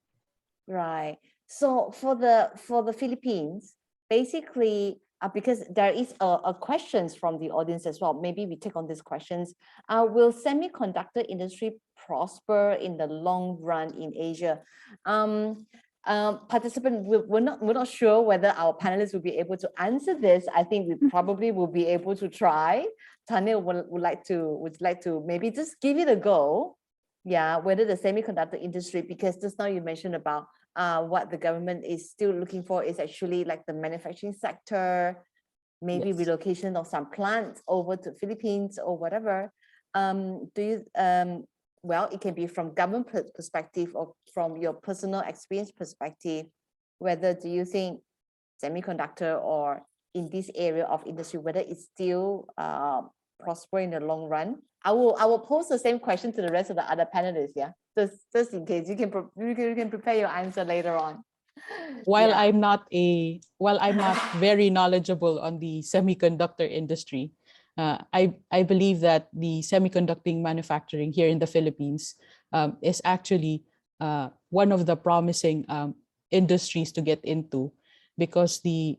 Right. So for the Philippines, basically, because there is a questions from the audience as well. Maybe we take on these questions. Will semiconductor industry prosper in the long run in Asia? Participant, we're not sure whether our panelists will be able to answer this. I think we probably will be able to try. Tanya would like to maybe just give it a go. Yeah, whether the semiconductor industry, because just now you mentioned about what the government is still looking for is actually like the manufacturing sector, maybe Yes. relocation of some plants over to Philippines or whatever. Well, it can be from government perspective or from your personal experience perspective, whether do you think semiconductor or in this area of industry, whether it's still prosper in the long run? I will pose the same question to the rest of the other panelists, yeah, just in case you can prepare your answer later on. While I'm not very knowledgeable on the semiconductor industry, I believe that the semiconducting manufacturing here in the Philippines is actually one of the promising industries to get into, because the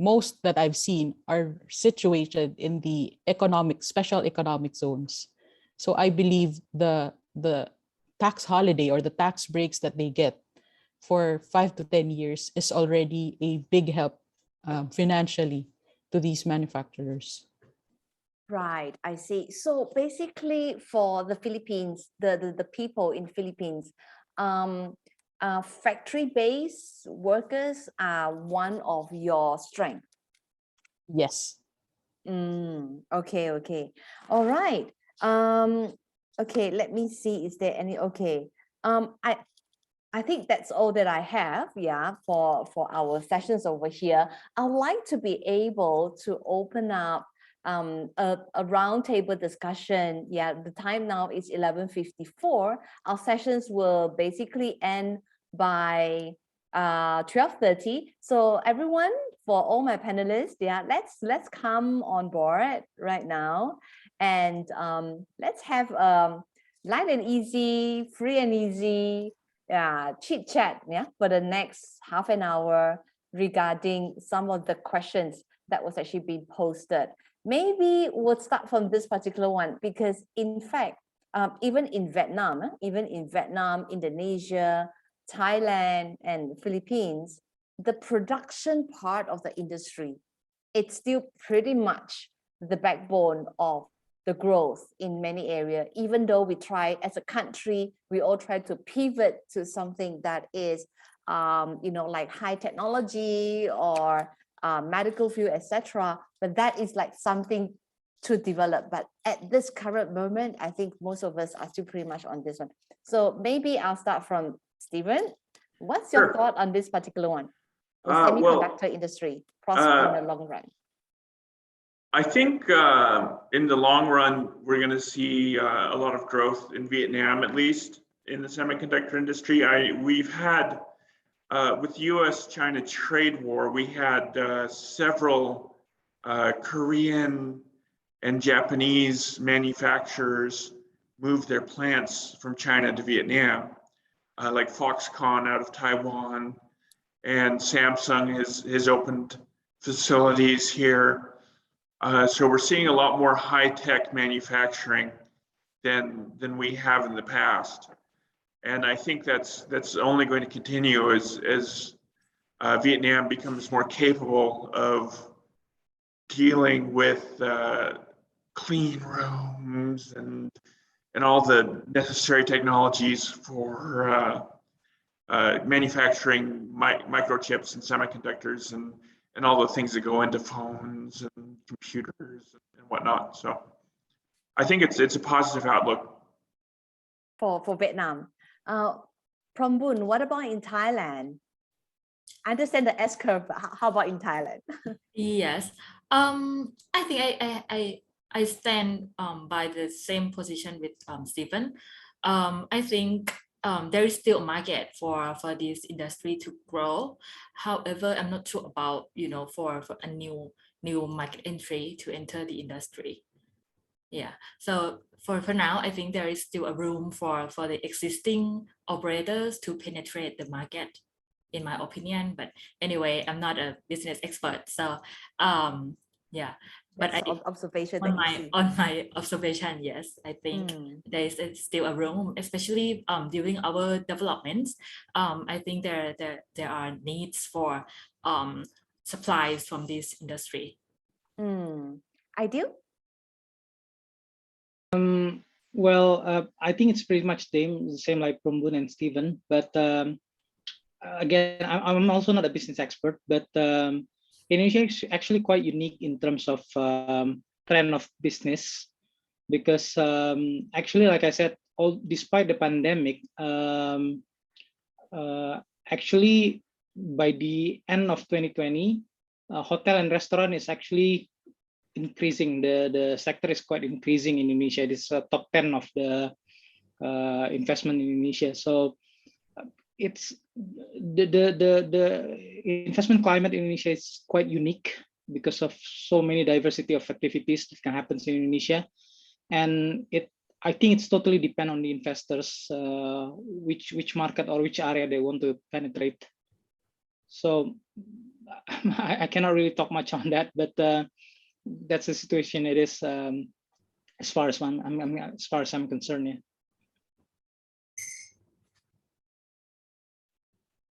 most that I've seen are situated in the special economic zones. So I believe the tax holiday or the tax breaks that they get for 5 to 10 years is already a big help financially to these manufacturers. Right, I see. So basically for the Philippines, the people in Philippines, factory-based workers are one of your strengths. Yes. Okay. All right. Okay, let me see. Is there any? Okay. I think that's all that I have. Yeah, for our sessions over here. I'd like to be able to open up a roundtable discussion. Yeah, the time now is 11:54. Our sessions will basically end by 12:30. So everyone, for all my panelists, yeah, let's come on board right now, and let's have light and easy, free and easy chit chat, yeah, for the next half an hour regarding some of the questions that was actually being posted. Maybe we'll start from this particular one, because in fact, even in Vietnam, Indonesia, Thailand, and Philippines, the production part of the industry, it's still pretty much the backbone of the growth in many areas. Even though we try as a country, we all try to pivot to something that is, like high technology or medical field, etc. But that is like something to develop. But at this current moment, I think most of us are still pretty much on this one. So maybe I'll start from Stephen. What's your thought on this particular one? The semiconductor industry prosper in the long run. I think in the long run, we're going to see a lot of growth in Vietnam, at least in the semiconductor industry. We've had, with US-China trade war, we had several Korean and Japanese manufacturers move their plants from China to Vietnam, like Foxconn out of Taiwan, and Samsung has opened facilities here. So we're seeing a lot more high-tech manufacturing than we have in the past, and I think that's only going to continue as Vietnam becomes more capable of dealing with clean rooms and all the necessary technologies for manufacturing microchips and semiconductors and all the things that go into phones and computers and whatnot. So I think it's a positive outlook for Vietnam. Prambun, what about in Thailand? I understand the S curve, but how about in Thailand? Yes, I think I stand by the same position with Stephen. I think there is still a market for this industry to grow. However, I'm not sure about for a new market entry to enter the industry. Yeah, so for now, I think there is still a room for the existing operators to penetrate the market, in my opinion. But anyway, I'm not a business expert, so yeah. But observation on my observation, yes, I think there is still a room, especially during our developments. I think there are needs for supplies from this industry. Ideal? Well, I think it's pretty much the same like Prambun and Stephen, but again, I'm also not a business expert, but Indonesia is actually quite unique in terms of trend of business, because actually, like I said, despite the pandemic, actually by the end of 2020, hotel and restaurant is actually increasing. The sector is quite increasing in Indonesia. It is top 10 of the investment in Indonesia. So it's the investment climate in Indonesia is quite unique because of so many diversity of activities that can happen in Indonesia, and I think it's totally depend on the investors which market or which area they want to penetrate. So I cannot really talk much on that, but that's the situation it is as far as I'm concerned. Yeah.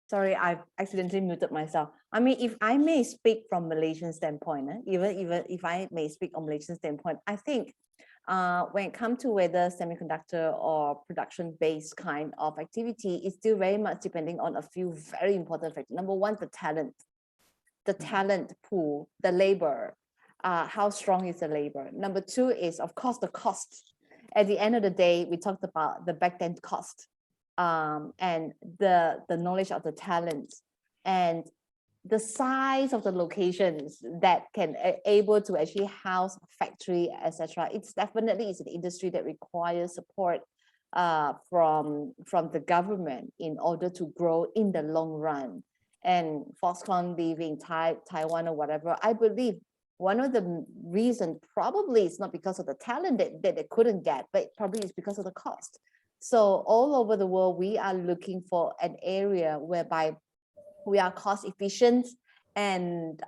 Sorry, I've accidentally muted myself. I mean, if I may speak from Malaysian standpoint, even if I may speak on Malaysian standpoint, I think when it comes to whether semiconductor or production-based kind of activity, is still very much depending on a few very important factors. Number one, the talent pool, the labor, how strong is the labor. Number two is, of course, the cost. At the end of the day, we talked about the back-end cost. And the knowledge of the talents and the size of the locations that can able to actually house a factory, etc. It's definitely an industry that requires support from the government in order to grow in the long run. And Foxconn leaving Taiwan or whatever, I believe one of the reasons probably is not because of the talent that they couldn't get, but probably it's because of the cost. So all over the world, we are looking for an area whereby we are cost efficient and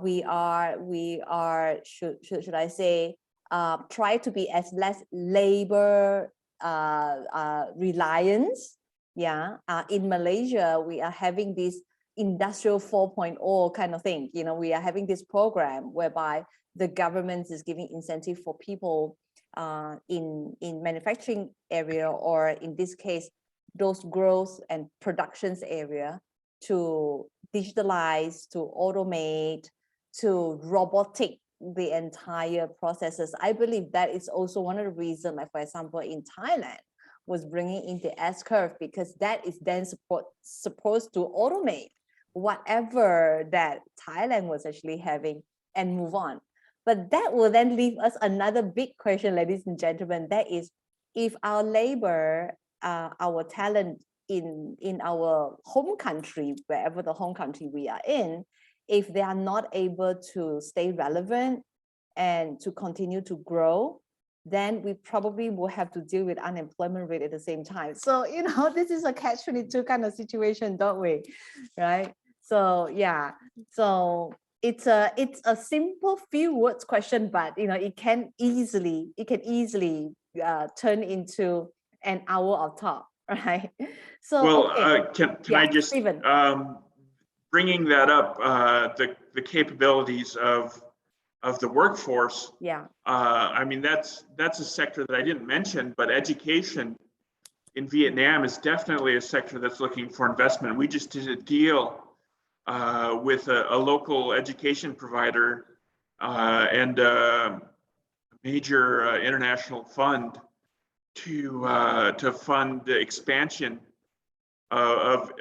we are should I say try to be as less labor reliance. Yeah, in Malaysia we are having this industrial 4.0 kind of thing. You know, we are having this program whereby the government is giving incentive for people in manufacturing area, or in this case those growth and productions area, to digitalize, to automate, to robotic the entire processes. I believe that is also one of the reasons, like for example in Thailand was bringing in the S curve, because that is then supposed to automate whatever that Thailand was actually having and move on. But that will then leave us another big question, ladies and gentlemen, that is, if our labor, our talent in our home country, wherever the home country we are in, if they are not able to stay relevant and to continue to grow, then we probably will have to deal with unemployment rate at the same time. So, you know, this is a catch-22 kind of situation, don't we? Right? So, yeah. So it's a simple few words question, but you know, it can easily turn into an hour of talk, right? So well, okay. can I just Stephen. Bringing that up, the the capabilities of the workforce. Yeah. I mean, that's a sector that I didn't mention, but education in Vietnam is definitely a sector that's looking for investment. We just did a deal with a local education provider and a major international fund to fund the expansion of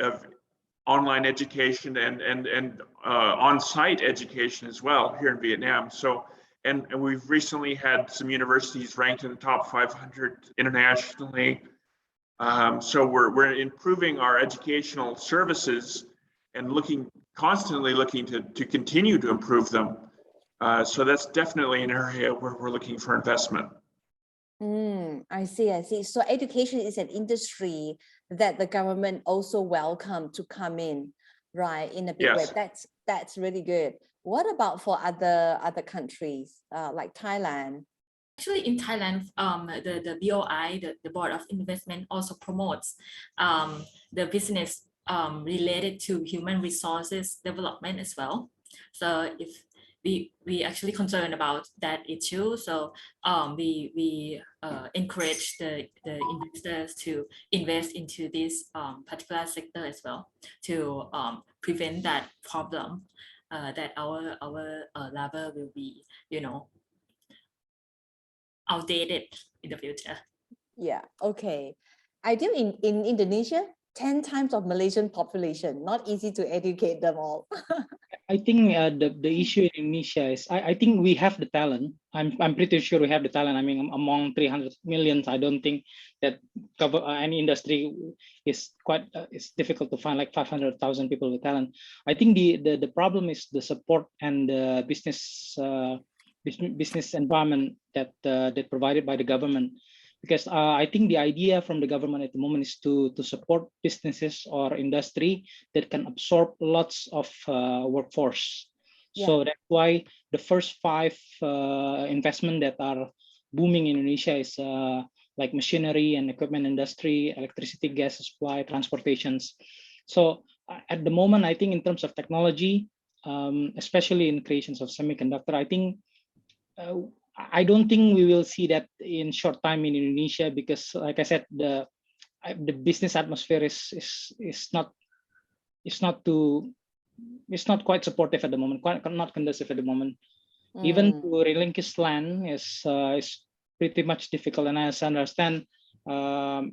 online education and on-site education as well here in Vietnam. So, and we've recently had some universities ranked in the top 500 internationally. So we're improving our educational services and constantly looking to continue to improve them. So that's definitely an area where we're looking for investment. I see, I see. So education is an industry that the government also welcome to come in, right, in a big way. That's really good. What about for other countries like Thailand? Actually, in Thailand, the BOI, the Board of Investment, also promotes the business related to human resources development as well. So if we actually concerned about that issue, so we encourage the investors to invest into this particular sector as well to prevent that problem that our labor will be, outdated in the future. Yeah, okay. I do in Indonesia, 10 times of Malaysian population, not easy to educate them all. I think the issue in Indonesia is I think we have the talent. I'm pretty sure we have the talent. I mean, among 300 million, I don't think that any industry is it's difficult to find like 500,000 people with talent. I think the problem is the support and the business environment that provided by the government. Because I think the idea from the government at the moment is to support businesses or industry that can absorb lots of workforce. Yeah. So that's why the first 5 investment that are booming in Indonesia is like machinery and equipment industry, electricity, gas supply, transportations. So at the moment, I think in terms of technology, especially in creations of semiconductor, I think I don't think we will see that in short time in Indonesia, because like I said, the business atmosphere is not quite supportive at the moment, not conducive at the moment. Even to relinquish land is pretty much difficult, and as I understand, for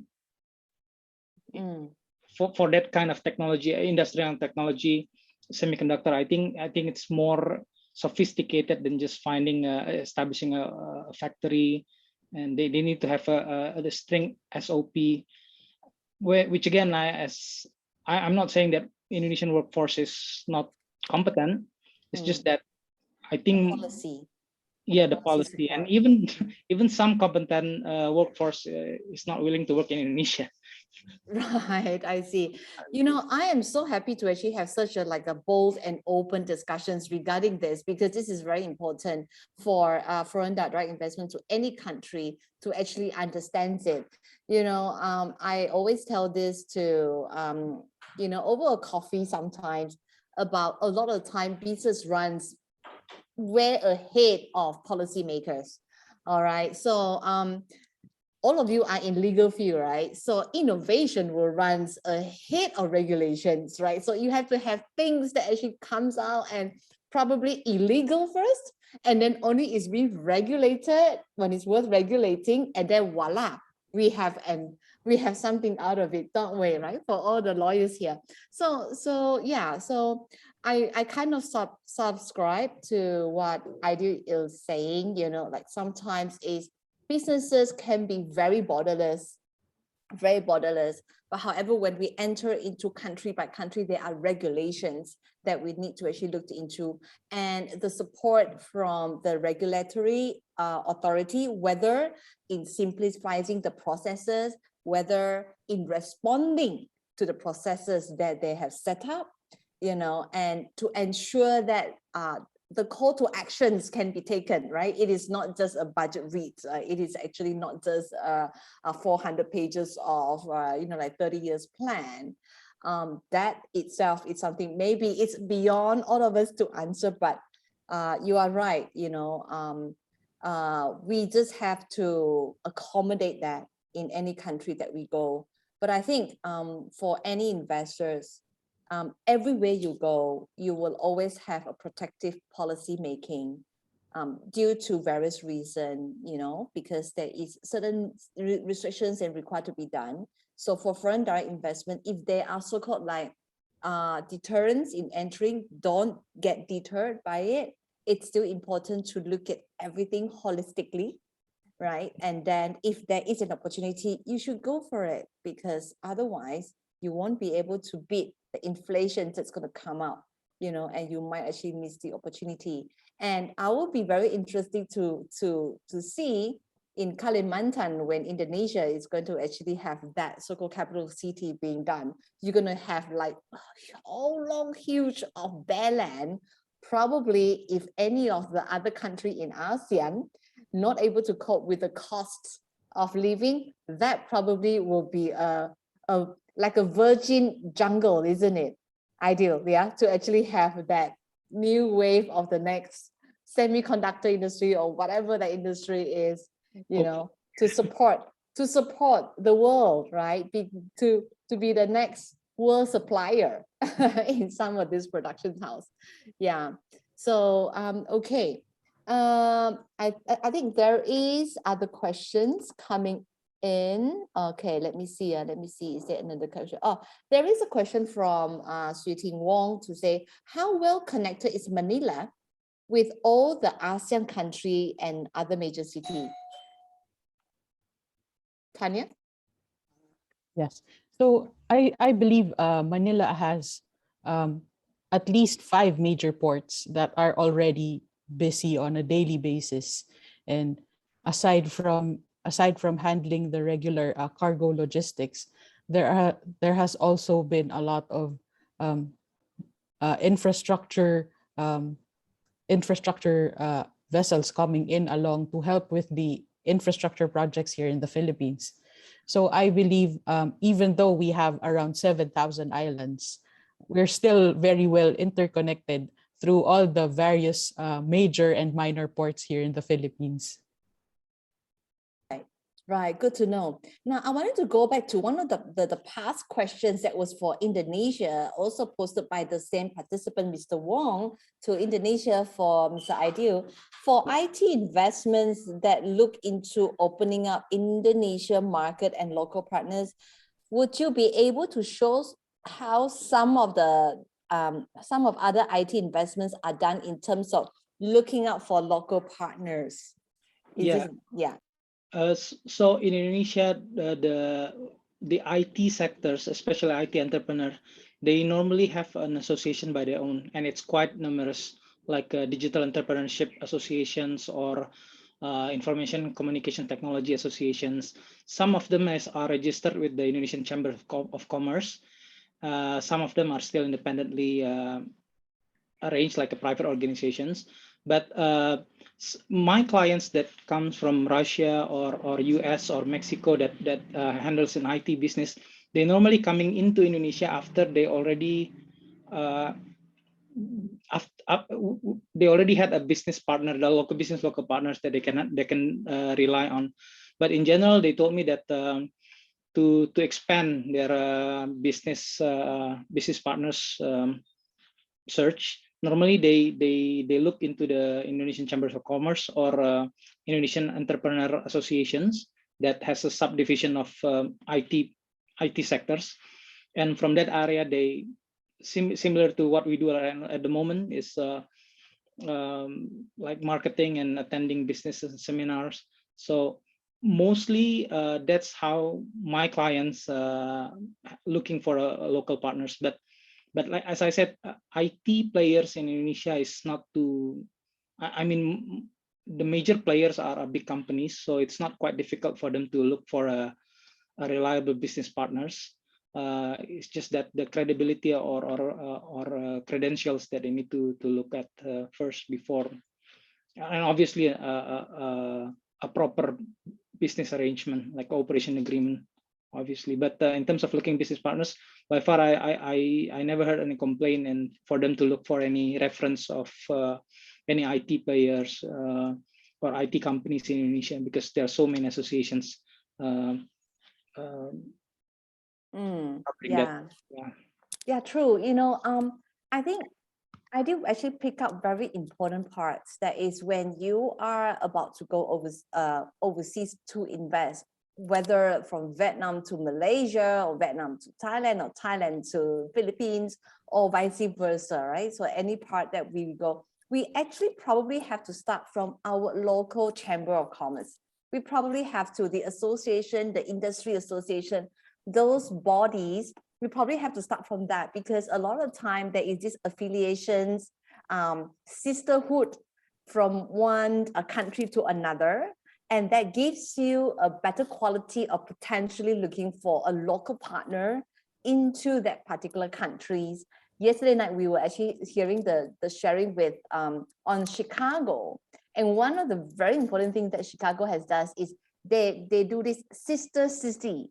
that kind of technology, industrial technology, semiconductor, I think it's more sophisticated than just finding establishing a factory, and they need to have a strict SOP, which again, I'm not saying that Indonesian workforce is not competent. It's just that I think the policy. Yeah, the policy, and even some competent workforce is not willing to work in Indonesia. Right, I see. I am so happy to actually have such a bold and open discussions regarding this, because this is very important for foreign direct investment to any country to actually understand it. I always tell this to over a coffee sometimes, about a lot of time business runs way ahead of policymakers. All right, so all of you are in legal field, right? So innovation will run ahead of regulations, right? So you have to have things that actually comes out and probably illegal first, and then only is being regulated when it's worth regulating, and then voila, we have something out of it, don't we, right? For all the lawyers here. So yeah, so I kind of subscribe to what Idil is saying, sometimes is businesses can be very borderless. But however, when we enter into country by country, there are regulations that we need to actually look into, and the support from the regulatory authority, whether in simplifying the processes, whether in responding to the processes that they have set up, and to ensure that the call to actions can be taken, right? It is not just a budget read. It is actually not just 400 pages of, 30 years plan. that itself is something, maybe it's beyond all of us to answer, but you are right, we just have to accommodate that in any country that we go. But I think for any investors, everywhere you go, you will always have a protective policy making due to various reasons, because there is certain restrictions and required to be done. So for foreign direct investment, if there are so-called like deterrents in entering, don't get deterred by it. It's still important to look at everything holistically, right? And then if there is an opportunity, you should go for it, because otherwise you won't be able to beat the inflation that's going to come out, and you might actually miss the opportunity. And I will be very interested to see in Kalimantan, when Indonesia is going to actually have that so-called capital city being done, you're going to have like a whole long huge of bare land. Probably if any of the other country in ASEAN not able to cope with the costs of living, that probably will be like a virgin jungle, isn't it? Ideal, yeah, to actually have that new wave of the next semiconductor industry or whatever the industry is, to support the world, right? To be the next world supplier in some of this production house. Yeah. So okay. I think there is other questions coming in. Okay, let me see. Is there another question? Oh, there is a question from Sui Ting Wong to say, how well connected is Manila with all the ASEAN country and other major cities? Tanya? Yes. So I believe Manila has at least 5 major ports that are already busy on a daily basis. And aside from handling the regular cargo logistics, there has also been a lot of infrastructure vessels coming in along to help with the infrastructure projects here in the Philippines. So I believe even though we have around 7,000 islands, we're still very well interconnected through all the various major and minor ports here in the Philippines. Right, good to know. Now, I wanted to go back to one of the past questions that was for Indonesia, also posted by the same participant, Mr. Wong, to Indonesia for Mr. Aidil. For IT investments that look into opening up Indonesia market and local partners, would you be able to show how some of other IT investments are done in terms of looking out for local partners? Yeah. So in Indonesia, the IT sectors, especially IT entrepreneur, they normally have an association by their own, and it's quite numerous, like digital entrepreneurship associations or information communication technology associations. Some of them are registered with the Indonesian Chamber of Commerce. Some of them are still independently arranged, like a private organizations. But my clients that comes from Russia or US or Mexico that handles an IT business, they normally coming into Indonesia after they already had a business partner, the local partners that they can rely on. But in general, they told me that to expand their business partners search, normally they look into the Indonesian Chambers of Commerce or Indonesian Entrepreneur Associations that has a subdivision of IT sectors, and from that area they similar to what we do at the moment is like marketing and attending businesses and seminars. So mostly that's how my clients looking for a local partners. But like as I said, IT players in Indonesia is not too. I mean, the major players are big companies, so it's not quite difficult for them to look for a reliable business partners. It's just that the credibility or credentials that they need to look at first before, and obviously a proper business arrangement like cooperation agreement obviously. But in terms of looking business partners, by far I never heard any complaint, and for them to look for any reference of any IT players or IT companies in Indonesia, because there are so many associations. Yeah. Yeah, true. I think I do actually pick up very important parts. That is when you are about to go overseas to invest, whether from Vietnam to Malaysia or Vietnam to Thailand or Thailand to Philippines or vice versa, right? So any part that we go, we actually probably have to start from our local chamber of commerce. We probably have to, the association, the industry association, those bodies, we probably have to start from that, because a lot of time there is this affiliations, sisterhood from one country to another, and that gives you a better quality of potentially looking for a local partner into that particular countries. Yesterday night, we were actually hearing the sharing with on Chicago. And one of the very important things that Chicago has does is they do this sister cities.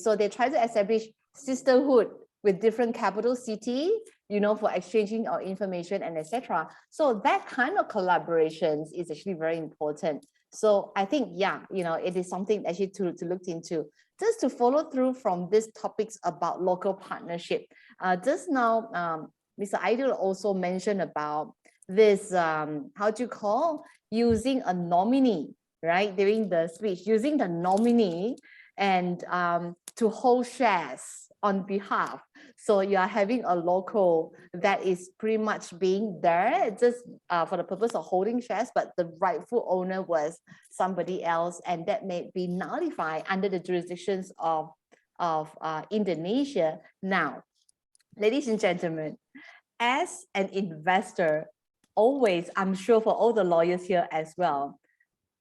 So they try to establish sisterhood with different capital city, for exchanging our information and etc. So that kind of collaborations is actually very important. So I think, it is something actually to look into. Just to follow through from these topics about local partnership. Just now, Mr. Aidil also mentioned about this, using a nominee, right? During the speech, using the nominee and to hold shares on behalf. So you are having a local that is pretty much being there just for the purpose of holding shares, but the rightful owner was somebody else, and that may be nullified under the jurisdictions of Indonesia. Now, ladies and gentlemen, as an investor, always, I'm sure for all the lawyers here as well,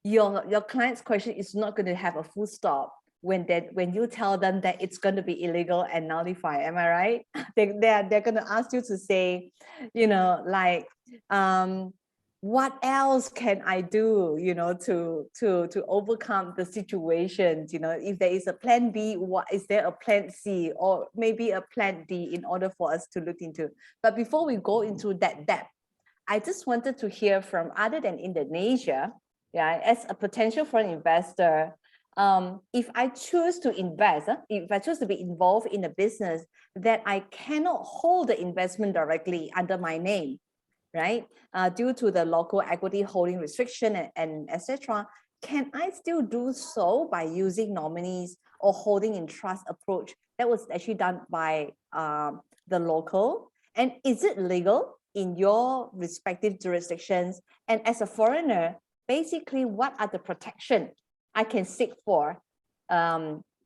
your client's question is not going to have a full stop when you tell them that it's going to be illegal and nullified. Am I right? They're going to ask you to say, what else can I do, to overcome the situations? If there is a plan B, what is there a plan C, or maybe a plan D in order for us to look into? But before we go into that depth, I just wanted to hear from, other than Indonesia, as a potential foreign investor, if I choose to invest, if I choose to be involved in a business that I cannot hold the investment directly under my name, right? Due to the local equity holding restriction and etc., can I still do so by using nominees or holding in trust approach that was actually done by the local? And is it legal in your respective jurisdictions? And as a foreigner, basically, what are the protection I can seek for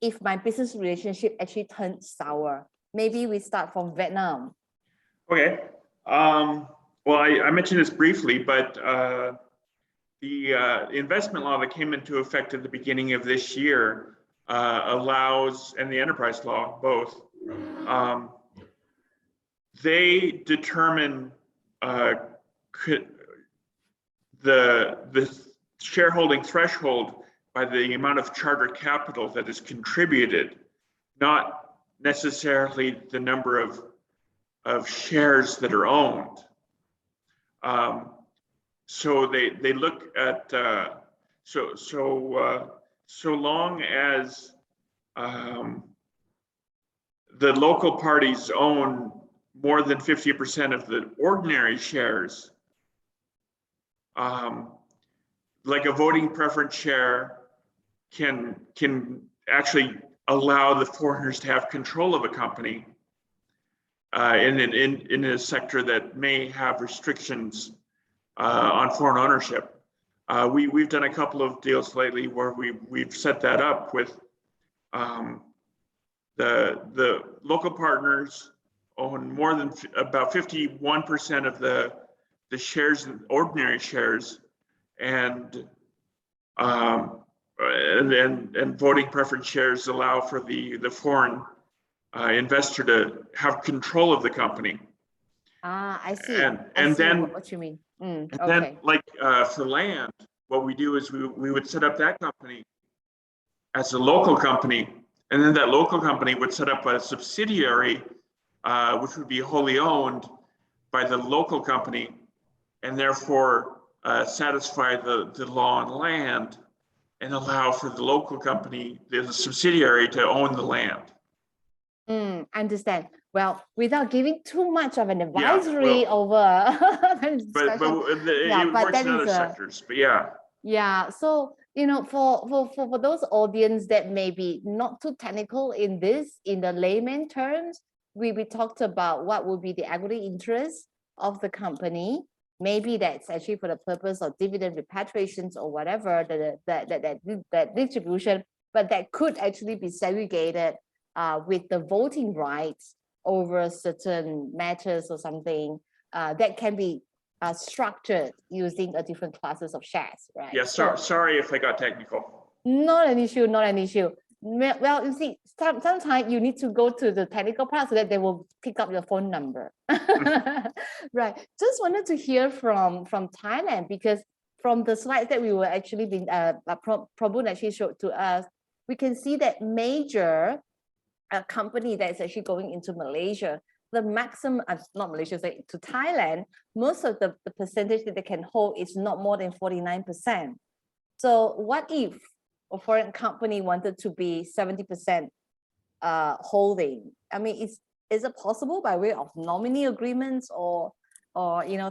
if my business relationship actually turns sour? Maybe we start from Vietnam. Okay. Well, I mentioned this briefly, but the investment law that came into effect at the beginning of this year allows, and the enterprise law, both, they determine the shareholding threshold by the amount of charter capital that is contributed, not necessarily the number of shares that are owned. So they look at so long as the local parties own more than 50% of the ordinary shares, like a voting preference share can actually allow the foreigners to have control of a company in a sector that may have restrictions on foreign ownership. We've done a couple of deals lately where we've set that up with the local partners own more than about 51% of the shares, ordinary shares, and voting preference shares allow for the foreign investor to have control of the company. I see. And then what you mean. And okay. then, like for land, what we do is we would set up that company as a local company And then that local company would set up a subsidiary, which would be wholly owned by the local company, and therefore satisfy the law on land and allow for the local company, the subsidiary, to own the land. Understand. Well, without giving too much of an Yeah, advisory over but it but works that in other is sectors. But yeah. Yeah, so for those audience that may be not too technical in this, in the layman terms, we talked about what would be the equity interest of the company. Maybe that's actually for the purpose of dividend repatriations or whatever, that distribution, but that could actually be segregated with the voting rights over certain matters or something that can be structured using a different classes of shares, right? Yeah, sorry if I got technical. Not an issue, not an issue. Well, you see, sometimes you need to go to the technical part so that they will pick up your phone number. Right. Just wanted to hear from Thailand, because from the slides that we were actually being Prabhu actually showed to us, we can see that major company that's actually going into Malaysia, the maximum, not Malaysia, say to Thailand, most of the percentage that they can hold is not more than 49%. So what if a foreign company wanted to be 70% holding? I mean, is it possible by way of nominee agreements or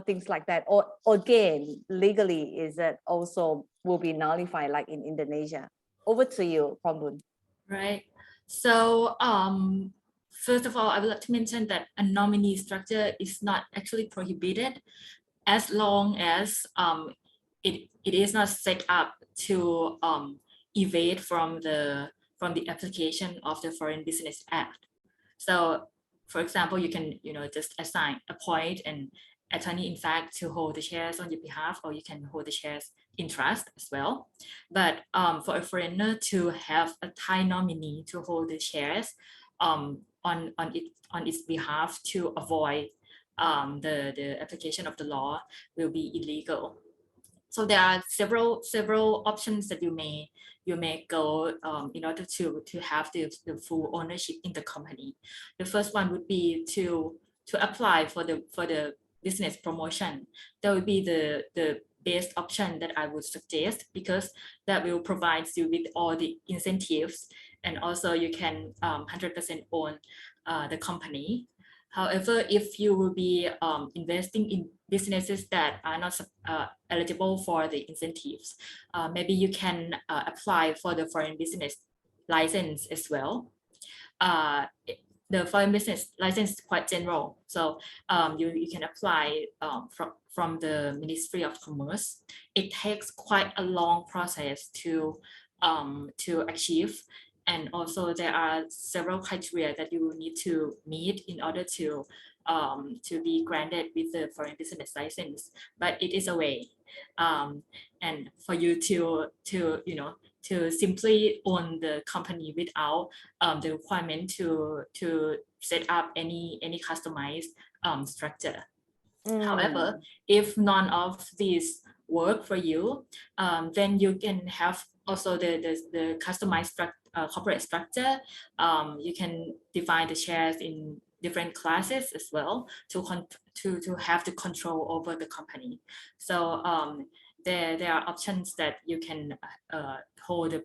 things like that? Or again, legally, is it also will be nullified like in Indonesia? Over to you, Prabhu. Right. So first of all, I would like to mention that a nominee structure is not actually prohibited as long as it is not set up to evade from the application of the Foreign Business Act. So, for example, you can just appoint an attorney in fact to hold the shares on your behalf, or you can hold the shares in trust as well. But for a foreigner to have a Thai nominee to hold the shares on its behalf to avoid the application of the law will be illegal. So there are several options that you may go in order to have the full ownership in the company. The first one would be to apply for the business promotion. That would be the best option that I would suggest, because that will provide you with all the incentives, and also you can 100% own the company. However, if you will be investing in businesses that are not eligible for the incentives, maybe you can apply for the foreign business license as well. The foreign business license is quite general, so you can apply from the Ministry of Commerce. It takes quite a long process to achieve. And also there are several criteria that you will need to meet in order to be granted with the foreign business license. But it is a way, and for you to simply own the company without the requirement to set up any customized structure. However, if none of these work for you, then you can have also the customized corporate structure. You can divide the shares in different classes as well to have the control over the company. So there are options that you can hold the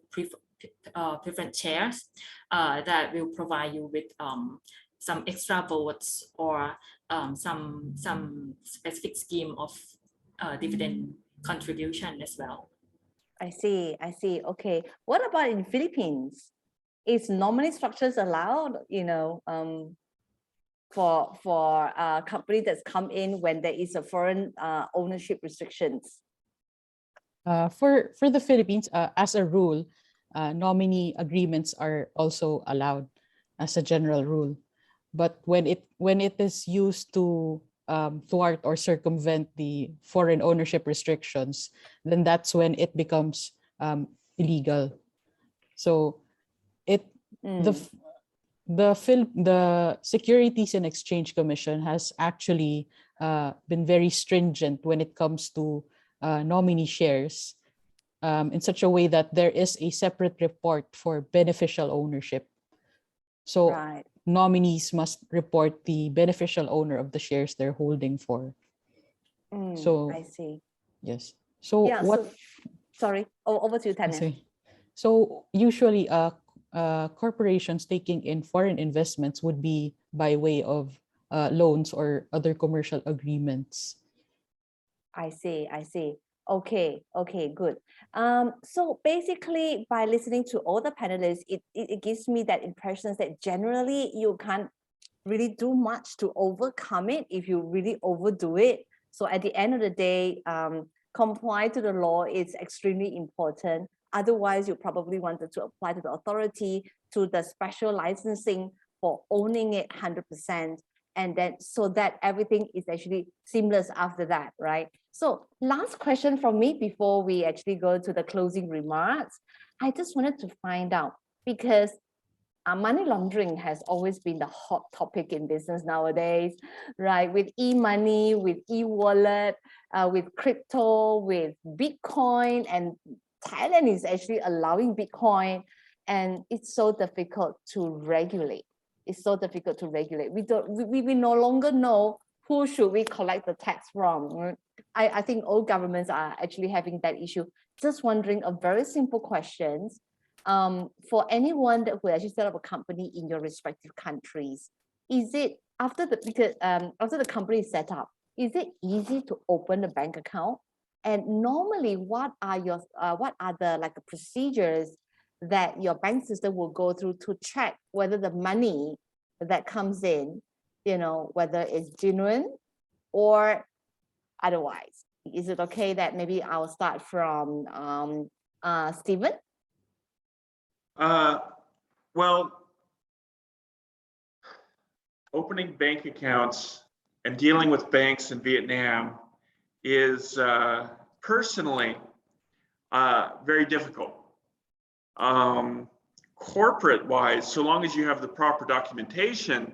preferred shares that will provide you with some extra votes or some specific scheme of dividend contribution as well. I see. Okay. What about in Philippines? Is nominee structures allowed, for a company that's come in when there is a foreign ownership restrictions? For the Philippines, as a rule, nominee agreements are also allowed as a general rule. But when it is used to thwart or circumvent the foreign ownership restrictions, then that's when it becomes illegal. So the Securities and Exchange Commission has actually been very stringent when it comes to nominee shares, in such a way that there is a separate report for beneficial ownership. So Right. nominees must report the beneficial owner of the shares they're holding for. So I see. yes. So Yeah. what? So sorry. Oh, over to you, I Tanya. say. So usually, corporations taking in foreign investments would be by way of loans or other commercial agreements. I see. I see. Okay. Okay. Good. So basically, by listening to all the panelists, it gives me that impression that generally you can't really do much to overcome it if you really overdo it. So at the end of the day, comply to the law is extremely important. Otherwise, you probably wanted to apply to the authority to the special licensing for owning it 100%. And then so that everything is actually seamless after that, right? So last question from me before we actually go to the closing remarks. I just wanted to find out, because money laundering has always been the hot topic in business nowadays, right? With e-money, with e-wallet, with crypto, with Bitcoin, and Thailand is actually allowing Bitcoin, and it's so difficult to regulate. It's so difficult to regulate. We no longer know who should we collect the tax from. I think all governments are actually having that issue. Just wondering a very simple question. For anyone who actually set up a company in your respective countries, is it after the company is set up, is it easy to open a bank account? And normally, what are the procedures that your bank system will go through to check whether the money that comes in, whether it's genuine or otherwise? Is it okay that maybe I'll start from Stephen? Well, opening bank accounts and dealing with banks in Vietnam is personally very difficult. Corporate-wise, so long as you have the proper documentation,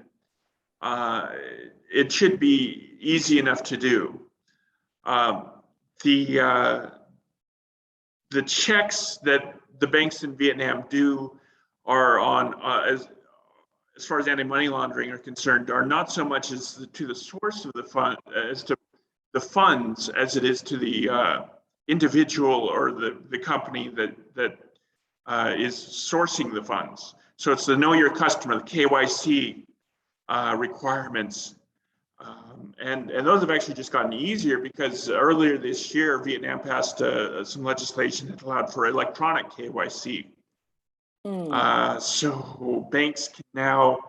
it should be easy enough to do. The checks that the banks in Vietnam do are on, as far as anti-money laundering are concerned, are not so much as to the source of the fund, as to the funds, as it is to the individual or the company that is sourcing the funds. So it's the know your customer, the KYC requirements. And those have actually just gotten easier because earlier this year, Vietnam passed some legislation that allowed for electronic KYC. So banks can now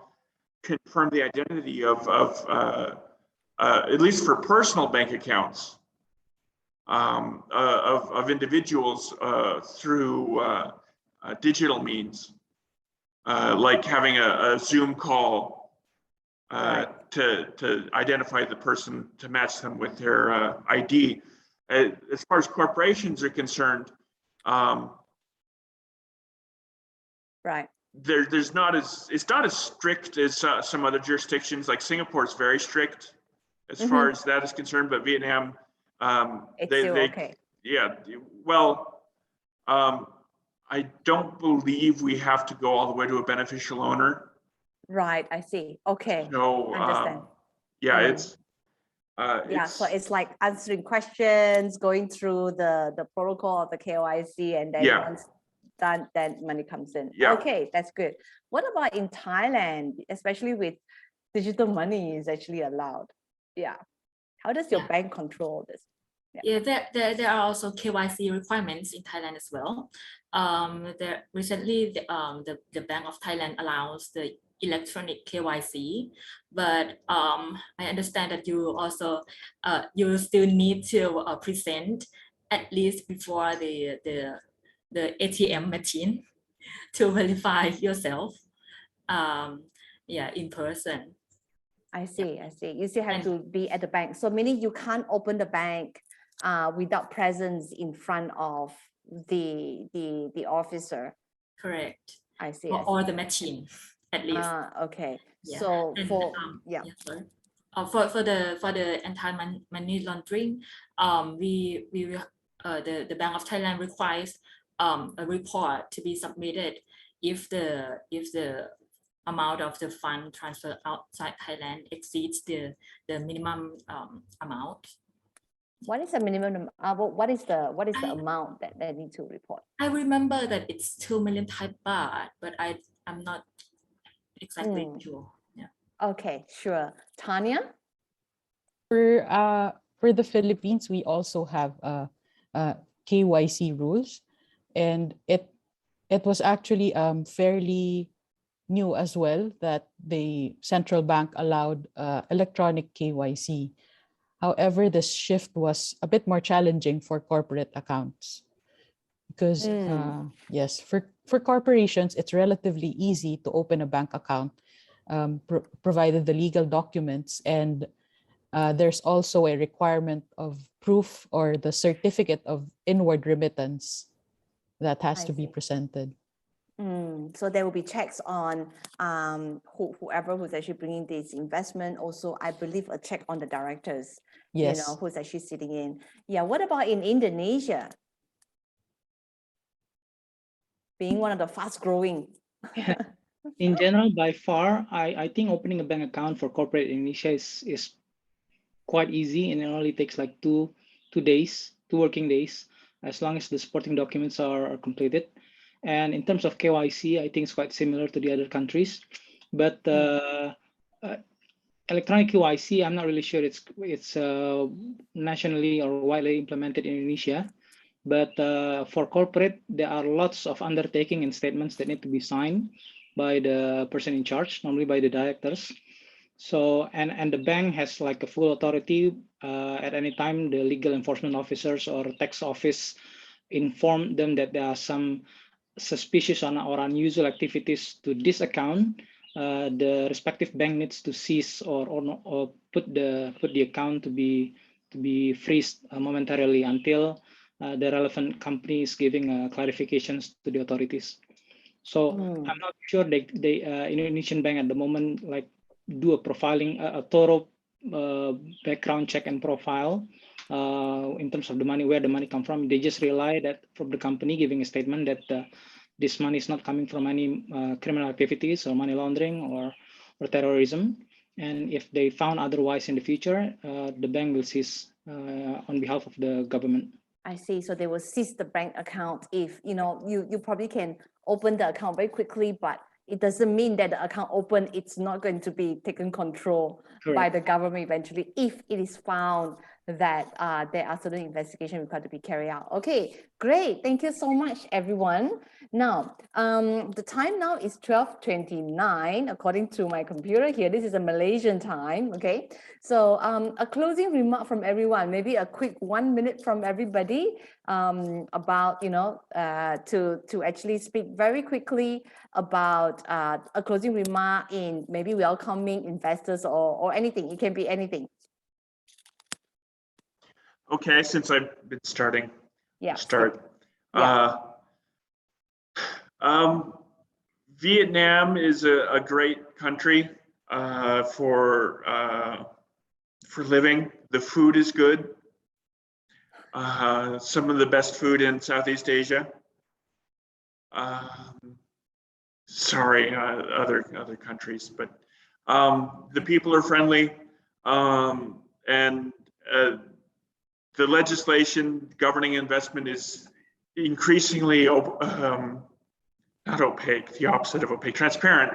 confirm the identity of at least for personal bank accounts, of individuals through digital means, like having a Zoom call to identify the person, to match them with their ID. As far as corporations are concerned, right. It's not as strict as some other jurisdictions. Like Singapore is very strict as far as that is concerned, but Vietnam, it's still okay. Yeah, well, I don't believe we have to go all the way to a beneficial owner. Right, I see. Okay, So understand. yeah, So it's like answering questions, going through the protocol of the KYC, and then once done, then money comes in. Yeah. Okay, that's good. What about in Thailand, especially with digital money is actually allowed? Yeah. How does your bank control this? There are also KYC requirements in Thailand as well. Recently, the Bank of Thailand allows the electronic KYC, but I understand that you also you still need to present at least before the ATM machine to verify yourself. In person. I see. You still have to be at the bank. So meaning you can't open the bank without presence in front of the officer. Correct. I see. Or the machine, at least. Okay. Yeah. So and, for the anti-money laundering, the Bank of Thailand requires a report to be submitted if the amount of the fund transfer outside Thailand exceeds the minimum amount. What is the minimum? What is the amount that they need to report? I remember that it's 2 million Thai baht, but I'm not exactly sure. Yeah. Okay, sure. Tanya? For the Philippines, we also have KYC rules, and it was actually fairly new as well that the central bank allowed electronic KYC. However, this shift was a bit more challenging for corporate accounts because yes, for corporations, it's relatively easy to open a bank account provided the legal documents, and there's also a requirement of proof or the certificate of inward remittance that has to be presented. So there will be checks on whoever who's actually bringing this investment. Also, I believe a check on the directors, Yes. you know, who's actually sitting in. Yeah, what about in Indonesia? Being one of the fast growing. In general, by far, I think opening a bank account for corporate in Indonesia is quite easy, and it only takes like two working days, as long as the supporting documents are completed. And in terms of KYC, I think it's quite similar to the other countries, but electronic KYC, I'm not really sure it's nationally or widely implemented in Indonesia. But for corporate, there are lots of undertaking and statements that need to be signed by the person in charge, normally by the directors. So, and the bank has like a full authority at any time the legal enforcement officers or tax office inform them that there are some suspicious or unusual activities to this account. The respective bank needs to cease or put the account to be freezed momentarily until the relevant company is giving clarifications to the authorities. So I'm not sure they Indonesian bank at the moment like do a profiling, a thorough background check and profile in terms of the money, where the money come from. They just rely that from the company giving a statement that this money is not coming from any criminal activities or money laundering or terrorism. And if they found otherwise in the future, the bank will seize on behalf of the government. I see. So they will seize the bank account if, you know, you probably can open the account very quickly, but it doesn't mean that the account open, it's not going to be taken control by the government eventually if it is found that there are certain investigations required to be carried out. Okay, great. Thank you so much, everyone. Now, the time now is 12:29 according to my computer here. This is a Malaysian time, okay? So a closing remark from everyone, maybe a quick 1 minute from everybody about, you know, to actually speak very quickly about a closing remark in maybe welcoming investors or anything. It can be anything. Okay, since I've been starting, yeah, start. Yeah. Vietnam is a great country for living. The food is good. Some of the best food in Southeast Asia. Sorry, other countries, but the people are friendly, and the legislation governing investment is increasingly not opaque, the opposite of opaque, transparent,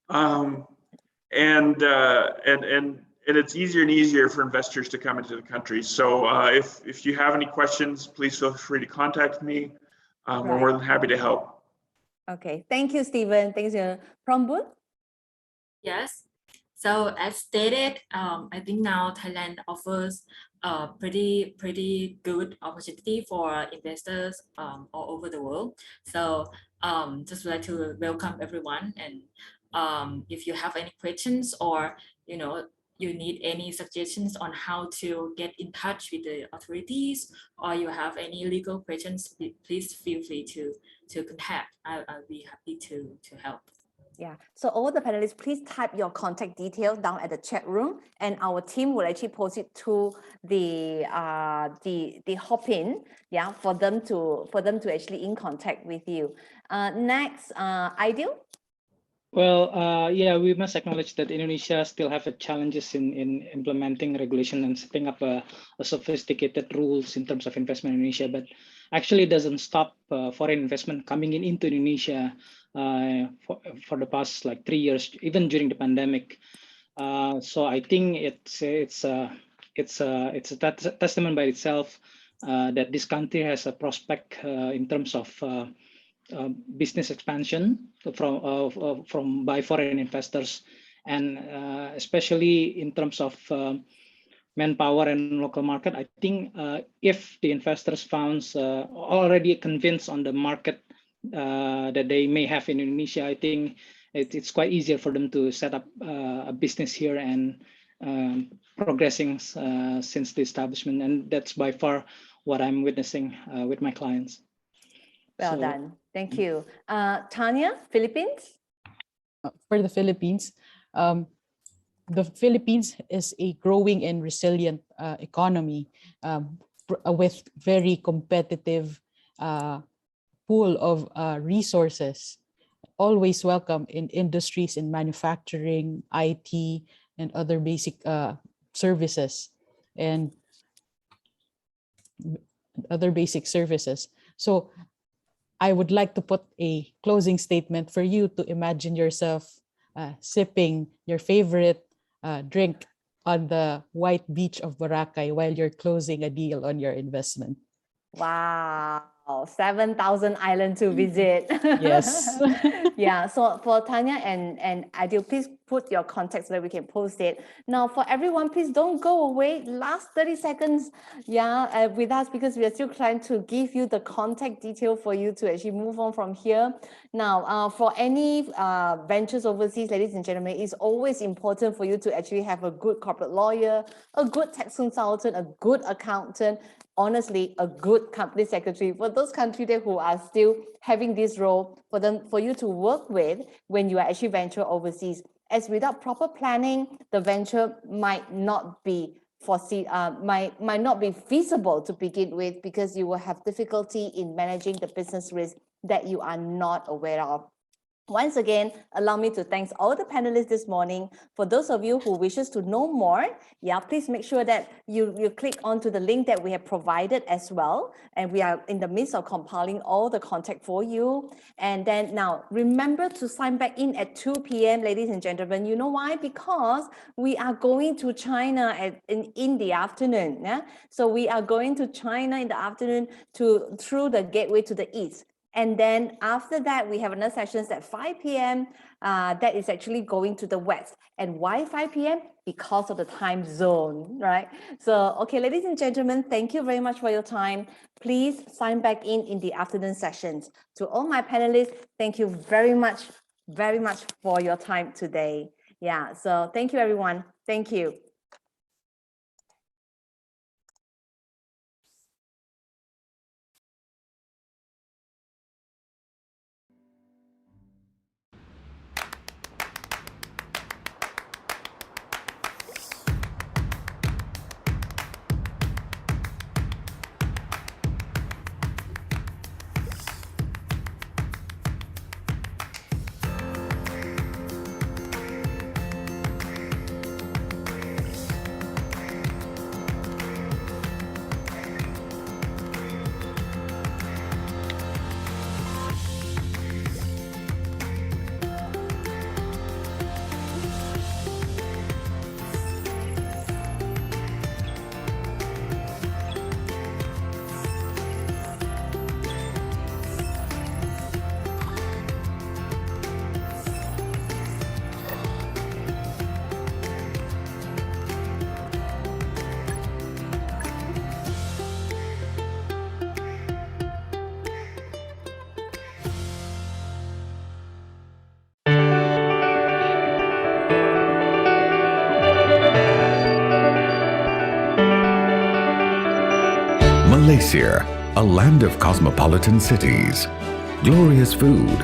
and it's easier and easier for investors to come into the country. So if you have any questions, please feel free to contact me. We're more than happy to help. Okay, thank you, Stephen. Thanks, Prambul. Yes. So as stated, I think now Thailand offers a pretty good opportunity for investors all over the world. So just would like to welcome everyone, and if you have any questions or you need any suggestions on how to get in touch with the authorities, or you have any legal questions, please feel free to contact. I'll be happy to help. Yeah, so all the panelists, please type your contact details down at the chat room, and our team will actually post it to the hop-in, yeah, for them to actually in contact with you. Next, Ideal. Well, yeah, we must acknowledge that Indonesia still have challenges in implementing regulation and setting up a sophisticated rules in terms of investment in Indonesia. But actually, it doesn't stop foreign investment coming into Indonesia for the past like 3 years, even during the pandemic. So I think it's a testament by itself that this country has a prospect in terms of business expansion from by foreign investors, and especially in terms of manpower and local market. I think if the investors found already convinced on the market that they may have in Indonesia, I think it's quite easier for them to set up a business here and progressing since the establishment. And that's by far what I'm witnessing with my clients. Well done. Thank you. Tanya, Philippines? For the Philippines is a growing and resilient economy with very competitive pool of resources, always welcome in industries in manufacturing, IT, and other basic services and other basic services. So I would like to put a closing statement for you to imagine yourself sipping your favorite drink on the white beach of Boracay while you're closing a deal on your investment. Wow, 7,000 island to visit. Yes. Yeah, so for Tanya and Adil, please put your contact so that we can post it. Now for everyone, please don't go away. Last 30 seconds, with us, because we are still trying to give you the contact detail for you to actually move on from here. Now, for any ventures overseas, ladies and gentlemen, it's always important for you to actually have a good corporate lawyer, a good tax consultant, a good accountant, honestly, a good company secretary for those countries who are still having this role for you to work with when you are actually venture overseas. As without proper planning, the venture might not be might not be feasible to begin with, because you will have difficulty in managing the business risk that you are not aware of. Once again, allow me to thank all the panelists this morning. For those of you who wishes to know more, please make sure that you click onto the link that we have provided as well. And we are in the midst of compiling all the contact for you. And then now, remember to sign back in at 2 p.m., ladies and gentlemen. You know why? Because we are going to China in the afternoon. Yeah? So we are going to China in the afternoon through the gateway to the east. And then after that, we have another sessions at 5 p.m. That is actually going to the west. And why 5 p.m.? Because of the time zone, right? So, okay, ladies and gentlemen, thank you very much for your time. Please sign back in the afternoon sessions. To all my panelists, thank you very much for your time today. Yeah, so thank you, everyone. Thank you. Malaysia, a land of cosmopolitan cities, glorious food,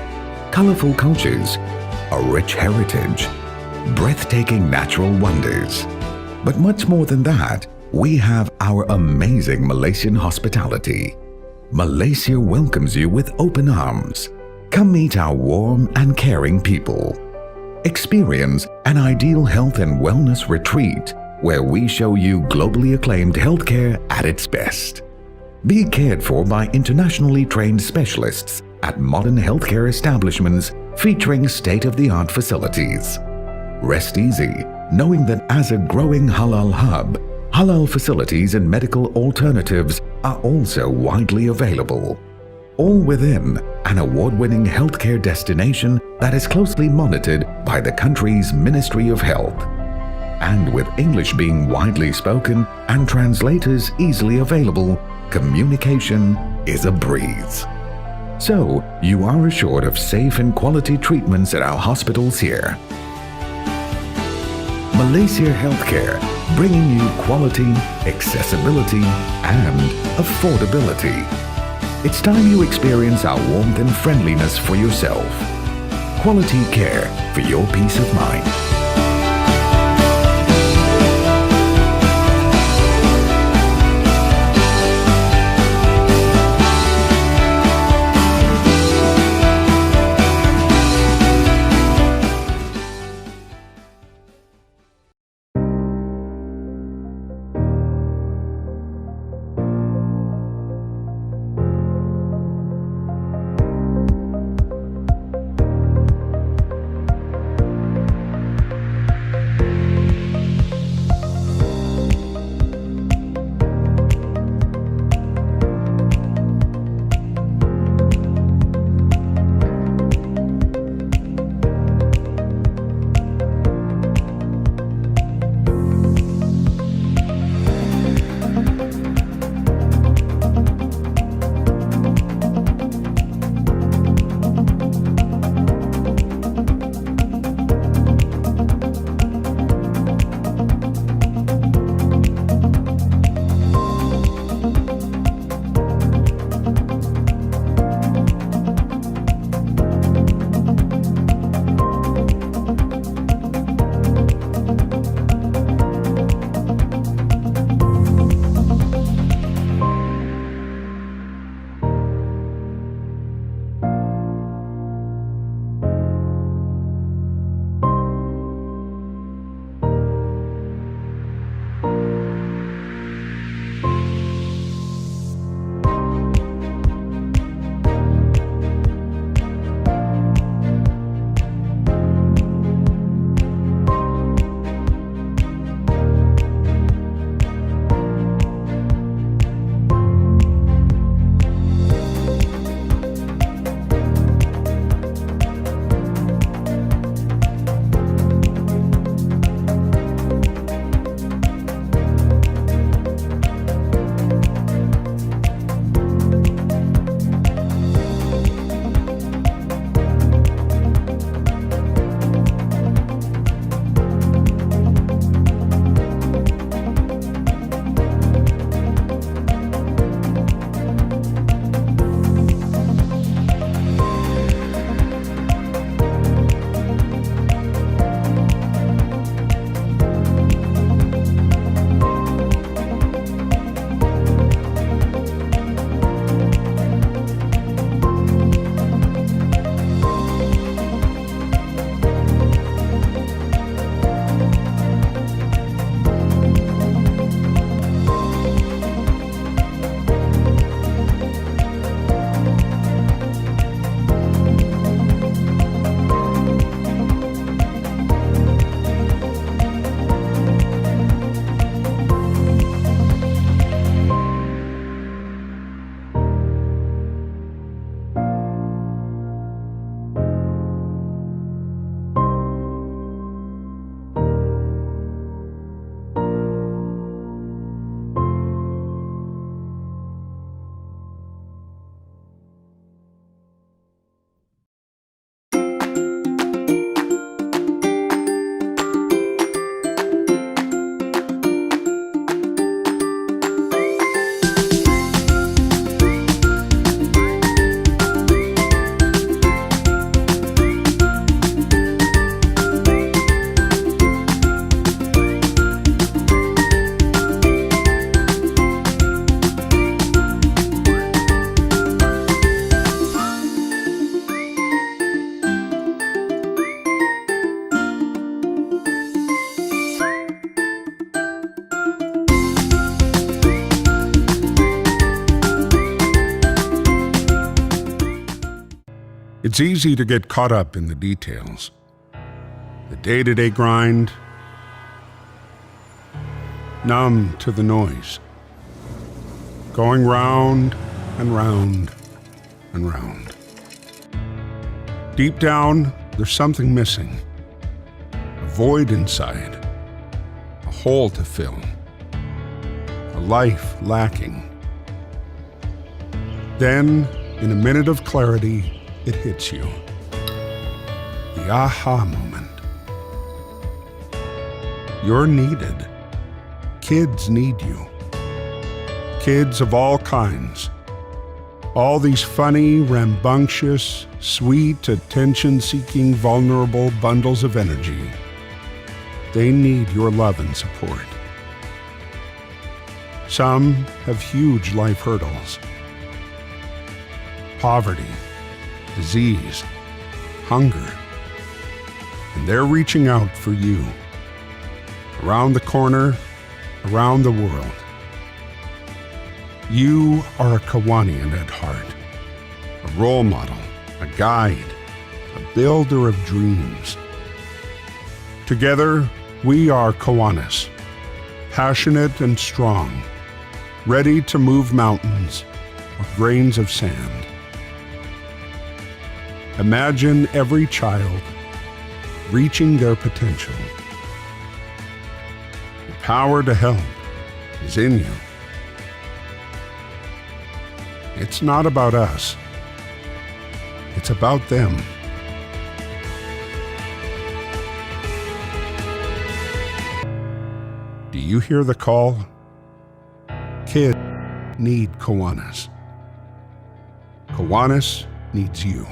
colorful cultures, a rich heritage, breathtaking natural wonders. But much more than that, we have our amazing Malaysian hospitality. Malaysia welcomes you with open arms. Come meet our warm and caring people. experience an ideal health and wellness retreat where we show you globally acclaimed healthcare at its best. Be cared for by internationally trained specialists at modern healthcare establishments featuring state-of-the-art facilities. Rest easy, knowing that as a growing halal hub, halal facilities and medical alternatives are also widely available. All within an award-winning healthcare destination that is closely monitored by the country's Ministry of Health. And with English being widely spoken and translators easily available, communication is a breeze. So, you are assured of safe and quality treatments at our hospitals here. Malaysia Healthcare, bringing you quality, accessibility, and affordability. It's time you experience our warmth and friendliness for yourself. Quality care for your peace of mind. It's easy to get caught up in the details. The day-to-day grind, numb to the noise, going round and round and round. Deep down, there's something missing, a void inside, a hole to fill, a life lacking. Then, in a minute of clarity, it hits you. The aha moment. You're needed. Kids need you. Kids of all kinds. All these funny, rambunctious, sweet, attention-seeking, vulnerable bundles of energy. They need your love and support. Some have huge life hurdles. Poverty, disease, hunger. And they're reaching out for you. Around the corner, around the world. You are a Kiwanian at heart, a role model, a guide, a builder of dreams. Together, we are Kiwanis, passionate and strong, ready to move mountains or grains of sand. Imagine every child reaching their potential. The power to help is in you. It's not about us. It's about them. Do you hear the call? Kids need Kiwanis. Kiwanis needs you.